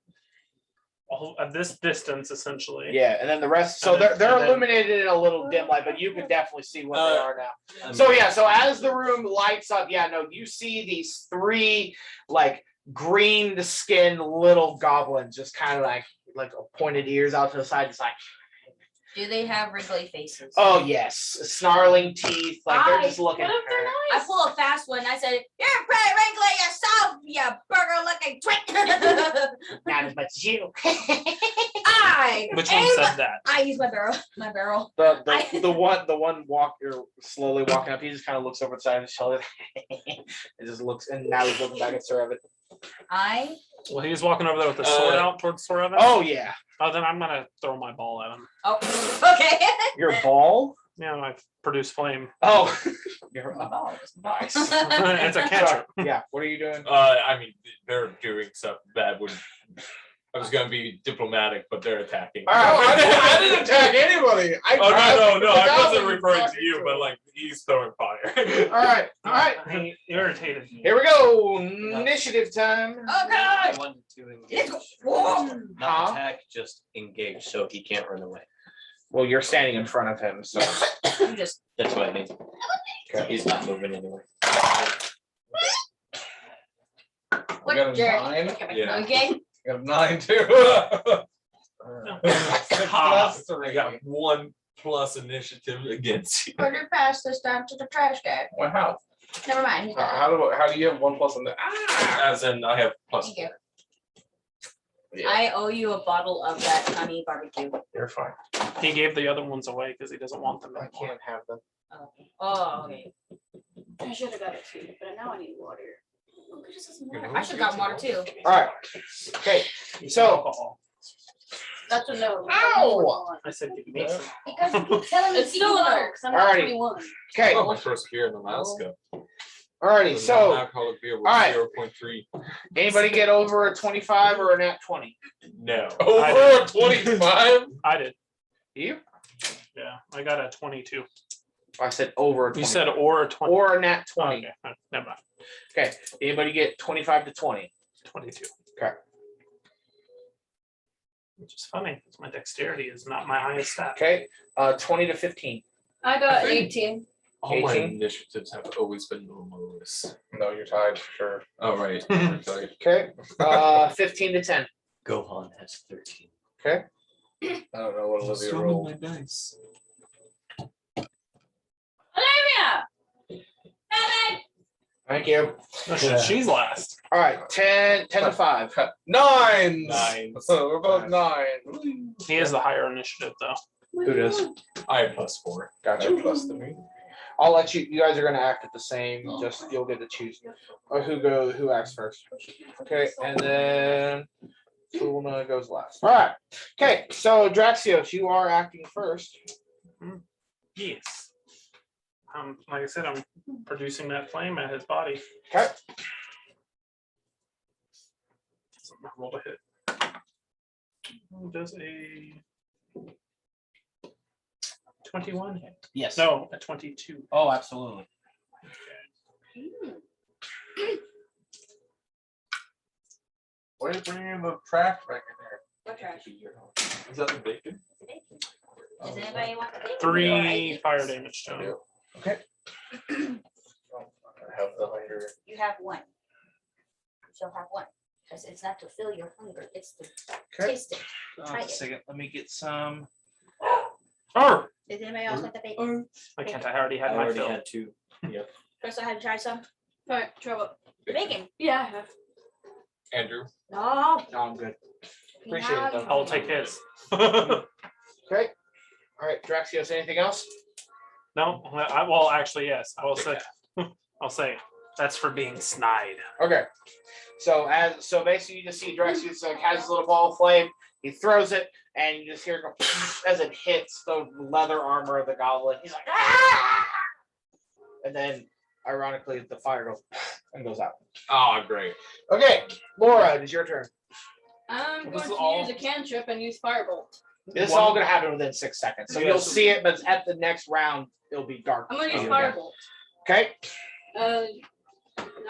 all at this distance essentially. Yeah, and then the rest. So And then- they're and then- illuminated in a little dim light, but you can definitely see what they are now. So yeah, so as the room lights up, yeah, no, you see these three like green skinned little goblins, just kind of like pointed ears out to the side, just like. Do they have wrinkly faces? Oh yes, snarling teeth, like they're just looking. What if they're I nice? pull a fast one. I said, "You're pretty wrinkly yourself, you burger-looking twit." Not as much as you. Which one said that? I use my barrel. My barrel. The one slowly walking up. He just kind of looks over the side of his shoulder. It just looks, and now he's looking back at Sir Evan. Well, he's walking over there with the sword out towards Sir Evan. Oh yeah, Oh, then I'm gonna throw my ball at him. Oh, okay. your ball. Yeah, I produce flame. Oh, you're Nice. It's a cantrip. Yeah, what are you doing? I mean, they're doing stuff that would. I was gonna be diplomatic, but they're attacking. No, I didn't attack anybody. Oh no, I wasn't referring to you, but like he's throwing fire. All right. He irritated me. Here we go. Initiative time. Okay. 1 to engage. Whoa. Not Huh? attack, just engage, so he can't run away. Well, you're standing in front of him, so. You just. That's what I mean. He's not moving anywhere. What, got a Jared? 9. Yeah. Okay. I got a 9 too. Ha, I got 1+ initiative against you. Put your pass this down to the trash guy. Well, how? Never mind. He's not. How do you have 1+ on the? As in, I have plus. Thank you. Yeah. I owe you a bottle of that honey barbecue. You're fine. He gave the other ones away because he doesn't want them I anymore. can't have them. Oh, okay. I should have got it too, but now I need water. Look at this water. I should have got water too. All right. Okay. So. Alcohol. That's a no. Ow! I said give me some. Because you keep telling me It's still a no, because I'm not Alrighty. 21. Okay. Oh, my first beer in Alaska. Alrighty, so alcoholic beer was alright. 0.3. anybody get over a 25 or a nat 20? No. Over a 25? I did. You? Yeah, I got a 22. I said over a 20. You said or a 20. or a nat 20. Okay, never mind. Okay. Anybody get 25 to 20? 22. Okay. Which is funny because my dexterity is not my highest stat. Okay. 20 to 15. I got 18. All my 18? initiatives have always been the lowest. No, you're tied for sure. Oh, right. I'm sorry. Okay. 15 to 10. Gohan has 13. Okay. I don't know what Olivia Still rolled. my dice. Olivia! Thank you. Oh, shit, she's last. All right. 10 to 5. 9. Nines. So we're both 9. He has the higher initiative though. Who does? I have +4. Gotcha. Plus to me. I'll let you. You guys are gonna act at the same. Just you'll get to choose. Or who acts first. Okay, and then Fulna goes last. All right. Okay, so Draxios, you are acting first. Yes. Like I said, I'm producing that flame at his body. Okay. So I rolled a hit. Does a 21 hit? Yes. No, a 22. Oh, absolutely. Why are you bringing the trash back in there? What trash? Is that the bacon? Does anybody want the bacon? 3 fire damage to him. Okay. I have the hunger. You have one. You shall have one. Because it's not to fill your hunger, it's to Okay. taste it. Try it. Second, let me get some. Oh, Does anybody else want the bacon? I can't. I already had I my already fill. had 2. Yep. Crystal, have you tried some? Alright, trouble. The bacon. Yeah, I have. Andrew. No. No, I'm good. Appreciate it, though. I will take his. Okay. All right, Draxios, anything else? No, well, actually, yes. I will say. I'll say that's for being snide. Okay. So basically you just see Draxios like has his little ball of flame, he throws it, and you just hear it go as it hits the leather armor of the goblin. He's like, ah! And then ironically the fire goes and goes out. Oh, great. Okay, Lora, it is your turn. I'm This going is to all- use a cantrip and use firebolt. This is all gonna happen within 6 seconds. So Yeah, you'll so- see it, but at the next round it'll be dark. I'm going to use again. firebolt. Okay. Now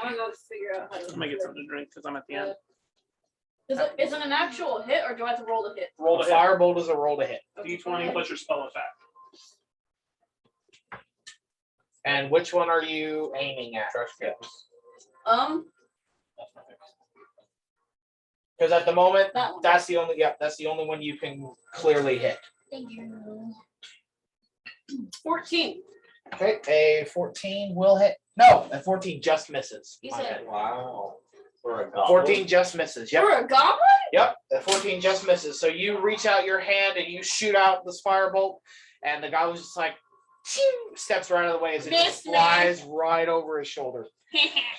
I got to figure out how to. Let me get something to drink because I'm at the end. Is it an actual hit or do I have to roll the hit? Roll The the hit. firebolt is a roll to hit. D20 plus your spell attack. And which one are you aiming at? Because at the moment, That one. that's the only one you can clearly hit. Thank you. 14. Okay, a 14 will hit. No, a 14 just misses. You My said- bad. Wow. For a goblin. 14 just misses. Yep. For a goblin? Yep. The 14 just misses. So you reach out your hand and you shoot out this firebolt, and the guy was just like, "Phew," steps right out of the way as it just Missed me. flies right over his shoulder.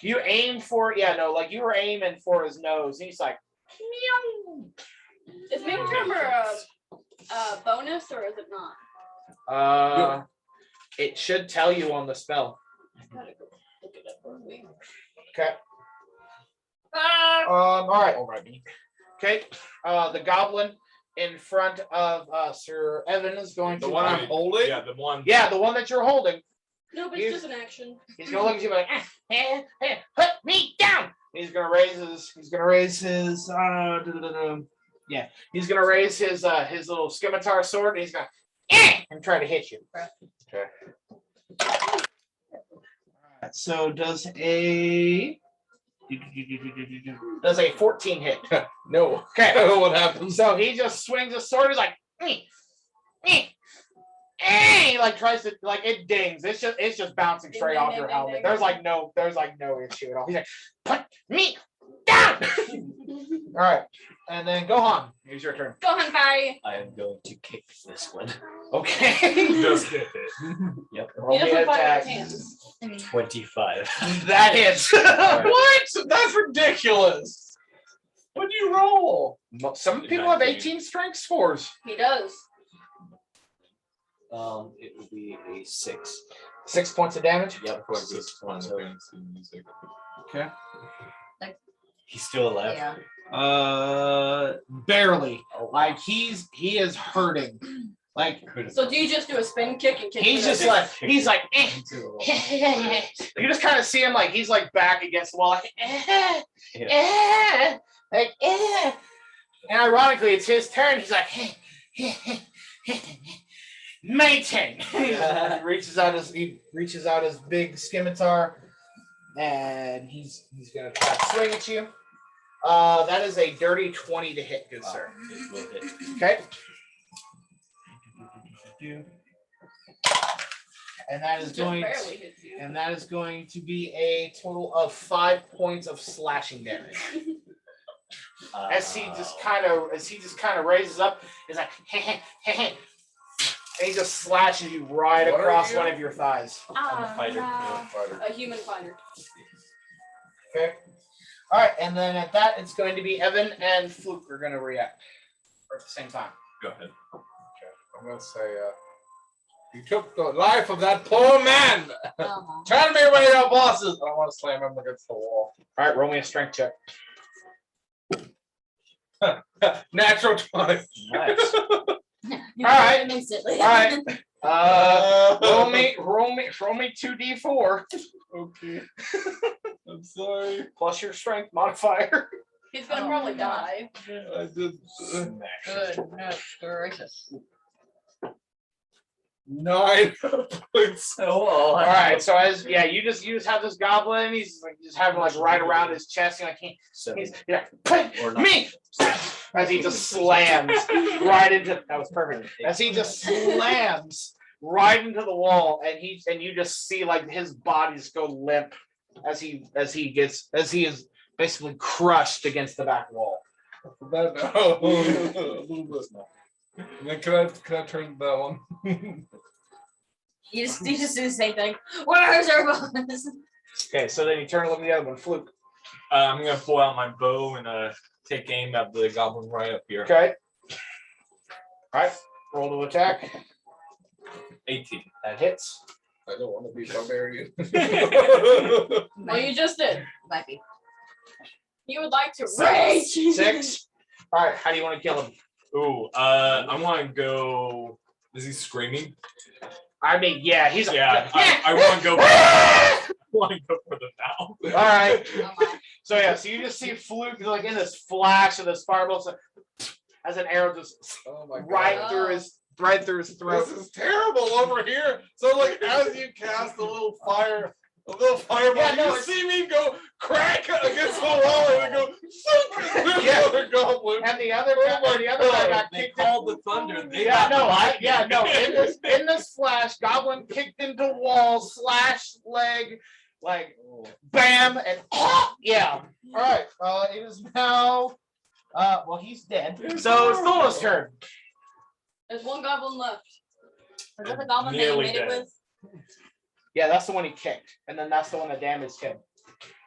You aim for like you were aiming for his nose, and he's like, meow. Is Make Tremor a bonus or is it not? It should tell you on the spell. Gotta go look it up real quick. Okay. Ah! All right. Okay. The goblin in front of Sir Evan is going to. The one I'm holding? Yeah, the one. Yeah, the one that you're holding. No, but You- it's just an action. He's gonna look at you like, put me down. He's gonna raise his. Yeah, he's gonna raise his little scimitar sword. And he's gonna and try to hit you. Okay. Alright, so does a 14 hit? No. Okay. I don't know what happens. So he just swings his sword. He's like, he like tries to like it dings. It's just bouncing straight off your helmet. There's like no issue at all. He's like, put me down. All right, and then Gohan. Here's your turn. Gohan Kai. I am going to kick this one. Okay. Just hit it. Yep. Roll He me doesn't an fight attack. with his hands. 25. That hits. What? That's ridiculous. What do you roll? Some people have 18 strength scores. He does. It will be a 6. 6 points of damage. Yep. Like this fun So fancy music. Okay. he's still alive. Yeah. Barely. Like he is hurting. Like So do you just do a spin kick and kick? he's him just in like he's like you just kind of see him like he's like back against the wall like and ironically it's his turn. He's like Maintain. He reaches out his big scimitar and he's gonna try to swing at you. That is a dirty 20 to hit, good sir. It will hit. Okay. And that is just going barely hits you. and that is going to be a total of 5 points of slashing damage. As he just kind of raises up, he's like, and he just slashes you right What are across you? one of your thighs. I'm a fighter. No. A human fighter. Okay. All right, and then at that, it's going to be Evan and Fluke are going to react at the same time. Go ahead. I'm gonna say, you took the life of that poor man. Uh-huh. Turn me away, your bosses. I don't want to slam him against the wall. All right, roll me a strength check. Natural 20. Nice. You All right. him instantly. All right. Roll me 2d4 Okay. I'm sorry. plus your strength modifier. He's gonna Oh, probably God. die. I did. Goodness gracious. 9 points. All right. So you just have this goblin. And he's like just having like right around his chest. And like he's Or not. me as he just slams right into. That was perfect. As he just slams right into the wall, and you just see like his body just go limp as he is basically crushed against the back wall. That, a little bit. And then can I turn that one? You just do the same thing. Where's our bonus? Okay, so then you turn and look at the other one, Fluke. I'm gonna pull out my bow and take aim at the goblin right up here. Okay. All right, roll to attack. 18. That hits. I don't want to be barbarian. Well, you just did. Might be. You would like to rage. 6. All right, how do you want to kill him? Ooh, I want to go. Is he screaming? I mean, yeah, he's Yeah, I want to go. I want to go for the mouth. All right. Oh my. So you just see Fluke like in this flash of this fireball, so as an arrow just Oh my god. right through his throat. This is terrible over here. So like as you cast a little fireball, Yeah, no, you see me go crack against the wall and then go Yeah. other goblin. And the other guy got They kicked called the thunder. They Yeah, got no. In this flash, Goblin kicked into wall, slash leg, like bam, and yeah. All right. It is now. Well, he's dead. So it's Thola's turn. There's one goblin left. Is that the goblin that you Nearly made it dead. with? Yeah, that's the one he kicked, and then that's the one that damaged him.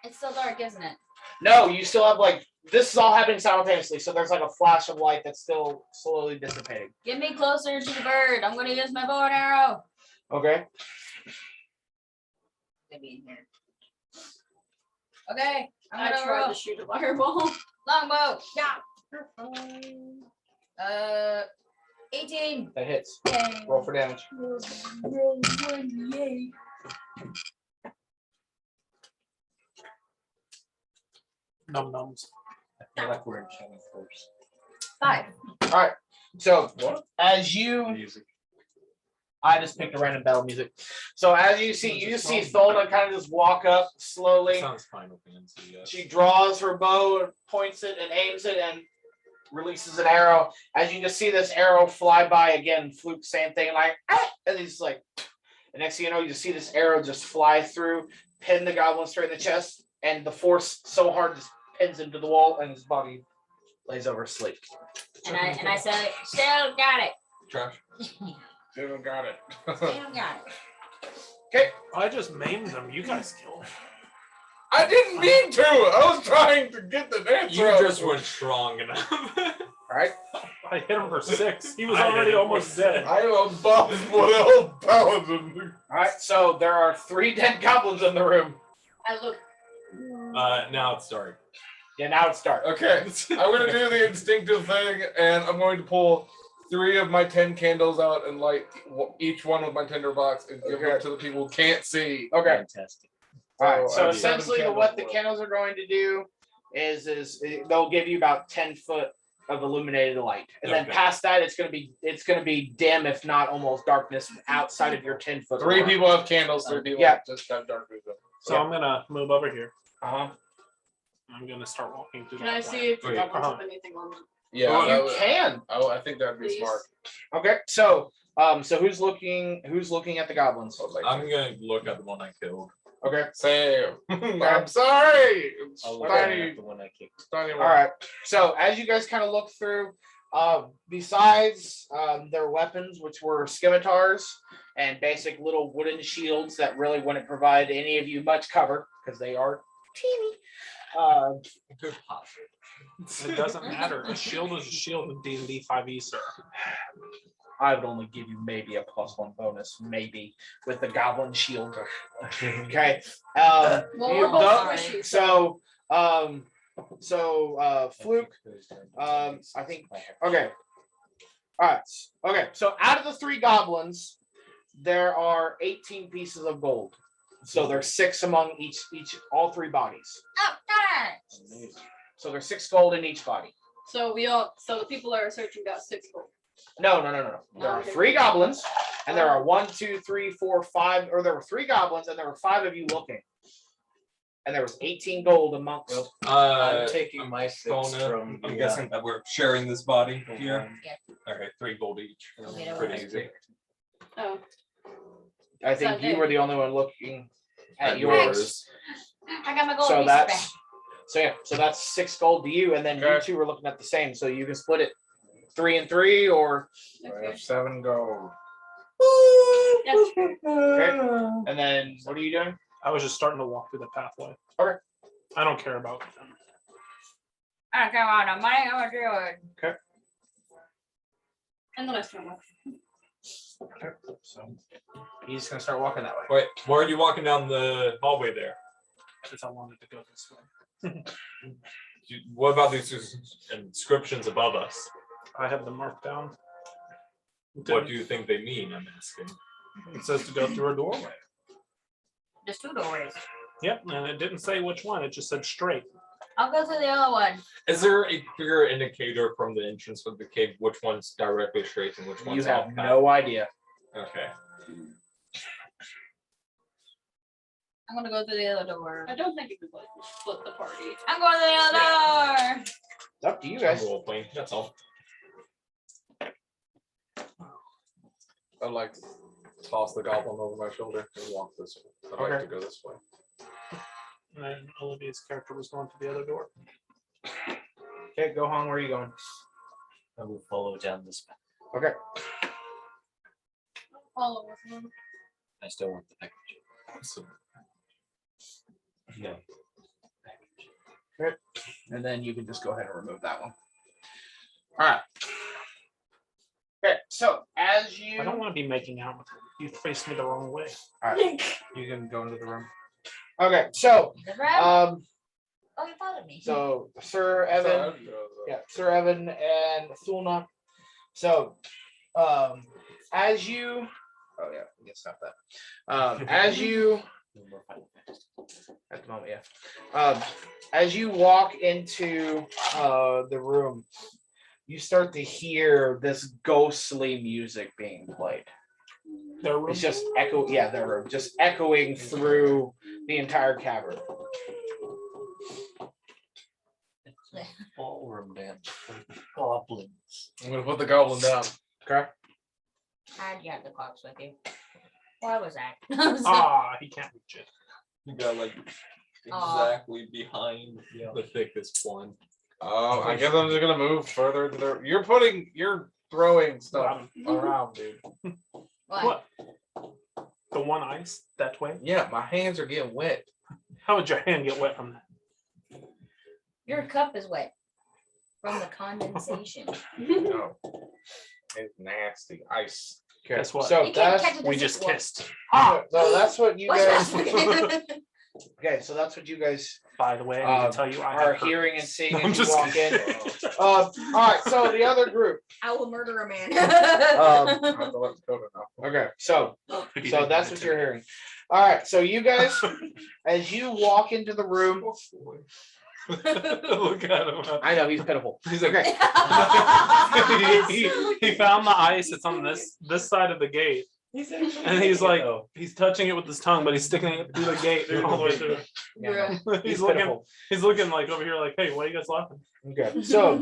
It's still dark, isn't it? No, you still have like this is all happening simultaneously. So there's like a flash of light that's still slowly dissipating. Get me closer to the bird. I'm gonna use my bow and arrow. Okay. Maybe in here. Okay. I I'm gonna tried roll. to shoot a fireball. Longbow. Yeah. 18. That hits. Yay. Roll for damage. Roll 28. Num nums. I feel like we're in China first. 5. All right. So What? as you, Music. I just picked a random battle music. So as you see Tholna kind of just walk up slowly. Sounds Final Fantasy. Yes. She draws her bow and points it and aims it and releases an arrow. As you just see this arrow fly by again, Fluke, same thing, like, and he's like, the next thing you know, you just see this arrow just fly through, pin the goblin straight in the chest, and the force so hard just pins him to the wall, and his body lays over asleep. And I said, still got it. Trash. Still got it. Still got it. Okay. I just maimed them. You guys killed them. I didn't mean to. I was trying to get the dance. You out. just weren't strong enough. All right. I hit him for 6. He was already almost dead. I am a buff little paladin. All right. So there are 3 dead goblins in the room. I look. Now it's dark. Yeah. Now it's dark. Okay, I'm gonna do the instinctive thing, and I'm going to pull 3 of my 10 candles out and light each one with my tinderbox and give them to the people who can't see. Okay. Fantastic. All right. So I have 7 essentially, candles what the left. candles are going to do is they'll give you about 10 foot of illuminated light, and then Okay. past that, it's gonna be dim, if not almost darkness, outside of your 10-foot. 3 people have candles. 3 people Yeah. just have dark vision. So I'm gonna move over here. Uh-huh. I'm gonna start walking through Can I that see if the Wait. goblins have anything on them? Yeah, Well, that you would- can. Oh, I think that'd be Please. smart. Okay. So who's looking at the goblins? I'm gonna look at the one I killed. Okay. Sam, I'm sorry. It's I'll look tiny, at the one I kicked. tiny All one. right. So as you guys kind of look through, besides their weapons, which were scimitars and basic little wooden shields that really wouldn't provide any of you much cover because they are teeny. Good pop. It doesn't matter. A shield is a shield in D&D 5e, sir. I would only give you maybe a +1 bonus, maybe with the goblin shield. Okay. Well, You we're both don't- squishy, so Fluke, I think. Okay. All right. Okay. So out of the 3 goblins, there are 18 pieces of gold. So there's 6 among all 3 bodies. Oh, darn. So there's 6 gold in each body. So the people that are searching got 6 gold. No. There are 3 goblins, and there are 1, 2, 3, 4, 5, or there were 3 goblins, and there were 5 of you looking. And there was 18 gold amongst. I'm taking my 6 Donna, from I'm the, guessing that we're sharing this body from here. one. Okay, 3 gold each. Okay, that Pretty works. easy. Oh, I think you were the only one looking at At yours. I got my gold So pieces back. that's 6 gold to you, and then you Okay. 2 were looking at the same. So you can split it 3 and 3, or I okay. have 7 gold. That's fair. and then what are you doing? I was just starting to walk through the pathway. Okay. I don't care about them. I don't care about the money. I'm gonna do it. And then I start walking. So he's gonna start walking that way. Wait, why are you walking down the hallway there? Because I wanted to go this way. What about these inscriptions above us? I have them marked down. What do you think they mean? I'm asking. It says to go through a doorway. There's 2 doorways. Yep, and it didn't say which one. It just said straight. I'll go to the other one. Is there a clear indicator from the entrance of the cave which one's directly straight and which You one's have off? no idea. Okay. I'm gonna go to the other door. I don't think you could split the party. I'm going to the other door. It's up to you I'm guys. role playing. That's all. I'd like to toss the goblin over my shoulder and walk this way. I'd like Okay. to go this way. And then Olivia's character was going to the other door. Okay, Gohan, where are you going? I will follow down this path. Okay. Follow with them. I still want the package. So, No. And then you can just go ahead and remove that one. All right. Okay, so as you, I don't want to be making out with him. You faced me the wrong way. all right, you can go into the room. Okay, so The red? um, You followed me. so Sir Evan, yeah, Sir Evan and Thulna. So, as you, oh yeah, we can stop that. As you, No more Final Fantasy. at the moment, yeah. As you walk into the room, you start to hear this ghostly music being played. Their room. It's just just echoing through the entire cavern. Ballroom dance for goblins. I'm gonna put the goblin down. Okay. How'd you have the clocks with you? Why was that? He can't reach it. you got like Aw. exactly behind the thickest one. I guess I'm just gonna move further to the. You're throwing stuff around, dude. What? What? The one ice that way? Yeah, my hands are getting wet. How would your hand get wet from that? Your cup is wet. from the condensation. No. It's nasty. Ice. Okay. Guess what? So You can't that's catch it We as just it was. kissed. so that's what you guys. What's Okay, so that's what you guys By the way, I need to tell you, I are have hearing and herpes. seeing I'm as you just walk in. kidding. All right, so the other group. I will murder a man. I have to let it go now. Okay, so If you so didn't that's want what to. you're hearing. All right, so you guys, as you walk into the room, Look at him. I know he's pitiful. He's like, Okay, he found the ice. It's on this side of the gate, and he's like, he's touching it with his tongue, but he's sticking it through the gate all the way through. yeah, He's looking. pitiful. He's looking like over here, like, hey, why are you guys laughing? Okay, so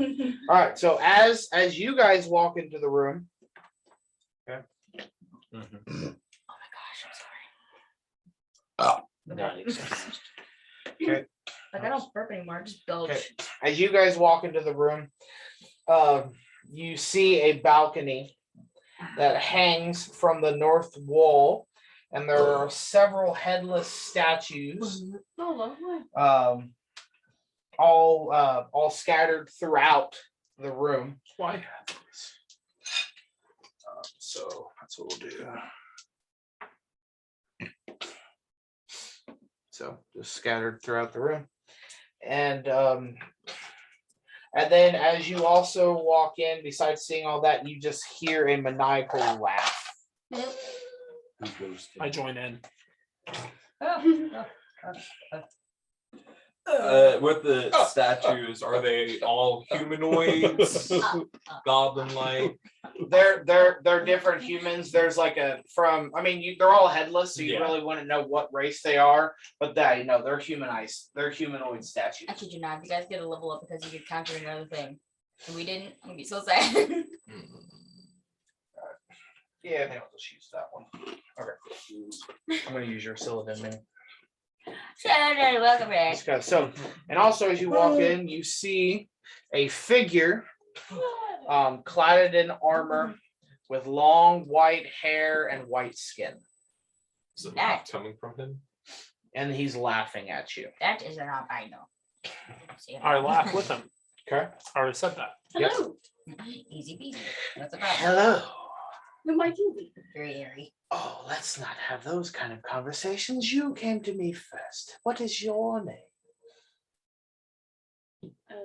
all right, so as you guys walk into the room, okay, Like I don't burp anymore, I just belch. Okay. As you guys walk into the room, you see a balcony that hangs from the north wall, and there are several headless statues, Oh, lovely. all scattered throughout the room. Why? So that's what we'll do. So just scattered throughout the room, and then as you also walk in, besides seeing all that, you just hear a maniacal laugh. I join in. With the statues, are they all humanoids, goblin-like? They're different humans. There's like they're all headless, so you Yeah. really wouldn't know what race they are, but they're humanized. They're humanoid statues. I kid you not, you guys get a level up because you could counter another thing. And we didn't, I'm gonna be so sad. Yeah, I think I'll just use that one. Okay. I'm gonna use your Sylvan mini. Welcome back. Okay, so, and also as you walk in, you see a figure cladded in armor with long white hair and white skin, Is it That- coming from him? and he's laughing at you. That is an albino. I laugh with him. Okay. I already said that. Yep. Hello. Easy peasy. That's a problem. Hello. You're my TV. Very airy. Oh, let's not have those kind of conversations. You came to me first. What is your name?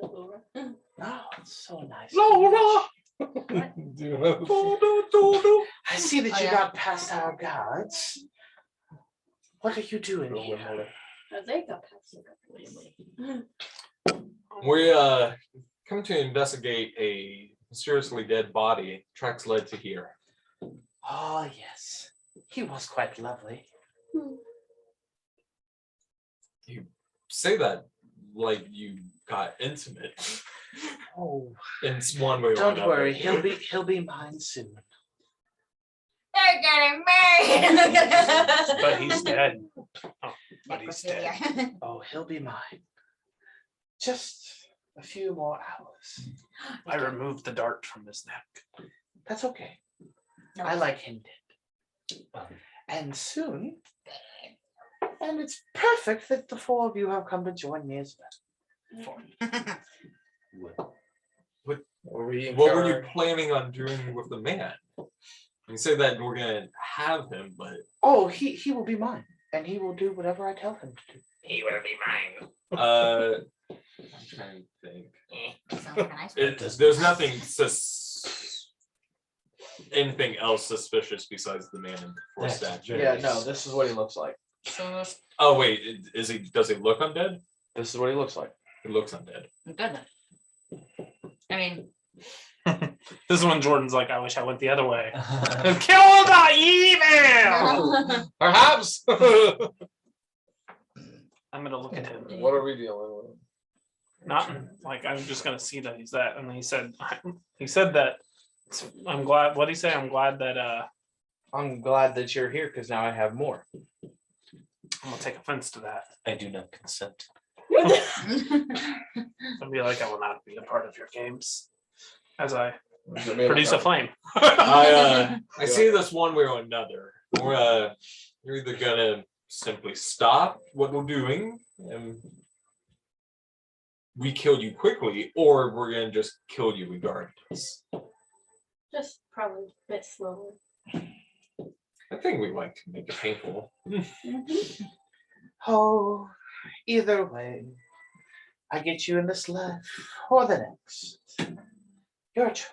Lora. Oh, it's so nice. Lora! I see that Oh, you yeah. got past our guards. What are you doing here? They got past it. We come to investigate a mysteriously dead body. Tracks led to here. Oh, yes. He was quite lovely. Say that like you got intimate Oh, in one way or don't another. worry. He'll be mine soon. They're getting married. But he's dead. Oh, but he's dead. Oh, he'll be mine. Just a few more hours. I removed the dart from his neck. That's okay. No. I like him dead. And soon. And it's perfect that the four of you have come to join me as well. What were you planning on doing with the man? You say that we're gonna have him, but Oh, he will be mine. And he will do whatever I tell him to do. He will be mine. I'm trying to think. Sounds like a nice There's nothing anything else suspicious besides the man in the four statue. Yeah, no, this is what he looks like. So Oh wait, does he look undead? This is what he looks like. He looks undead. good. I mean, This is when Jordan's like, I wish I went the other way. Kill the evil! Perhaps. I'm gonna look at him. What are we dealing with? Not like I'm just gonna see that he's that. And he said that I'm glad. What did he say? I'm glad that I'm glad that you're here because now I have more. I'm gonna take offense to that. I do not consent. I'll be like, I will not be a part of your games as I produce a flame. I see this one way or another. Or you're either gonna simply stop what we're doing and we kill you quickly, or we're gonna just kill you regardless. Just probably a bit slower. I think we like to make it painful. Oh, either way, I get you in this life or the next. Your choice.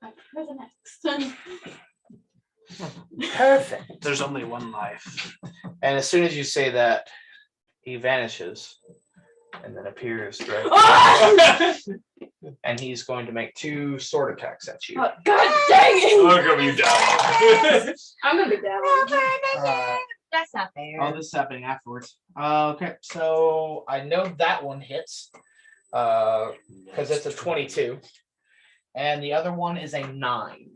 I prefer the next. Perfect. There's only one life. And as soon as you say that, he vanishes and then appears right. And he's going to make 2 sword attacks at you. God dang it! I'm gonna be down. I'm gonna be down. That's not fair. Oh, this is happening afterwards. Okay, so I know that one hits because it's a 22, and the other one is a 9.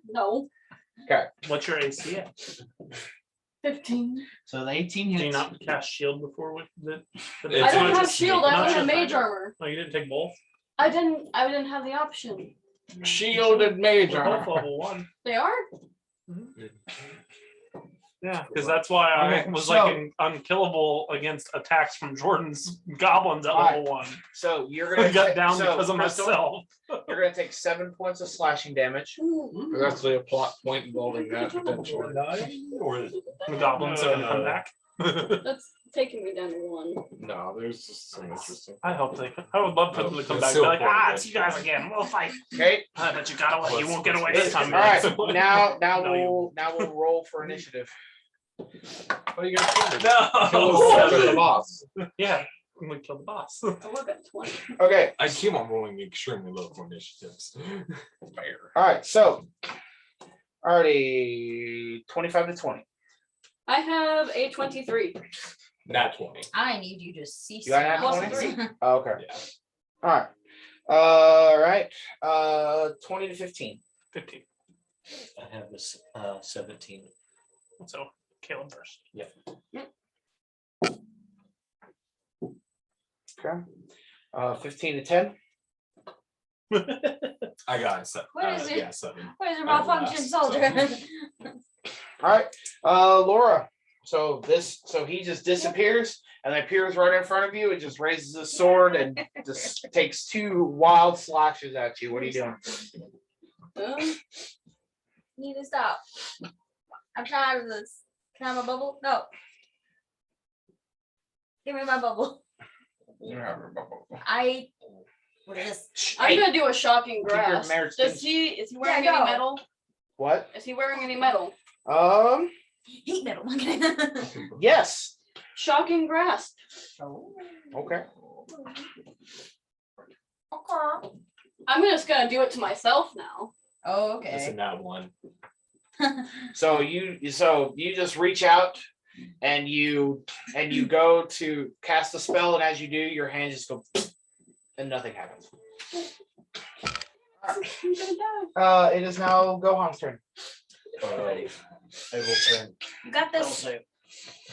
No. What's your AC at? 15. So the 18 Do you hits. not cast shield before with the It's I don't not have just shield. sneak, I not only have just mage fighter. armor. Oh, you didn't take both? I didn't have the option. Shielded mage We're both armor. level 1. They are? Yeah, because that's why I Okay, was so- like unkillable against attacks from Jordan's goblins at Alright. level 1. So you're I gonna got take- down so, because of Crystal, myself. You're gonna take 7 points of slashing damage. There's actually a plot point involving that potentially. Or The goblins are gonna come back. That's taking me down to 1. No, there's just some interesting. I hope they. I would love for them to come It's back. And still be like, important. it's you guys again. We'll fight. Okay. But you got away. You won't get away this time. All right. So- Now No, you we'll roll for initiative. What are you gonna do? No. Kill the boss. Yeah, I'm gonna kill the boss. I look at 20. Okay. I keep on rolling extremely low for initiatives. Fair. All right. So, already 25 to 20. I have a 23. Nat 20. I need you to cease. You got that Plus 3. Okay. Yeah. All right. All right. 20 to 15. 15. I have this 17. So Caleb first. Okay. 15 to 10. I got it. What is it? Yeah, 7. Where's your I have malfunction last, soldier? All right. Lora. So he just disappears and appears right in front of you. It just raises his sword and just takes 2 wild slashes at you. What are you doing? Need to stop. I'm tired of this. Can I have a bubble? No. Give me my bubble. What is this? I'm gonna do a shocking Keep your grasp. marriage Is things- he wearing Yeah, any go. metal? What? Is he wearing any metal? Heat metal. Okay. Yes. Shocking grasp. Okay. Okay. I'm just gonna do it to myself now. Oh, It's a okay. nat 1. So you just reach out and you go to cast a spell, and as you do, your hands just go and nothing happens. I'm gonna die. It is now Gohan's turn. Alrighty. I will turn. You got I'll this. say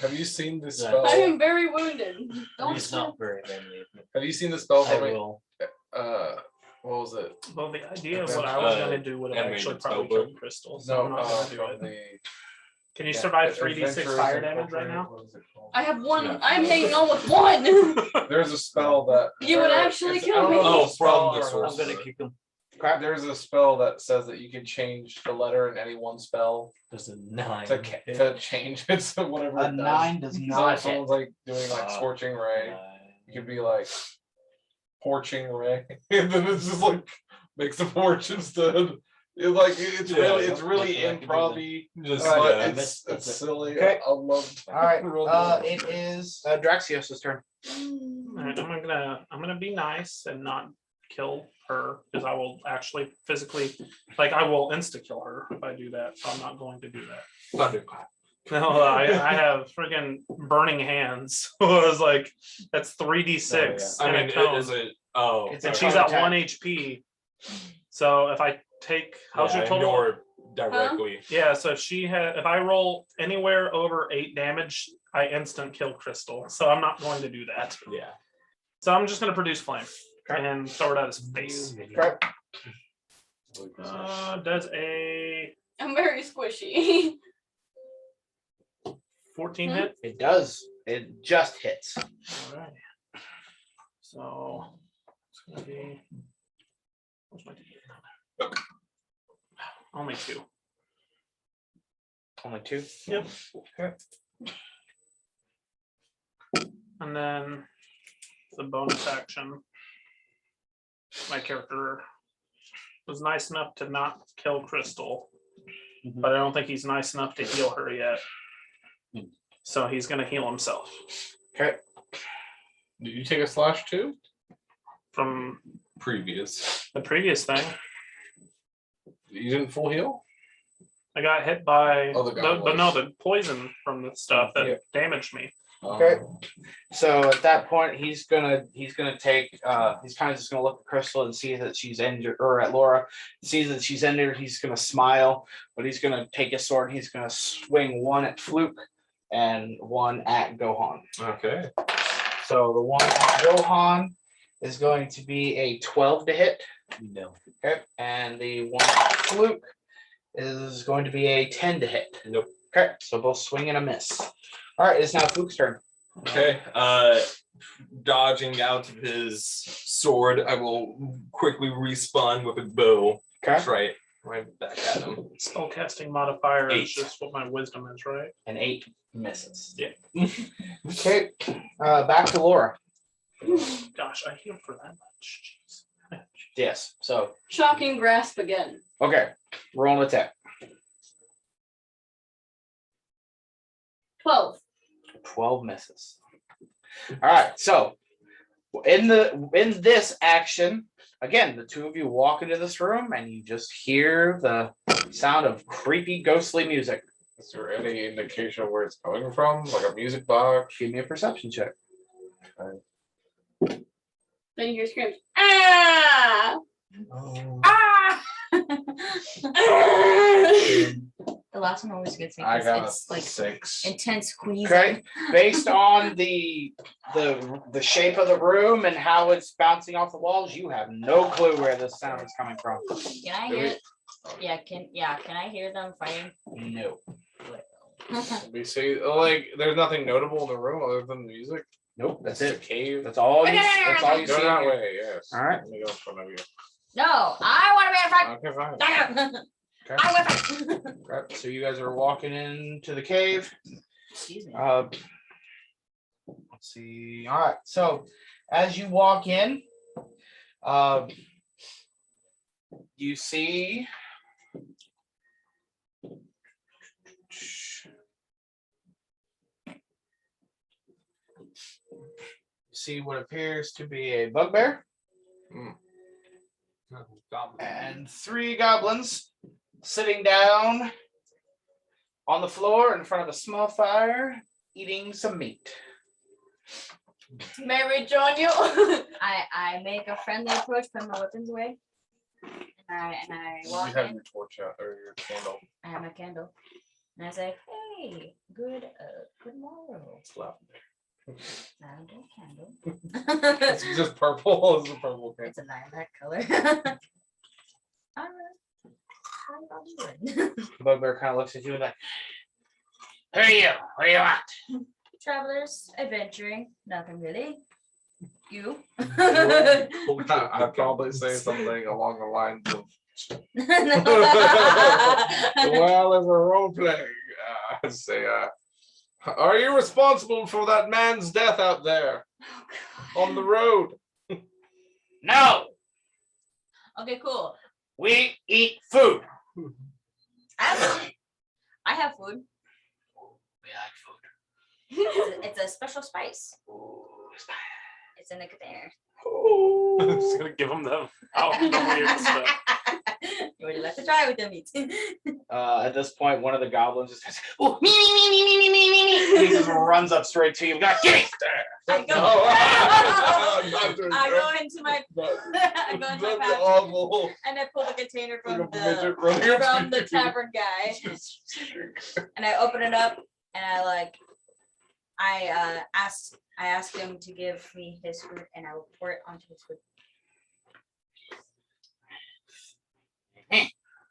Have you seen this Yeah. spell? I am very wounded. Don't he's not very manly. Have you seen the spell? I From will. What was it? Well, the idea of what I was gonna do would have animated actually probably spell book. killed Crystal. So I'm not gonna do from it. the Can you survive 3d6 Adventures fire damage right Incorporated, now? what is it called? I have one. Yeah. I'm hanging on with one. There's a spell that You would or actually it's- kill I don't know me. if Oh, it's a spell from the or source. I'm gonna kick him. There's a spell that says that you can change the letter in any one spell There's a 9. to change it to whatever. A it does. 9 does So not if hit. someone's like doing like scorching ray, you could be like porching ray, and then it's just like makes a porch instead. It's Yeah, really like I can do improv-y, Just, but yeah. it's silly. Okay. I love. All right. really love It is Draxios' turn. Alright, I'm gonna be nice and not kill her because I will actually physically, like, I will insta kill her if I do that. So I'm not going to do that. Thunderclap. No, I have freaking burning hands. I was like, that's 3d6. I and mean, a cone. is it? Oh, It's and a she's cone at attack. 1 HP. So if I take, how's yeah, your total? ignore directly. Yeah, so if I roll anywhere over 8 damage, I instant kill Crystal. So I'm not going to do that. Yeah. So I'm just going to produce flame Okay. and throw it at his face. Okay. Does a I'm very squishy. 14 Hmm? hit? It does. It just hits. All right. So it's gonna be where's my D8? Only 2. Only 2. Yep. Okay. And then the bonus action. My character was nice enough to not kill Crystal, but I don't think he's nice enough to heal her yet. So he's gonna heal himself Okay. Did you take a slash too? from Previous. the previous thing. You didn't full heal? I got hit by Oh, the goblins. the poison from the stuff that Yeah. damaged me. Okay. So at that point, he's gonna take. He's kind of just gonna look at Crystal and see that she's injured, or at Lora, sees that she's injured. He's gonna smile, but he's gonna take his sword. And he's gonna swing one at Fluke and one at Gohan. Okay. So the one at Gohan is going to be a 12 to hit. No. Okay, and the one at Fluke is going to be a 10 to hit. Nope. Okay, so both swing and a miss. All right, it's now Fluke's turn. Okay. Dodging out of his sword, I will quickly respawn with a bow. Okay, Right back at him. Spellcasting modifier 8. is just what my wisdom is, right? an 8 misses. Yeah. Okay, back to Lora. Gosh, I healed for that much. Jeez. Yes. So Shocking grasp again. okay, roll an attack. 12. 12 misses. All right, so in this action, again, the two of you walk into this room and you just hear the sound of creepy, ghostly music. Is there any indication of where it's coming from? Like a music box? Give me a perception check. Then you hear screams. Ah! Ah! The last one always gets me I because got it's like 6. intense squeeze. Okay, based on the shape of the room and how it's bouncing off the walls, you have no clue where this sound is coming from. Can I hear? Can I hear them fighting? No. We see, like, there's nothing notable in the room other than the music. Nope, that's It's a it. cave. That's all you see. Go that way, yes. All right. Let me go in front of you. No, I want to be in front. Okay, fine. Okay. I want to. Right, so you guys are walking into the cave. Excuse me. Let's see. All right. So as you walk in, you see what appears to be a bugbear and 3 goblins sitting down on the floor in front of a small fire, eating some meat. May we join you? I make a friendly approach, put my weapons away, and I You walk have in. your torch out or your candle. I have my candle, and I say, "Hey, good morrow." It's loud. Lavender candle. It's just purple. It's a purple candle. It's a lilac color. How you doing? Bugbear kind of looks at you and like, "Who are you? What do you want?" Travelers, adventuring, nothing really. You? I'd probably say something along the lines of, well, as a role playing, I'd say, are you responsible for that man's death out there on the road? No, Okay, cool. we eat food. I have food. We like food. It's a special spice. It's in a container. I'm just gonna give him the weird stuff. Would you like to try with the meat? At this point, one of the goblins just says, "Oh, me, me, me, me, me, me, me, me." And he just runs up straight to you. Got get I go, No. I go into my I go into my That's pouch awful. and I pull the container Like from a midget running from the up to you. tavern guy, and I open it up and I ask him to give me his food, and I will pour it onto his food.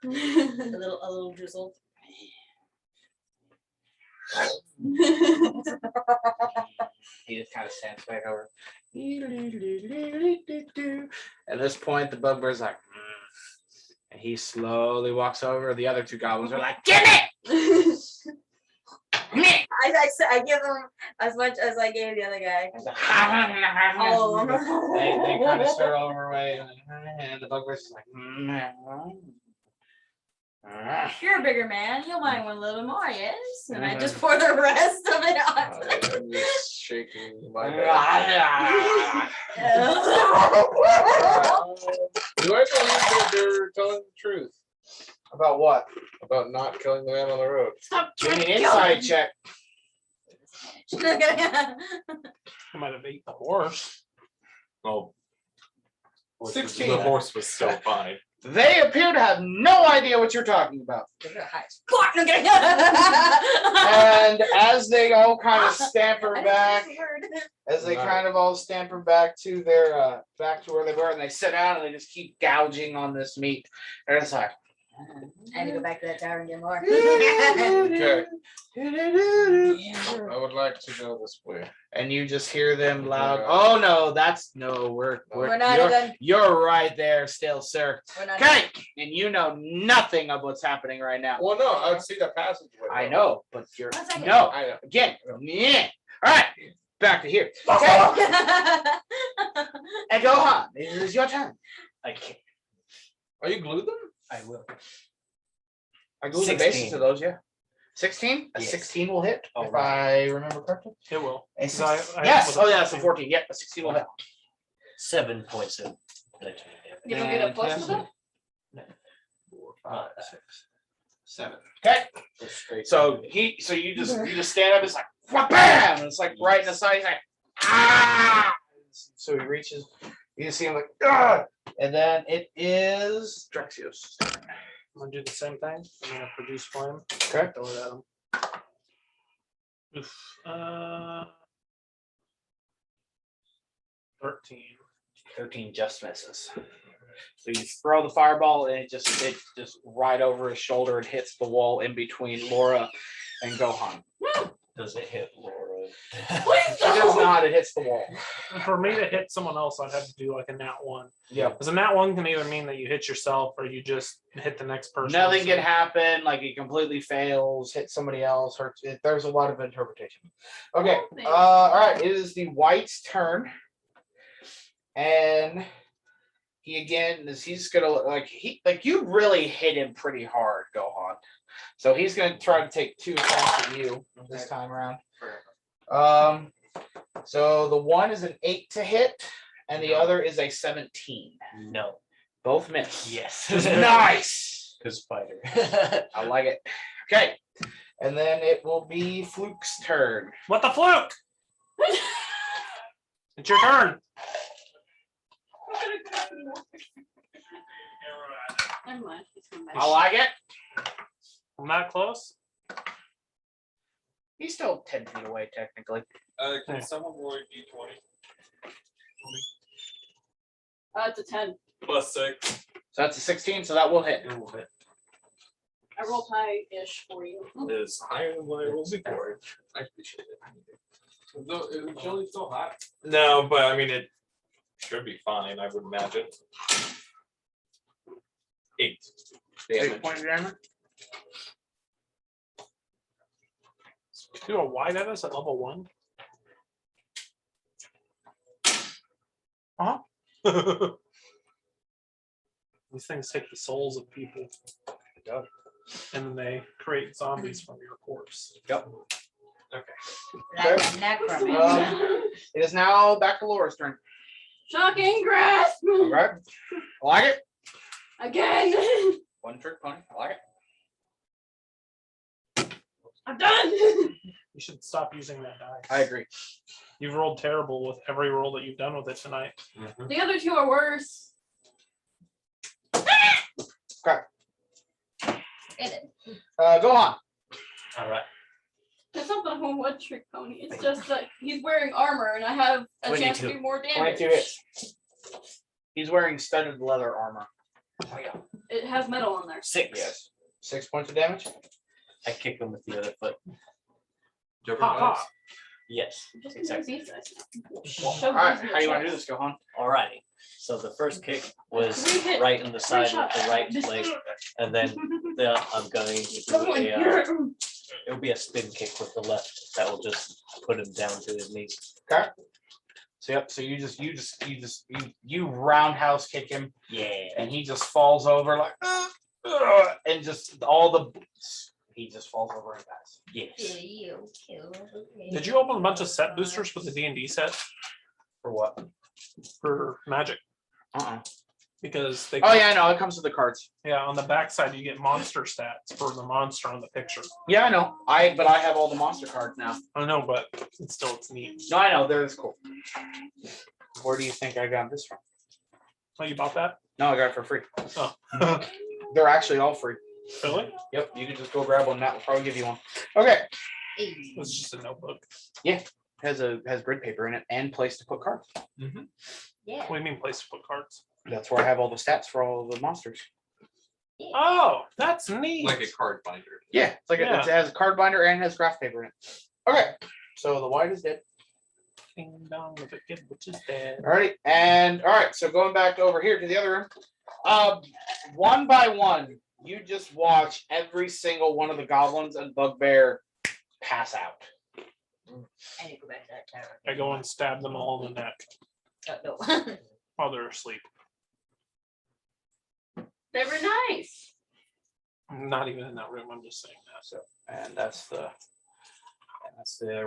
a little drizzle. He just kind of stands back over. At this point, the bugbear's like, and he slowly walks over. The other two goblins are like, "Give it!" I give him as much as I gave the other guy. All of them. They kind of start over away, and the bugbear's just like, You're a bigger man. You'll mind one a little more, yes? And I just pour the rest of it on. I'm just shaking my head. Do I believe that they're telling the truth about what? about not killing the man on the road? Stop Give me trying an to kill inside him. check. I might have ate the horse. Oh, 16. the horse was still fine. They appear to have no idea what you're talking about. And as they all kind of scamper back, as they kind of all scamper back to their back to where they were, and they sit down and they just keep gouging on this meat. And it's like, I need to go back to that tavern and get more. Okay. I would like to go this way. and you just hear them loud. Oh no, we're not even- you're right there still, sir. We're not- Okay, and you know nothing of what's happening right now. Well, no, I'd see the passageway. I know, but you're 1 second. no I know. again. Yeah. All right, back to here. Okay, and Gohan, it is your turn. I can't. Are you glued them? I will. I glued the 16. bases to those, yeah. 16? A Yes. 16 will hit, All if right. I remember correctly. It will. A So I- six- I yes. was Oh, yeah, a it's a 14. Yep, a 16 will hit. 7.7. You don't get a plus to that? 4, 5, 6, 7. Okay. So you just stand up. It's like bam. And it's like right in the side. He's like ah. So he reaches. You just see him like ah. And then it is Draxios. I'm gonna do the same thing. I'm gonna produce flame. Okay. Throw it at him. Oof. 13. 13 just misses. So you throw the fireball and it just right over his shoulder and hits the wall in between Lora and Gohan. Does it hit Lora? It does not. It hits the wall. For me to hit someone else, I'd have to do like a nat 1. Yeah. Because a nat 1 can either mean that you hit yourself or you just hit the next person. Nothing So- can happen. Like it completely fails, hit somebody else, hurts. There's a lot of interpretation. Okay. All right. It is the White's turn, and he's gonna you really hit him pretty hard, Gohan. So he's gonna try to take 2 attacks at you this time around. So the one is an 8 to hit, and the other is a 17. No. Both miss. Yes. Nice. Because fighter. I like it. Okay. And then it will be Fluke's turn. What the fluke? It's your turn. Never mind. He's coming back. I like it. I'm not close. He's still 10 feet away, technically. Can someone roll a d20? It's a 10. Plus 6. So that's a 16, so that will hit. It will hit. I rolled high-ish for you. It is higher than what I rolled before. I appreciate it. Though, is Jelly still hot? No, but I mean, it should be fine, I would imagine. 8 damage. 8 points of damage. Do a wide at us at level 1. These things take the souls of people. And then they create zombies from your corpse. Yep. Like a necromancer. It is now back to Laura's turn. Shocking grasp! Okay. I like it. Again! 1 trick pony. I like it. I'm done! You should stop using that die. I agree. You've rolled terrible with every roll that you've done with it tonight. The other 2 are worse. Go on. All right. It's not that I'm a one trick pony. It's just that he's wearing armor and I have a chance to 22. do more damage. 22 hits. He's wearing studded leather armor. It has metal on there. 6. Yes. 6 points of damage. I kick him with the other foot. Ha ha. Yes, Just exactly. these guys. All right, how do you want to do this, Gohan? Alrighty. So the first kick was Three hit, right in the side with shots. the right leg, and then I'm going to Come do on, a. you're- It'll be a spin kick with the left that will just put him down to his knees. Okay. So yep. So you roundhouse kick him, Yeah. and he just falls over like, and just he just falls over and dies. Yes. Did you open a bunch of set boosters for the D&D set For what? for Magic? Uh-uh. Because they Oh yeah, I know. It comes with the cards. yeah, on the back side you get monster stats for the monster on the picture. Yeah, I know. But I have all the monster cards now. I know, but it's neat. No, I know. They're cool. Where do you think I got this from? Oh, you bought that? No, I got it for free. Oh. They're actually all free. Really? Yep, you can just go grab one. That will probably give you one. Okay. It's just a notebook. Has grid paper in it and place to put cards. Mm-hmm. Yeah. What do you mean place to put cards? That's where I have all the stats for all the monsters. Oh, that's neat. Like a card binder. Yeah, it's like Yeah. it has a card binder and has graph paper in it. Okay, so the white is dead. Ding dong, the kid which is dead. All right. So going back over here to the other room. One by one, you just watch every single one of the goblins and bugbear pass out. I need to go back to that tower. I go and stab them all in the neck No. while they're asleep. They were nice. I'm not even in that room. I'm just saying that. So, and that's the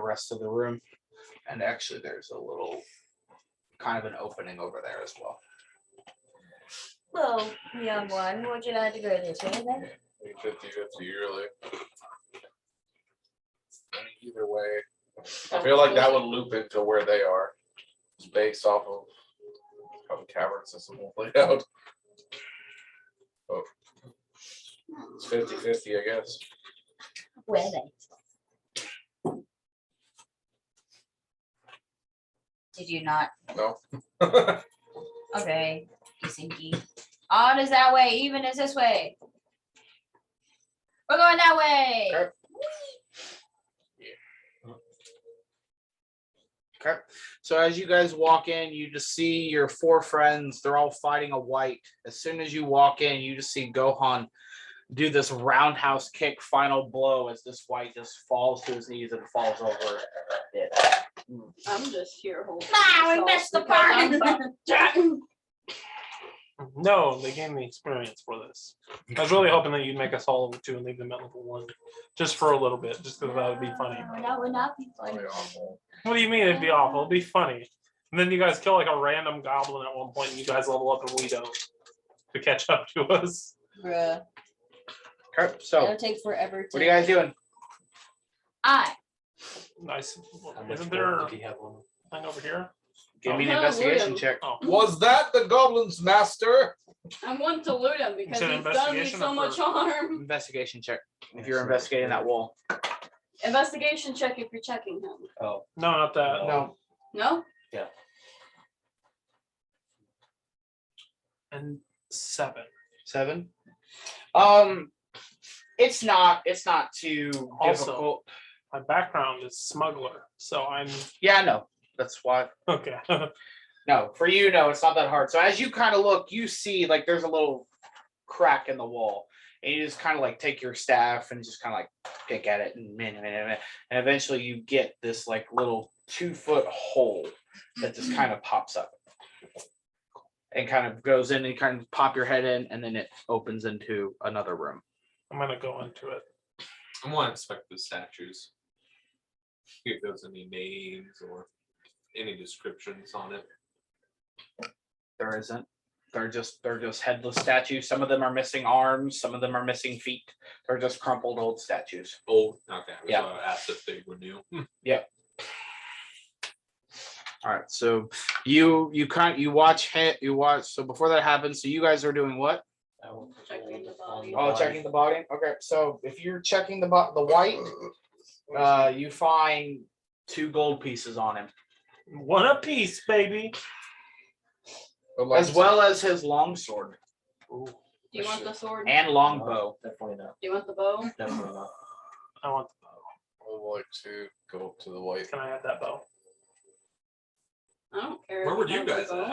rest of the room. And actually, there's a little kind of an opening over there as well. Well, young one, would you like to go this way then? 50-50, really. Either way. I feel like that would loop into where they are. It's based off of how the cavern system will play out. Oh. It's 50-50, I guess. Where are they? Did you not? No. Okay, you thinky. Odd is that way, even is this way. We're going that way. Okay. Okay. So as you guys walk in, you just see your four friends. They're all fighting a white. As soon as you walk in, you just see Gohan do this roundhouse kick final blow as this white just falls to his knees and falls over. Dead. I'm just here holding. Ah, we missed the part. No, they gave me experience for this. I was really hoping that you'd make us all level 2 and leave them at level 1. Just for a little bit, just because that would be funny. That would not be Really fun. awful. What do you mean it'd be awful? It'd be funny. And then you guys kill like a random goblin at one point and you guys level up and we don't. To catch up to us. Bruh. Okay. So It'll take forever to. what are you guys doing? Nice. How much Isn't gold there did he have on him? a thing over here? Give me an Oh, investigation William. check. Oh, Was that the goblin's master? I want to loot him because Is it he's done me investigation so or much for- harm. Investigation check. If you're investigating that wall. Investigation check if you're checking him. Oh, no, not that. No. No? And 7. 7. It's not too Also- difficult. My background is smuggler, so I'm Yeah, I know. That's why. okay. No, for you, no, it's not that hard. So as you kind of look, you see like there's a little crack in the wall. And you just kind of like take your staff and just kind of like pick at it and eventually you get this like little 2-foot hole that just kind of pops up. And kind of goes in and kind of pop your head in and then it opens into another room. I'm gonna go into it. I want to inspect the statues. See if there's any names or any descriptions on it. There isn't. They're just headless statues. Some of them are missing arms, some of them are missing feet. They're just crumpled old statues. Oh, okay. Yeah. Asked if they were new. All right, so you watch. So before that happens, so you guys are doing what? I will put Checking gold the on body. the Oh, body. checking the body. Okay, so if you're checking the white, you find 2 gold pieces on him, One apiece, baby. as well as his long sword Ooh, Do you want the sword? and long bow. Definitely not. Do you want the bow? Definitely not. I want the bow. I would like to go up to the white. Can I have that bow? I don't care. Where if were you you have the guys bow.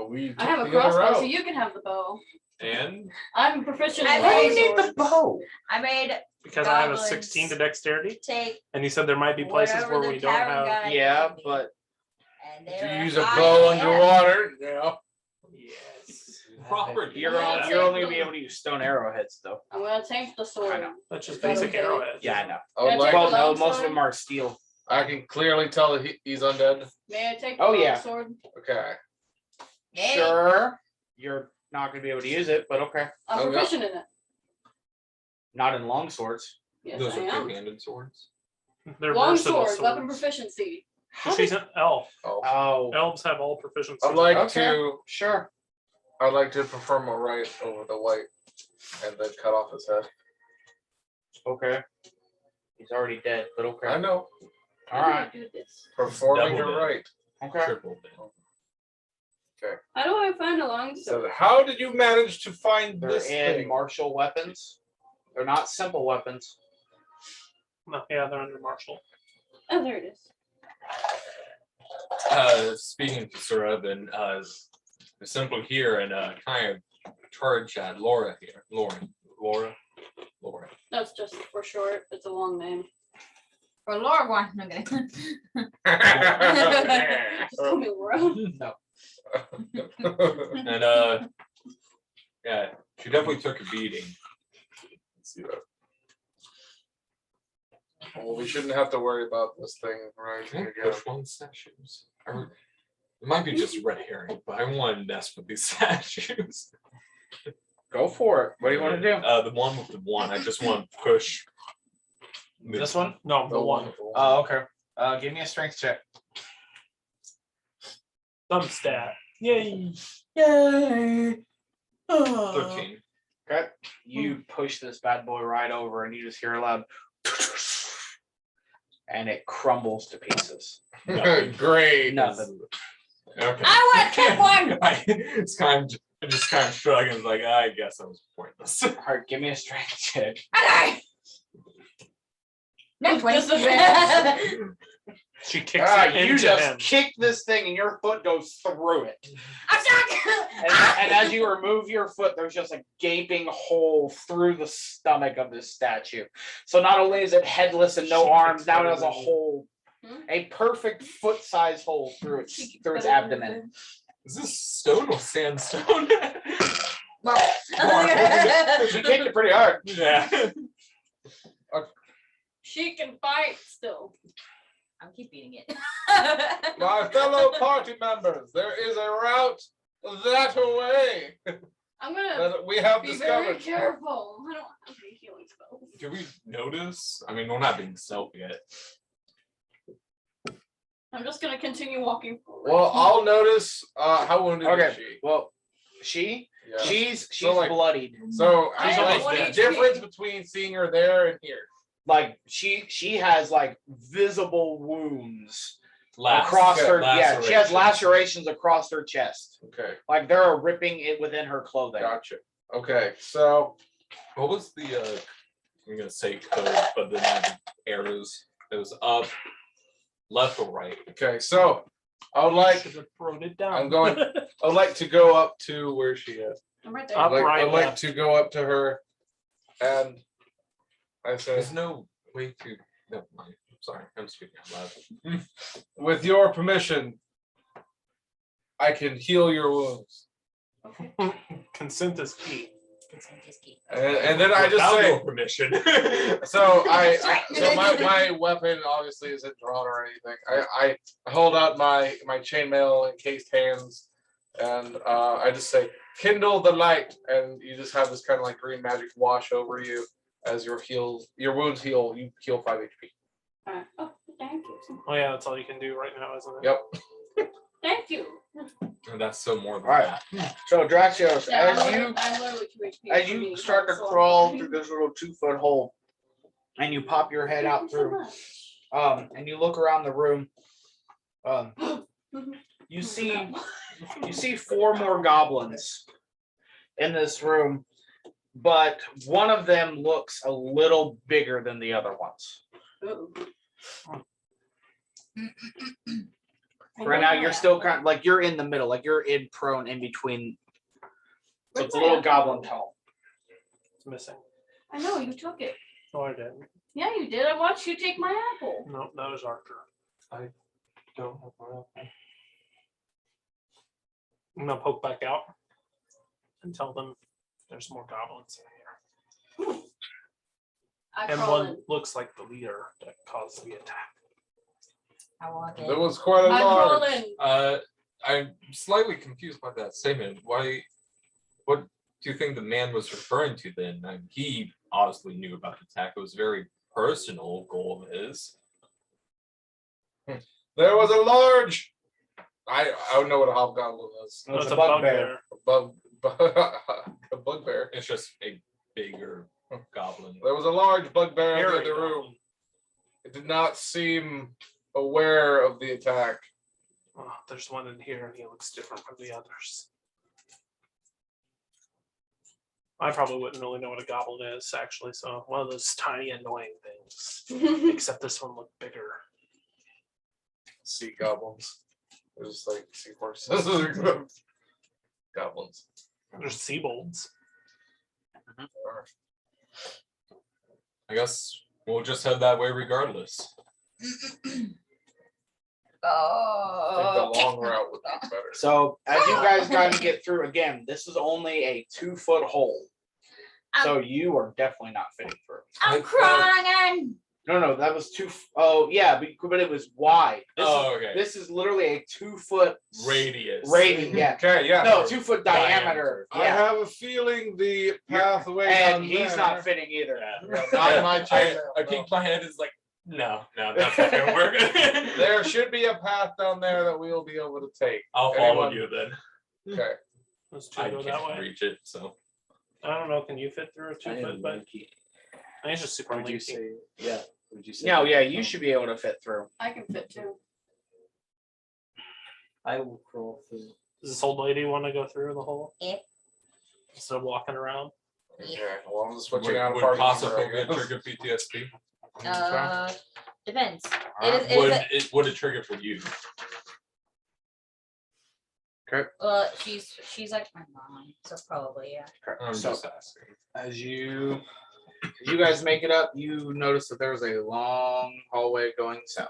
at? We took I have a the other crossbow, so route. you can have the bow. And I'm proficient I in don't long need swords. bow. I made Because I have a Goblins. 16 to dexterity, take and you said there might be places whatever where the we don't tavern have. guy Yeah, gave me, but and If they you were use a hot bow as hell. underwater, yeah. Yes. proper. you're only gonna be able to use stone arrowheads though. I'm gonna take the sword. know. That's just Is that basic okay? arrowheads. Yeah, I know. I would Can I like. take Well, the no, long most of sword? them are steel. I can clearly tell that he's undead. May I take the Oh, long yeah. sword? Okay. Hey. Sure, you're not gonna be able to use it, but okay. I'm Okay. proficient in it. Not in long swords. Yes, Those I are am. two-handed swords. They're Long versatile swords, weapon swords. proficiency. She's an elf. Oh. Oh, Elves have all proficiency. I'd like Okay. to. sure. I'd like to perform a rite over the white, and then cut off his head. Okay. He's already dead, but okay. I know. How All do right. I do this? Performing a Double dead. rite. Okay. Triple dead. How do I find a long So sword? how did you manage to find They're this in thing? martial weapons. They're not simple weapons. No, yeah, they're under martial. Oh, there it is. Speaking to Sir Evan, simple here and kind of charge at Lora here. Lora. That's just for short. It's a long name. For Lora one. Okay. Just call me Laura. And yeah, she definitely took a beating. Let's see that. Well, we shouldn't have to worry about this thing rising again. Push one statues. It might be just red herring, but I want to mess with these statues. Go for it. What do you want to do? The one with the one. I just want to push. This one? No, the one. Oh, okay. Give me a strength check. Some stat. Yay. Yay! 13. Okay. You push this bad boy right over, and you just hear a loud, and it crumbles to pieces. Great. Nothing. Okay. I want to pick one. I just kind of shrug and was like, I guess I was pointless. All right, give me a strength check. Okay. No, 20. Disadvantage. She kicks it You into just him. kick this thing, and your foot goes through it. I'm stuck. And as you remove your foot, there's just a gaping hole through the stomach of this statue. So not only is it headless and no She arms, kicks now it better has a than you. hole, a perfect foot-sized hole through its abdomen. Is this stone or sandstone? She kicked it pretty hard. Yeah. She can fight still. I'm keep eating it. My fellow party members, there is a route that way I'm gonna that we have be very discovered. careful. I don't have any healing spells. Do we notice? I mean, we're not being stealth yet. I'm just gonna continue walking forward. Well, I'll notice how wounded Okay. is she? Well, Yeah. she's like- bloodied. So I I have like one the HP. difference between seeing her there and here. Like she has like visible wounds Last, across her. Yeah, she has lacerations. lacerations across her chest. Okay, Like there are ripping it within her clothing. gotcha. Okay, so What was the? I'm gonna say code, but then I have arrows. It was up, left, or right. okay, so I would like Should have thrown it down. I'm going- I'd like to go up to where she is. I'm right there. Up, right, I'd like left. to go up to her, and I say, There's no way to. No, mind. Sorry, I'm speaking out loud. with your permission, I can heal your wounds. Okay. Consent is key. And then I just Without say, your permission. so so my weapon obviously isn't drawn or anything. I hold out my chainmail encased hands, and I just say, kindle the light, and you just have this kind of like green magic wash over you as your wounds heal. You heal 5 HP. Alright. Oh, thank you. Oh yeah, that's all you can do right now, isn't it? Yep. Thank you. And that's so more than Alright. So Draxios, Yeah, as I'm literally 2 HP as for you being start to held, so I'm crawl fine. through this little 2-foot hole, and you pop your head out Thank you through, so much. and you look around the room, you see 4 more goblins in this room, but one of them looks a little bigger than the other ones. Ooh. Right now, you're still kind of like you're in the middle, like you're in prone in between. So it's a little goblin tall. It's missing. I know you took it. No, I didn't. Yeah, you did. I watched you take my apple. No, that was Arthur. I don't have my apple. I'm gonna poke back out and tell them there's more goblins in here. I And crawl one in. looks like the leader that caused the attack. I want There it. was quite a I crawl large. in. I'm slightly confused by that statement. Why? What do you think the man was referring to then? He obviously knew about the attack. It was a very personal goal of his. There was a large. I don't know what a hobgoblin is. No, it's a bugbear. A bugbear. It's just a bigger goblin. There was a large bugbear in the Hairy other room. goblin. It did not seem aware of the attack. Oh, there's one in here and he looks different from the others. I probably wouldn't really know what a goblin is, actually. So one of those tiny annoying things. Except this one looked bigger. Sea goblins. There's like sea horses. Goblins. There's seabolds. I guess we'll just head that way regardless. I think the long route would be better. So as you guys got to get through again, this is only a 2-foot hole. So you are definitely not fitting through. I'm crying. No, that was oh yeah, but it was wide. Okay. This is literally a 2-foot Radius. radius. Yeah. Okay, yeah. No, 2-foot diameter. I Yeah. have a feeling the pathway And down he's there- not fitting either. Yeah. Not in my chair. I peeked my head. It's like, no, that's not gonna work. There should be a path down there that we'll be able to take. I'll follow Anyone- you then. Okay. Those two I go that can't way. reach it, so I don't know. Can you fit through a 2-foot? But I think it's just super Would you leaky. say? Yeah. Would you say? No, yeah, you should be able to fit through. I can fit too. I will crawl through. Does this old lady want to go through the hole? Yeah. Instead of walking around? Okay. Well, I'm just switching would, out a would party possibly member, I get guess. trigger PTSD. Depends. Alright. It is a, Would it trigger for you? she's like my mom, so probably yeah. I'm So just asking. as you guys make it up, you notice that there's a long hallway going south.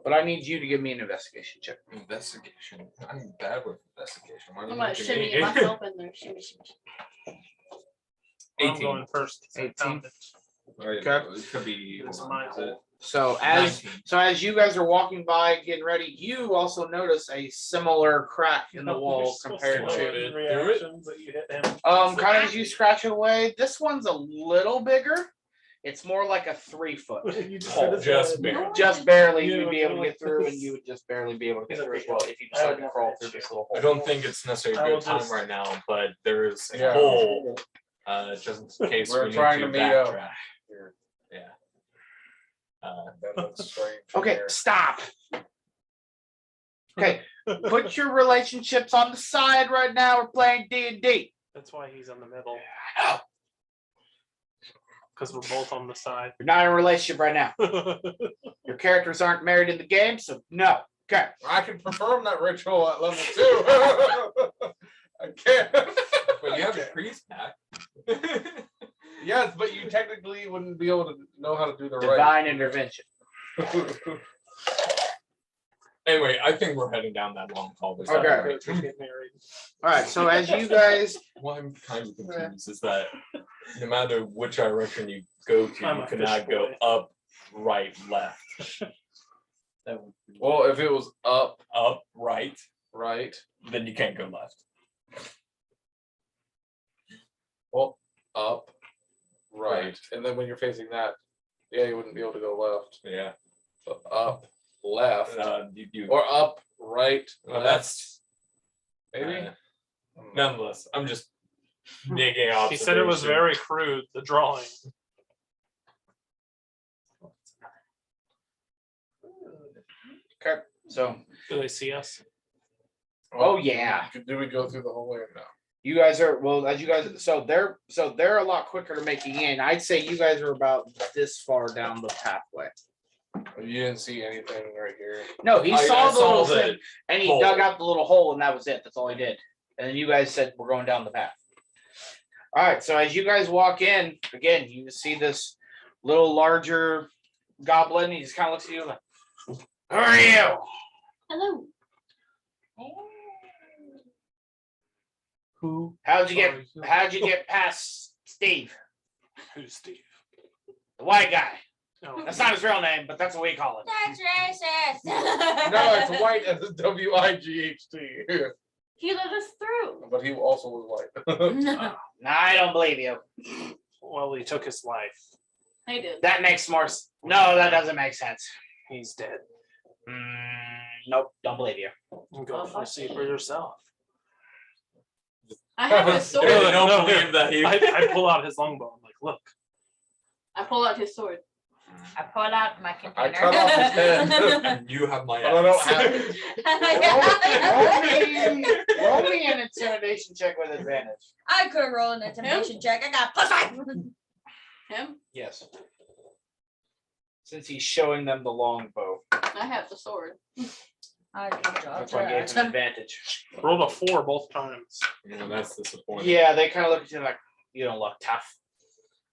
But I need you to give me an investigation check. Investigation. I'm bad with investigation. Why I'm don't gonna you give shimmy me- myself in there. Shimmy, shimmy. I'm 18. going first. 18. Found it. Right, Okay. It could be. It's hold on, my is it hole. So 19. as you guys are walking by, getting ready, you also notice a similar crack in the You're wall so compared slow to in reactions that you hit him. kind of as you scratch it away. This one's a little bigger. It's more like a 3-foot. You just hole. hit his Just head. barely. Just barely, Yeah, you'd be able to like get through, and this. you would just barely be able to get He's through as okay. well if you I would decide to never crawl hit through you. this little I hole. don't think it's necessarily I a will good time just- right now, but there's a Yeah. hole. Just in case We're we need trying to to meet up. backtrack. Yeah. That looks strange from Okay, here. stop. Okay, put your relationships on the side right now. We're playing D&D. That's why he's in the middle. Because we're both on the side. You're not in a relationship right now. Your characters aren't married in the game, so no. Okay. I can perform that ritual at level 2. I can't. But you have a priest pack. Yes, but you technically wouldn't be able to know how to do the right. Divine intervention. Anyway, I think we're heading down that long hallway. Okay. To get married. All right, so as you guys, What I'm kind of confused is that no matter which direction you go to, I'm you a cannot fish go boy. up, right, left. That would be. Well, if it was up, Right, right. then you can't go left. Well, up, right. And then when you're facing that, yeah, you wouldn't be able to go left. Yeah. So up, left, You or up, right, well, left. that's Maybe. nonetheless. I'm just making observations. He said it was very crude, the drawing. so Do they see us? oh yeah. Do we go through the whole way or no? You guys are so they're a lot quicker to making in. I'd say you guys are about this far down the pathway. You didn't see anything right here. No, he saw the little the thing and he hole. dug out the little hole and that was it. That's all he did. And then you guys said we're going down the path. All right, so as you guys walk in, again, you see this little larger goblin. He just kind of looks at you like, "Who are you? Hello. Who? How'd you get past Steve, Who's Steve? the white guy? No. That's not his real name, but that's what we call him." That's racist. No, it's white as WIGHT. He let us through. But he also was white. No, I don't believe you. Well, he took his life. I did. That makes more. No, that doesn't make sense. He's dead. Nope, don't believe you. You go see for yourself. I have his sword. Really don't No, believe that he. I pull out his longbow. I'm like, look. I pull out his sword. I pull out my container. I cut off his head. You have my But I don't axe. Roll me an intimidation check with advantage. I could roll an intimidation check. I got +5. Him? Yes. Since he's showing them the longbow, I have the sword. that's why I gave him advantage. Rolled a 4 both times. Yeah, that's disappointing. Yeah, they kind of look at you like, you don't look tough.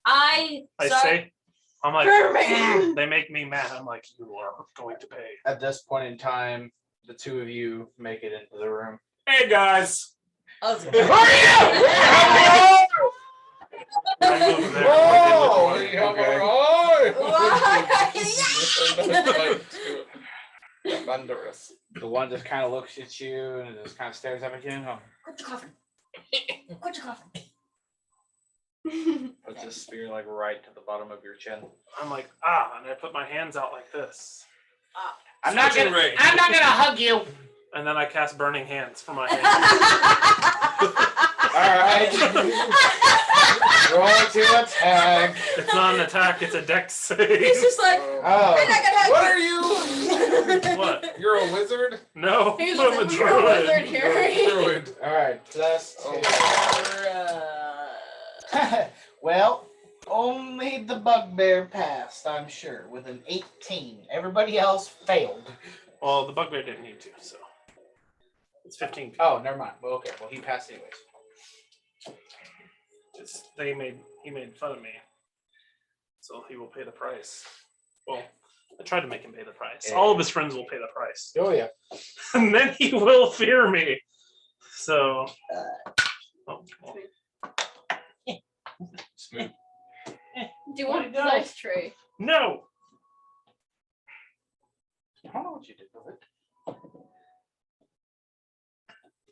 I so- say, I'm like, Kermit! they make me mad. I'm like, you are going to pay. At this point in time, the two of you make it into the room. Hey guys. I was Who are I moved there. Whoa! Okay. Thunderous. The one just kind of looks at you and just kind of stares up at you and Quit your coughing. Quit your coughing. puts his spear like right to the bottom of your chin. I'm like, and I put my hands out like this. I'm not Switching gonna range. hug you. And then I cast burning hands for my hands. All right. Roll to attack. It's not an attack, it's a dex save. He's just like, Oh. I'm not gonna What hug are you? What? You're a wizard? No, He's I'm a like, "You're a wizard druid. here." Druid. All right. Plus Oh. two. Well, only the bugbear passed, I'm sure, with an 18. Everybody else failed. Well, the bugbear didn't need to, so. It's 15 feet. Oh, never mind. Well, okay. Well, he passed anyways. He made fun of me. So he will pay the price. Well, I tried to make him pay the price. Yeah. All of his friends will pay the price. Oh yeah. And then he will fear me. So. Oh, well. Smooth. Do you want a No. dice tray? No! I don't know what you did with it.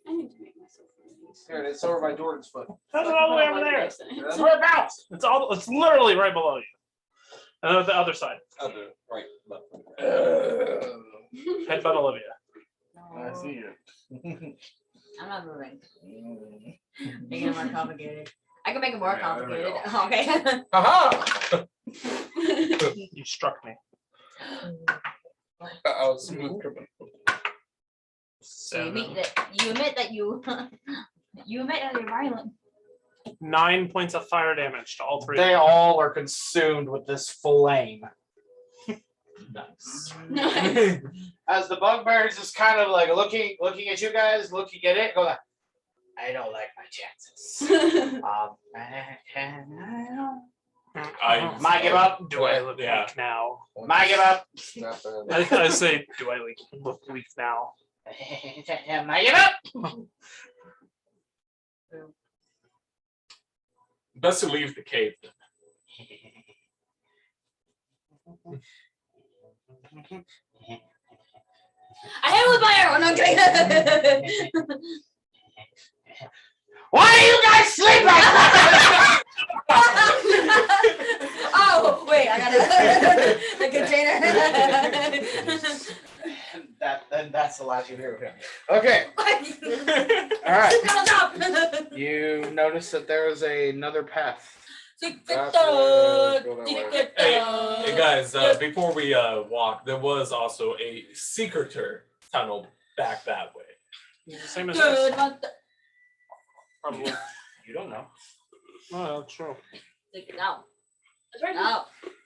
I need to make myself one of these. Here it is. It's over by Jordan's foot. That's all the way over there. Dice in it. That's whereabouts. It's literally right below you. And the other side. Other right. Left. Headbutt Olivia. I see it. I'm not moving. Making it more complicated. I can make it more Yeah, there we complicated. Okay. Haha! You struck me. I was smooth criminal. So you admit that you admit that you're violent. 9 points of fire damage to all three. They all are consumed with this flame. Nice. As the bugbear is just kind of like looking at you guys, looking at it, go like, I don't like my chances. I Might give up. Do I look Yeah. weak now? Might give up. Snap in. I say, do I look weak now? Might give up. Best to leave the cave then. I hit with my arrow. No, I'm kidding. Why do you guys sleep like that? Oh wait, I got the container. That's the last you hear of him. Okay. All right. You notice that there is another path. Hey guys, before we walk, there was also a secreter tunnel back that way. Same as this. Probably. You don't know. Oh, true. No. It's right No.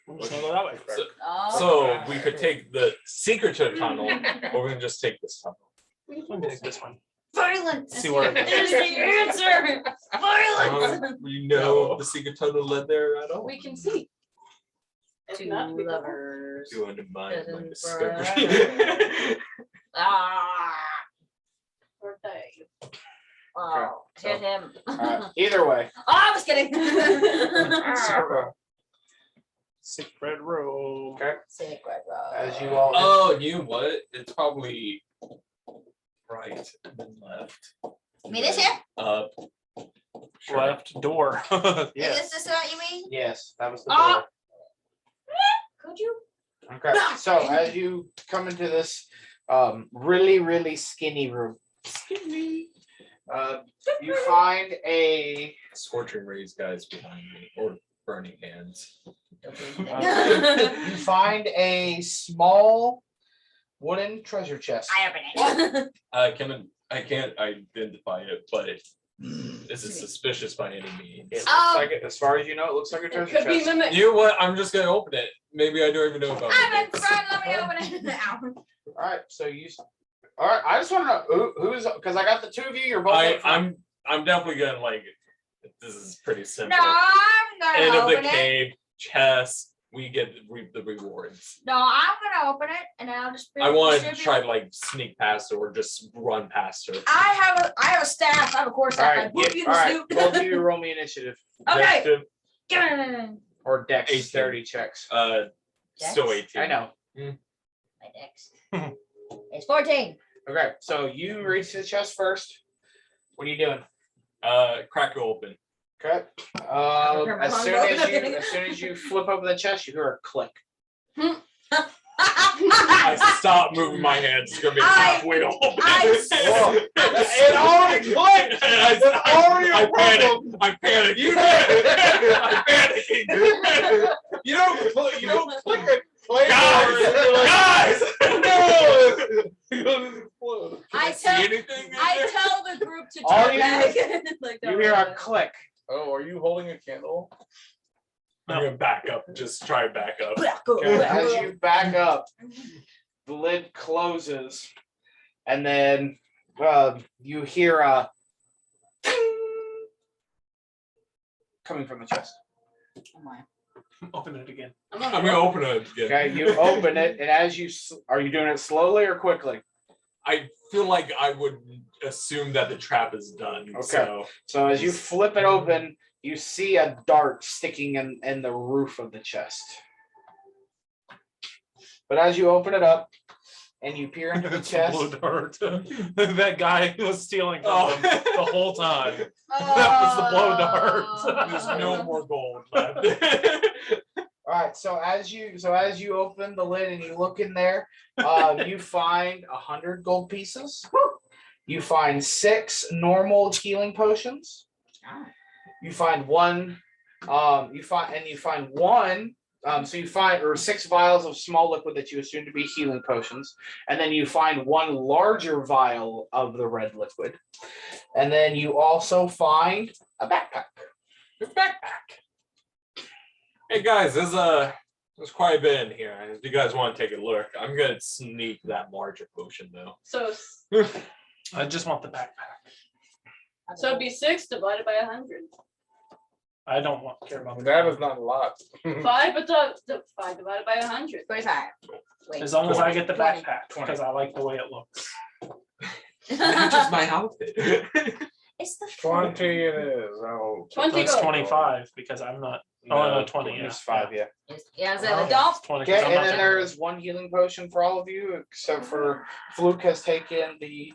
I'm just gonna go that way. No. So we could take the secret tunnel, or we can just take this tunnel. Let me take this one. Violence. See where it It is the answer. Violence. You know the secret tunnel led there at all? We can see. If Two not, we don't. lovers. You undermine my Doesn't discovery. Ah. Or die. Oh, hit him. Either way. Oh, I was kidding. Secret room. Okay. Secret road. As you all. Oh, you know what? It's probably right and then left. Me this here? Up. Left door. Yes. Is this what you mean? Yes, that was the Oh. door. Could you? Okay. So as you come into this really skinny room, you find a Scorching rays guys behind me, or burning hands. you find a small wooden treasure chest. I open it. I can't identify it, but this is suspicious by any means. It looks Oh. like it, as far as you know, it looks like a It treasure could be chest. mimic. You know what? I'm just gonna open it. Maybe I don't even know about I'm in it. front. Let me open it. Ow. All right. So you. All right. I just want to know who's because I got the two of you. You're both. up front. I'm definitely gonna like. This is pretty simple. No, I'm gonna End of open the it. cave, chest. We get the rewards. No, I'm gonna open it, and I'll just. I want to distribute- try to like sneak past her or just run past her. I have a staff. I have a core All staff. right. I whoop you in All the right. snoot. Both of you roll me initiative Okay. Initiative, Give it. or dex 18. 30 checks. Still 18. I know. My dex. It's 14. Okay. So you reach the chest first. What are you doing? Crack it open. Okay. Remember As how soon long as ago? as soon as you flip open the chest, you hear a click. I stop moving my hands. It's gonna be halfway to open. I- It already clicked. It's already a problem. I'm panicking. I'm panicking. You don't click it. Guys! No. I See tell anything in there? I tell the group to All turn you back. Like, You don't hear worry. a click. Oh, are you holding a candle? I'm gonna back up. Just try and back up. As you back up, the lid closes, and then you hear a coming from the chest. Oh my. Open it again. I'm I'm gonna gonna open it again. Okay, you open it, and as you are you doing it slowly or quickly? I feel like I would assume that the trap is done. Okay. So So as you flip it open, you see a dart sticking in the roof of the chest. But as you open it up and you peer into the It's a chest, blow dart. That guy was stealing from Oh. them the whole time. That was the blow dart. there's no more gold left. all right. So as you open the lid and you look in there, you find 100 gold pieces. You find 6 normal healing potions. You find one. You find one. So you find 6 vials of small liquid that you assume to be healing potions, and then you find 1 larger vial of the red liquid, and then you also find a backpack. Hey guys, there's quite a bit in here. If you guys want to take a look, I'm gonna sneak that larger potion though. So I just want the backpack. it'd be 6 divided by 100. I don't want care about That is not a lot. 5 5 divided by 100. 25. Wait. as long as I get the 20. backpack because I like the way it looks. Matches my outfit. It's the 20 it is. Oh, 20 It's gold. 25 because I'm not. Oh, no, 20. Yeah, It's 5, yeah. Yeah, so like, don't. 20. Okay, 'cause I'm and not then taking- there is 1 healing potion for all of you, except for Fluke has taken the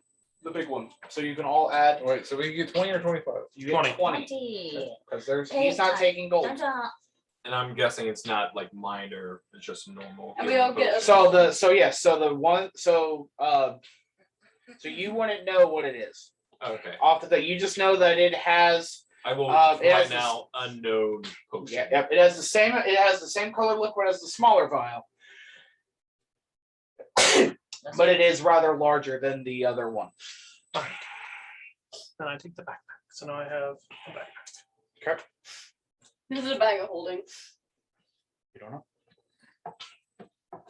big one. So you can all add. wait, so we get 20 or 25? You get 20. 20. because he's not taking gold. Dun-dun. And I'm guessing it's not like minor, it's just normal. And we all get a- So you wouldn't know what it is Okay. off the bat. You just know that it has I will it has find out unknown potion. it has the same color liquid as the smaller vial. But it is rather larger than the other one. Then I take the backpack. So now I have a backpack. This is a bag of holding. You don't know.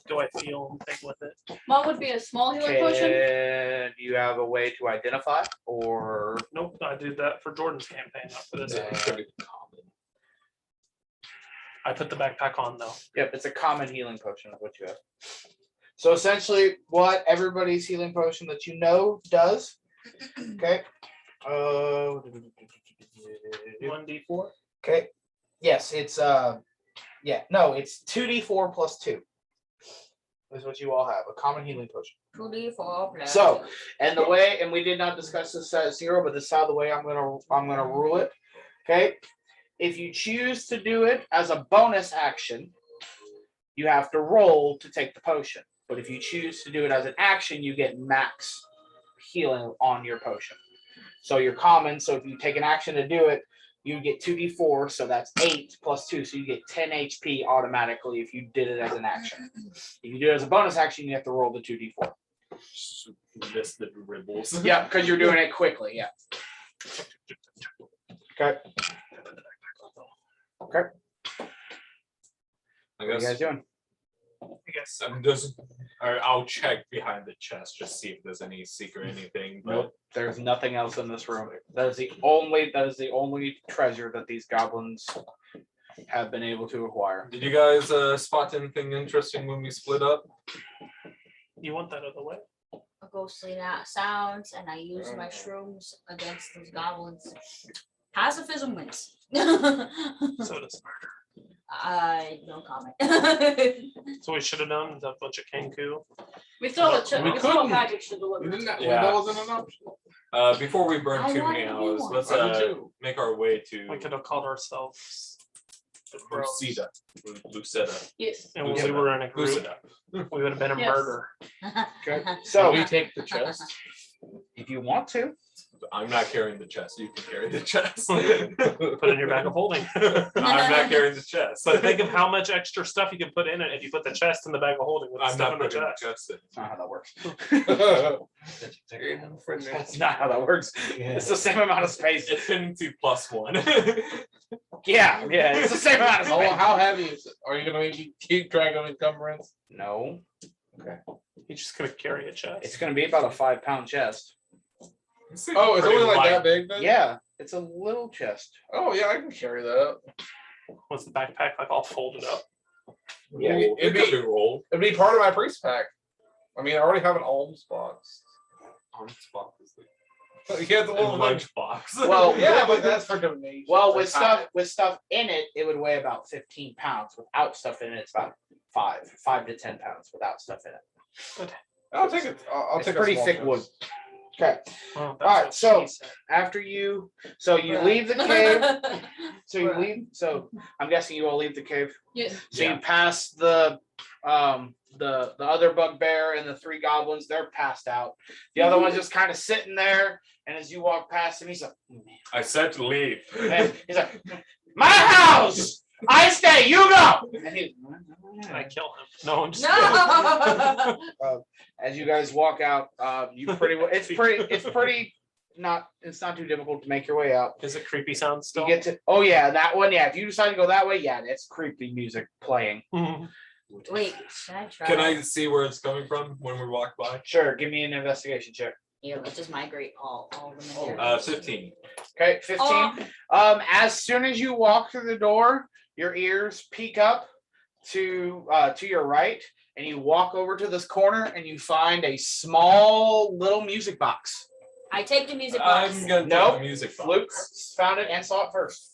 Do I feel big with it? What would be a small healing potion? Can you have a way to identify or? Nope, I did that for Jordan's campaign, not for this. It's pretty common. I put the backpack on though. Yep, it's a common healing potion of what you have. So essentially, what everybody's healing potion that you know does. Okay. 1d4. Okay. Yes, it's it's 2d4 plus 2. Is what you all have, a common healing potion. 2d4 plus. So, and the way, and we did not discuss this at 0, but this is how the way I'm gonna rule it. Okay. If you choose to do it as a bonus action, you have to roll to take the potion. But if you choose to do it as an action, you get max healing on your potion. So you're common. So if you take an action to do it, you get 2d4. So that's 8 plus 2. So you get 10 HP automatically if you did it as an action. If you do it as a bonus action, you have to roll the 2d4. Miss the dribbles. Yeah, because you're doing it quickly. Yeah. Okay. Okay. I What are you guess guys doing? I guess. I'll check behind the chest, just see if there's any secret anything. But Nope. There's nothing else in this room. That is the only treasure that these goblins have been able to acquire. did you guys spot anything interesting when we split up? You want that out of the way? Ghostly sounds, and I use my shrooms against those goblins. Pacifism wins. So does murder. I no comment. So we should have done is a bunch of Kenku. We still have a We we still have a couldn't. package to You deliver. didn't. Yeah. That wasn't an option. Before we burn I too want many a new hours, one. let's I do too. make our way to We could have called ourselves the Crows. Lucida. Yes. And when we were in a group, Lucida. we would have been a Yes. murder. Okay. So So we take the chest. if you want to, I'm not carrying the chest. You can carry the chest. Put it in your bag of holding. I'm not carrying the chest. But think of how much extra stuff you can put in it if you put the chest in the bag of holding with the I'm stuff not in the putting the chest. chest in. that's not how that works. That's That's not how that works. It's the same amount of space. Affinity +1. Yeah, it's the same amount of How, space. how heavy is it? Are you gonna make me keep track of encumbrance? No, You're just gonna carry a chest. it's going to be about a 5-pound chest. Oh, it's only like that big then? Yeah, it's a little chest. Oh yeah, I can carry that. What's the backpack like all folded up? Yeah, It it'd could be- be rolled. It'd be part of my priest pack. I mean, I already have an alms box. Yeah, the little lunch. Lunchbox. Well, Yeah, but that's for donation. Well, with stuff in it, it would weigh about 15 pounds. Without stuff in it, it's about 5 to 10 pounds without stuff in it. I'll take it. I'll It's take pretty a small thick chest. wood. Okay. Well, that's Alright, what so- she said. After you leave the cave. So I'm guessing you all leave the cave. Yes. So you pass the other bugbear and the 3 goblins. They're passed out. The other one's just kind of sitting there. And as you walk past him, he's like, I said to leave. and he's like, my house. I stay. You go. And he, I kill him. No, I'm just No. as you guys walk out, you pretty well. It's pretty. It's not too difficult to make your way out. Is it creepy sound still? You get to. Oh yeah, that one. Yeah, if you decide to go that way, yeah, it's creepy music playing. Mhm. Wait, should I try? Can I see where it's coming from when we walk by? Sure, give me an investigation check. Here, let's just migrate all of them in here. 15. Okay, 15. As soon as you walk through the door, your ears peek up to your right, and you walk over to this corner, and you find a small little music box. I take the music box. I'm gonna Nope. take the music box. Luke found it and saw it first.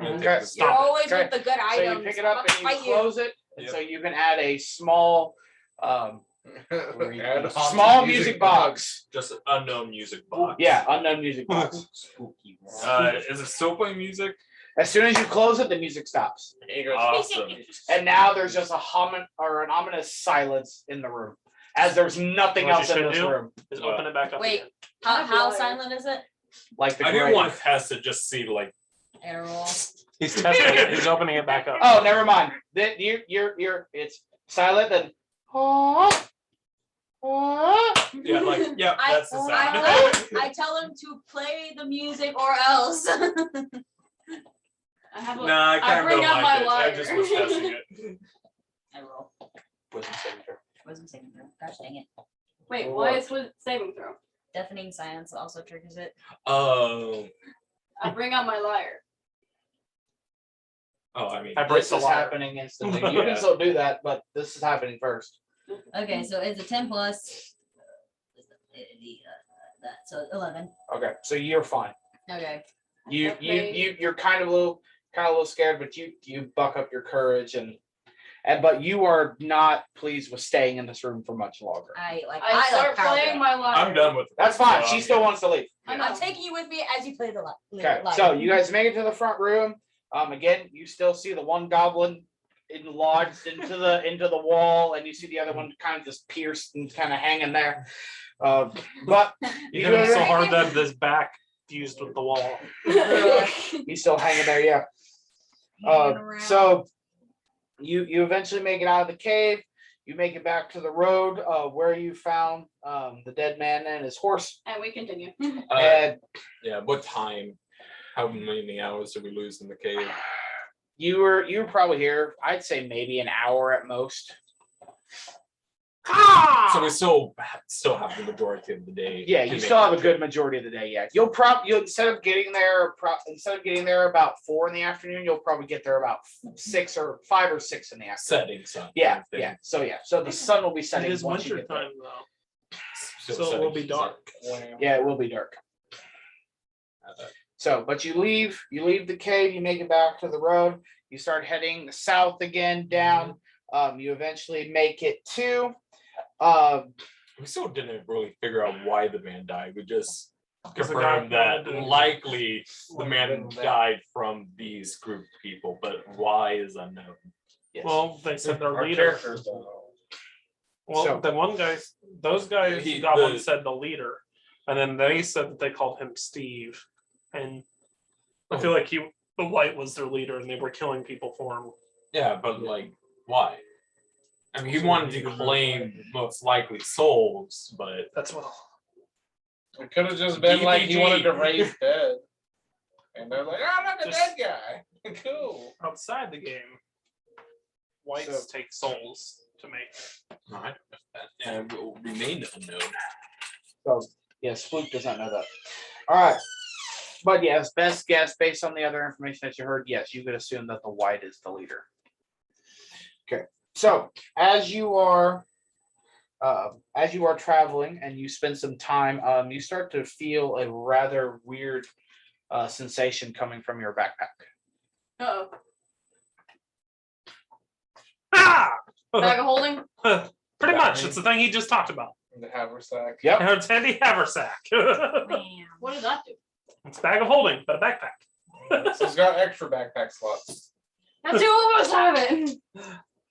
Yeah. Okay. You're Stop it. always Okay. with the good So items. you pick it up I'll and you fight close it, and Yep. so you can add a small Add on small to music box. Just an unknown music box. Yeah, unknown music box. Spooky. Is it still playing music? As soon as you close it, the music stops. Awesome. And now there's just a an ominous silence in the room, as there's nothing What you else in should this do? room. Just open it back up. Wait. again. How silent is it? Like the I didn't grave. want Tess to just see like Errol. He's testing it. He's opening it back up. Oh, never mind. Then you're it's silent. Then Yeah, like, yeah, I- that's the sound. I tell him to play the music or else. I have a. Nah, I I kind of bring don't out like my it. I just was lyre. testing it. I roll. Wisdom saving throw. Wasn't saving throw. Gosh dang it. Wait, why is with saving throw? Deafening silence also triggers it. Oh, I bring out my lyre. I mean, I break This the is lyre. happening instantly. You Yeah. can still do that, but this is happening first. Okay, so it's a 10 plus. That, so 11. Okay, so you're fine. Okay. You're kind of a little scared, but you buck up your courage and but you are not pleased with staying in this room for much longer. I I start power playing down. my lyre. I'm done with it. That's fine. So She I'm still good. wants to leave. I know. I'm taking you with me as you play the Okay, so you guys make it to the front room. Again, you still see the one goblin lodged into the wall, and you see the other one kind of just pierced and kind of hanging there. But You hit him so hard that his back fused with the wall. he's still hanging there. Yeah. So you eventually make it out of the cave. You make it back to the road where you found the dead man and his horse. And we continue. And Yeah, what time? How many hours did we lose in the cave? you were probably here. I'd say maybe an hour at most. So we still have the majority of the day. Yeah, to you make still have it. a good majority of the day. Yeah, you'll instead of getting there about 4 in the afternoon, you'll probably get there about 6 or 5 or 6 in the afternoon. Setting sun. Yeah, kind of thing. yeah. So the sun will be setting. It is once you winter get there. time though, Still so it setting will be sun. dark. Yeah, it will be dark. So, but you leave the cave, you make it back to the road, you start heading south again, down. You eventually make it to. We still didn't really figure out why the man died. We just Because the guy confirmed that wanted to- likely the man wanted to- died from these group of people, but why is unknown. Yes. Well, they said their Our leader. characters don't know. Well, So- the one guy, those guys, He- Goblin the- said the leader, and then they said that they called him Steve, and I feel like the white was their leader, and they were killing people for him. Yeah, but like, why? I mean, he wanted to claim most likely souls, but That's what. It could have just been like he DBG. wanted to raise dead. And they're like, I'm not the Just- dead guy. Cool. Outside the game, whites take souls to make. not and will remain unknown. So yes, Fluke does not know that. All right. But yes, best guess based on the other information that you heard, yes, you could assume that the white is the leader. Okay. So as you are traveling and you spend some time, you start to feel a rather weird sensation coming from your backpack. Uh-oh. Ah! Bag of holding? Pretty much, it's the thing he just talked about. The haversack. Yep. It's handy haversack. What does that do? It's a bag of holding, but a backpack. So it's got extra backpack slots. Now two of us have it.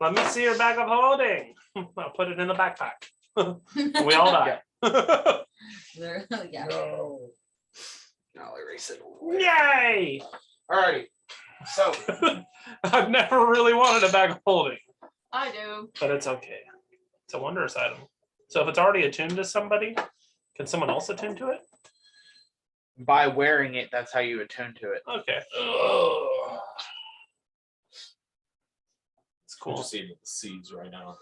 Let me see your bag of holding. I'll put it in the backpack. We all die. Yeah. No. I'll erase it. Yay! Alrighty. So I've never really wanted a bag of holding, I do. but it's okay. It's a wondrous item. So if it's already attuned to somebody, can someone else attune to it? by wearing it, that's how you attune to it. Okay. It's Cool. cool. Just eating the seeds right now.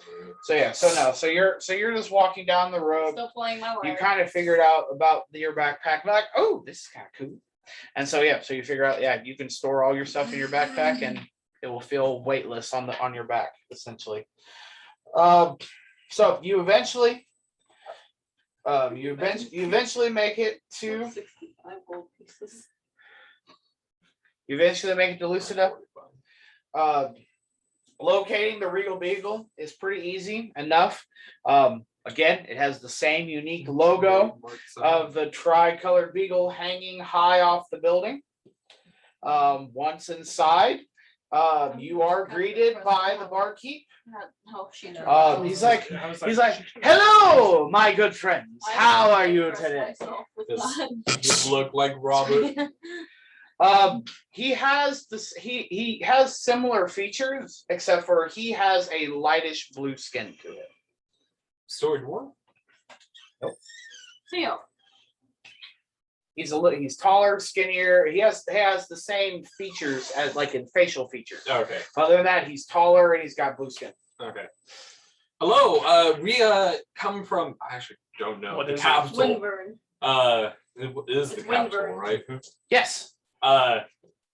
So yeah, so you're just walking down the road. Still playing my You lyre. kind of figured out about your backpack, like, oh, this is kind of cool. And so yeah, so you figure out, yeah, you can store all your stuff in your backpack and it will feel weightless on your back, essentially. So you eventually make it to 65 gold pieces. Lucida. Locating the Regal Beagle is pretty easy enough. Again, it has the same unique logo of the tri-colored beagle hanging high off the building. Once inside, you are greeted by the barkeep. Oh, she knows. He's like, hello, my good friends. How are you today? Just look like Robert. He has this. He has similar features, except for he has a lightish blue skin to it. Story dwarf. Nope. Theo. He's taller, skinnier. He has the same features as like in facial features. Okay. Other than that, he's taller and he's got blue skin. Okay. Hello. We come from. I actually don't know. What The is it? capital. Windvern. It is the It's capital, Windvern. right? Yes.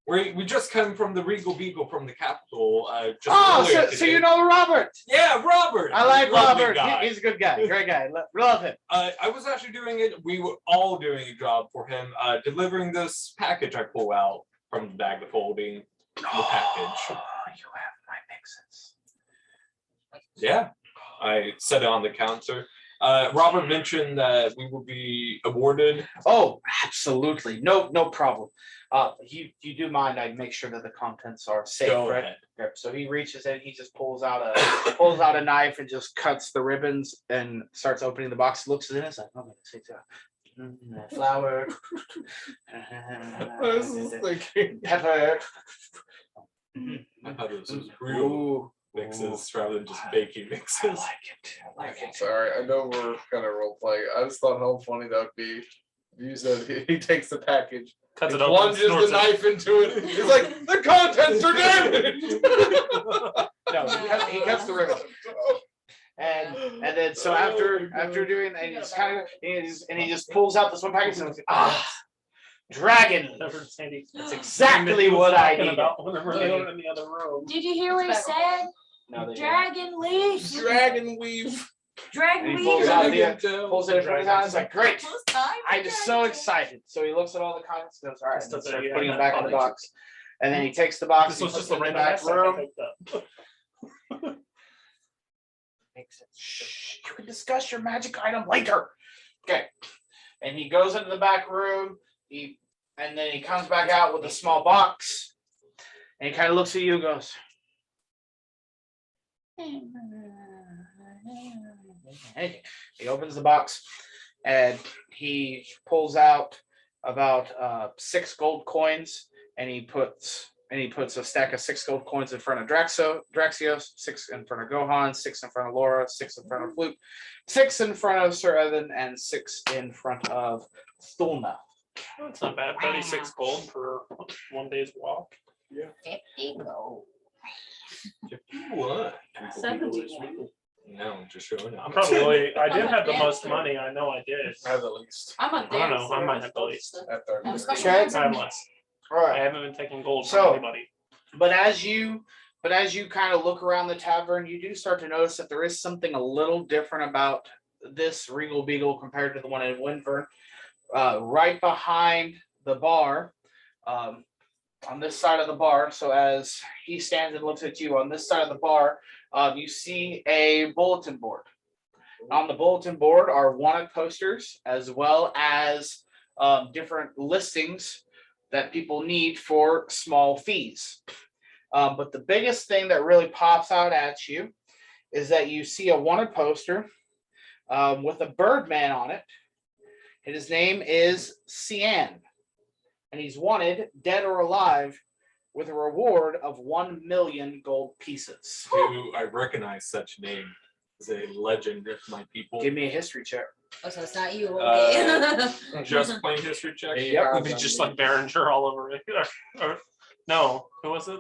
We just come from the Regal Beagle from the capital. Just Oh, earlier so today. you know Robert. Yeah, Robert. I like Lovely Robert. guy. He's a good guy. Great guy. Love him. I was actually doing it. We were all doing a job for him, delivering this package I pull out from the bag of folding. The package. You have my mixes. Yeah, I set it on the counter. Robert mentioned that we will be awarded. Oh, absolutely. No problem. You do mind I make sure that the contents are safe, Go right? ahead. Okay, so he reaches in, he just pulls out a knife and just cuts the ribbons and starts opening the box. Looks at it, it's like, oh, it's a flour, I was just thinking. pepper. I thought this was real Ooh, mixes rather than just baking mixes. I like it. Sorry, I know we're kind of role playing. I just thought how funny that would be. You said he takes the package, Cuts he it open, plunges the snorts it. knife into it. He's like, the contents are damaged. No, he cuts the ribbon. And then so after doing that, he's kind of he just pulls out this one package and goes, dragon. Sandy. That's exactly what I Talking need. about whenever they were in the other room. Did you hear what he said? No, they didn't. Dragon Leaf. Dragon weave. Dragon And he Leaf. pulls out Dragon pulls it in front of his eyes. It's like, great. Close time. I'm so excited. So he looks at all the contents and goes, all right, Just and doesn't- starts yeah, putting them that back in the probably box. And then he takes the box, This he was puts just it a in the random back mess I room. picked up. Shh, you can discuss your magic item later. Okay. And he goes into the back room. And then he comes back out with a small box. And he kind of looks at you and goes. He opens the box and he pulls out about 6 gold coins, and he puts a stack of 6 gold coins in front of Draxios, 6 in front of Gohan, 6 in front of Lora, 6 in front of Flute, 6 in front of Sir Evan, and 6 in front of Stulna. That's not bad. 36 gold for one day's walk. 50 gold. What? 70. No, just showing up. I'm probably. I did have the most money. I know I did. I have the least. I'm a I don't know, dancer. I might have the least. At 30. I'm special Okay. dancer. I have less. All I right. haven't been taking gold So- from anybody. But as you kind of look around the tavern, you do start to notice that there is something a little different about this Regal Beagle compared to the one in Windvern. Right behind the bar, on this side of the bar. So as he stands and looks at you on this side of the bar, you see a bulletin board. On the bulletin board are wanted posters as well as different listings that people need for small fees. But the biggest thing that really pops out at you is that you see a wanted poster with a Birdman on it. And his name is Cian. And he's wanted, dead or alive, with a reward of 1 million gold pieces. Do I recognize such name as a legend of my people? Give me a history check. Oh, so it's not you. Okay. Just plain history check. Yep. It'd be just like Behringer all over it. Or- no, who was it?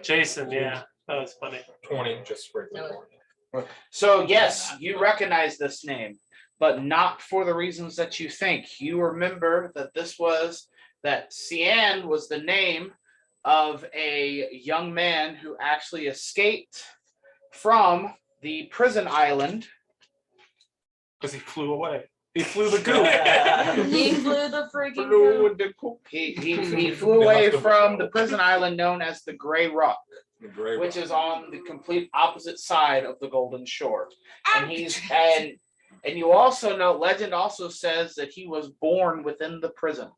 Jason. Yeah, that was funny. 20, just regular. So yes, you recognize this name, but not for the reasons that you think. You remember that Cian was the name of a young man who actually escaped from the prison island. Because he flew away. He flew the coop. He flew the freaking coop. He flew away from the prison island known as the Grey Rock, The gray which rock. is on the complete opposite side of the Golden Shore. And and you also know, legend also says that he was born within the prison.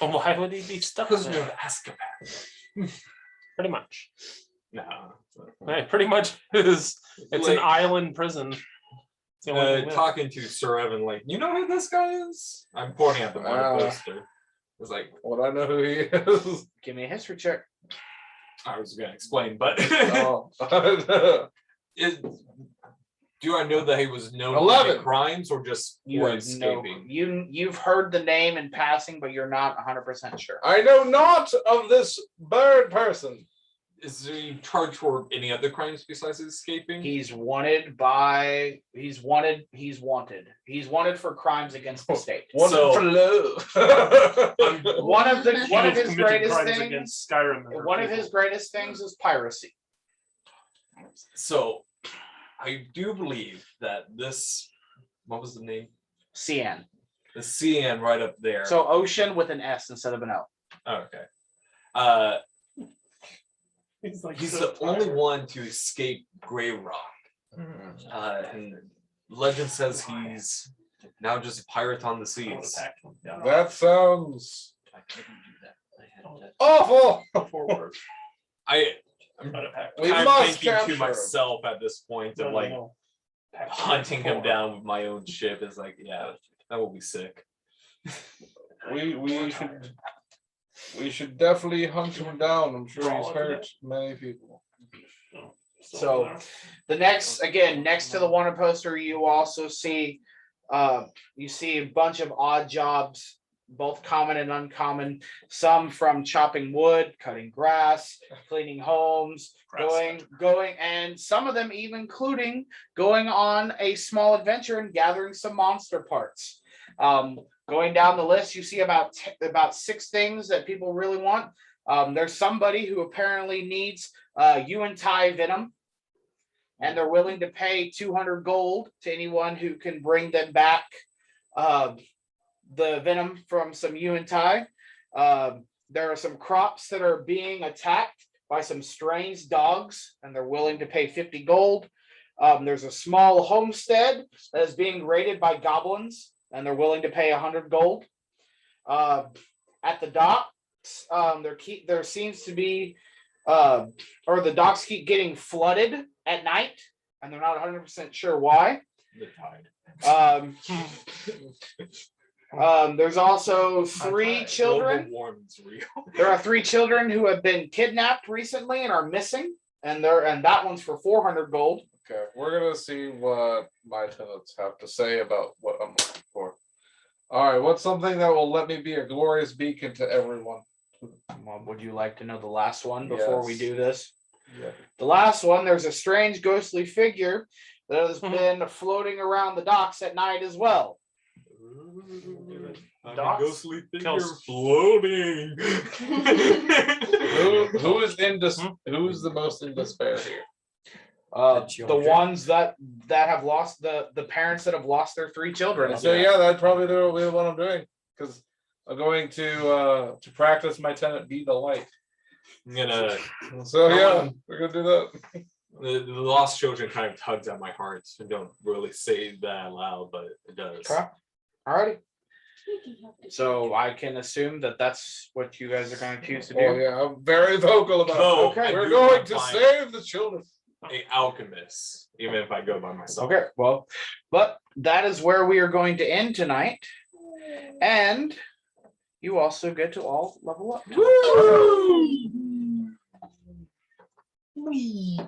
Well, why would he be stuck Because there? of Azkaban. Pretty much. No. Right, pretty much is. It's an island prison. It's the only thing left. Talking to Sir Evan, like, you know who this guy is? I'm pointing at the one poster. It's like, Well, I know who he is. Give me a history check. I was gonna explain, but Oh. it, Do I know that he was known for 11. any crimes or just You for have no, escaping? you've heard the name in passing, but you're not 100% sure. I know not of this bird person. Is he charged for any other crimes besides escaping? He's wanted by. He's wanted. He's wanted. He's wanted for crimes against the state. One So- for love. One of He his committed greatest crimes things. against Skyrim. and her One of people. his greatest things is piracy. So, I do believe that this. What was the name? CN. The CN right up there. So ocean with an S instead of an L. Oh, okay. He's like He's so the only tired. one to escape Grey Rock. And legend says he's now just a pirate on the seas. Yeah. That sounds I couldn't do that. I had to. awful. Forward. I'm Not a pack. We kind of must thinking capture to him. myself at this point No, of no, like no. Pack hunting him forward. down with my own ship is like, yeah, that will be sick. We should definitely hunt him down. I'm sure he's hurt many people. So the next, again, next to the wanted poster, you also see, you see a bunch of odd jobs, both common and uncommon. Some from chopping wood, cutting grass, cleaning homes, going, and some of them even including going on a small adventure and gathering some monster parts. Going down the list, you see about 6 things that people really want. There's somebody who apparently needs Uintai venom, and they're willing to pay 200 gold to anyone who can bring them back the venom from some Uintai. There are some crops that are being attacked by some strange dogs, and they're willing to pay 50 gold. There's a small homestead that is being raided by goblins, and they're willing to pay 100 gold. At the docks, there seems to be, or the docks keep getting flooded at night, and they're not 100% sure why. The tide. There's also 3 children. Global warming's real. There are 3 children who have been kidnapped recently and are missing, and that one's for 400 gold. Okay, we're gonna see what my tenants have to say about what I'm looking for. All right, what's something that will let me be a glorious beacon to everyone? Well, would you like to know the last one before we Yes. do this? Yeah. The last one, there's a strange ghostly figure that has been floating around the docks at night as well. I'm a Dots ghostly figure kills. floating. Who's the most in despair here? The children. ones that have lost the parents that have lost their 3 children. So yeah, that's probably the what I'm doing, because I'm going to practice my tenant be the light. I'm gonna. So yeah, we're gonna do that. The lost children kind of tugs at my heart. I don't really say that out loud, but it does. Okay. Alrighty. So I can assume that that's what you guys are going to choose to do. Oh yeah, I'm very vocal about No, it. okay, We're I do going want to mine. save the children. A alchemist, even if I go by myself. Okay, well, but that is where we are going to end tonight. And you also get to all level up. Woo!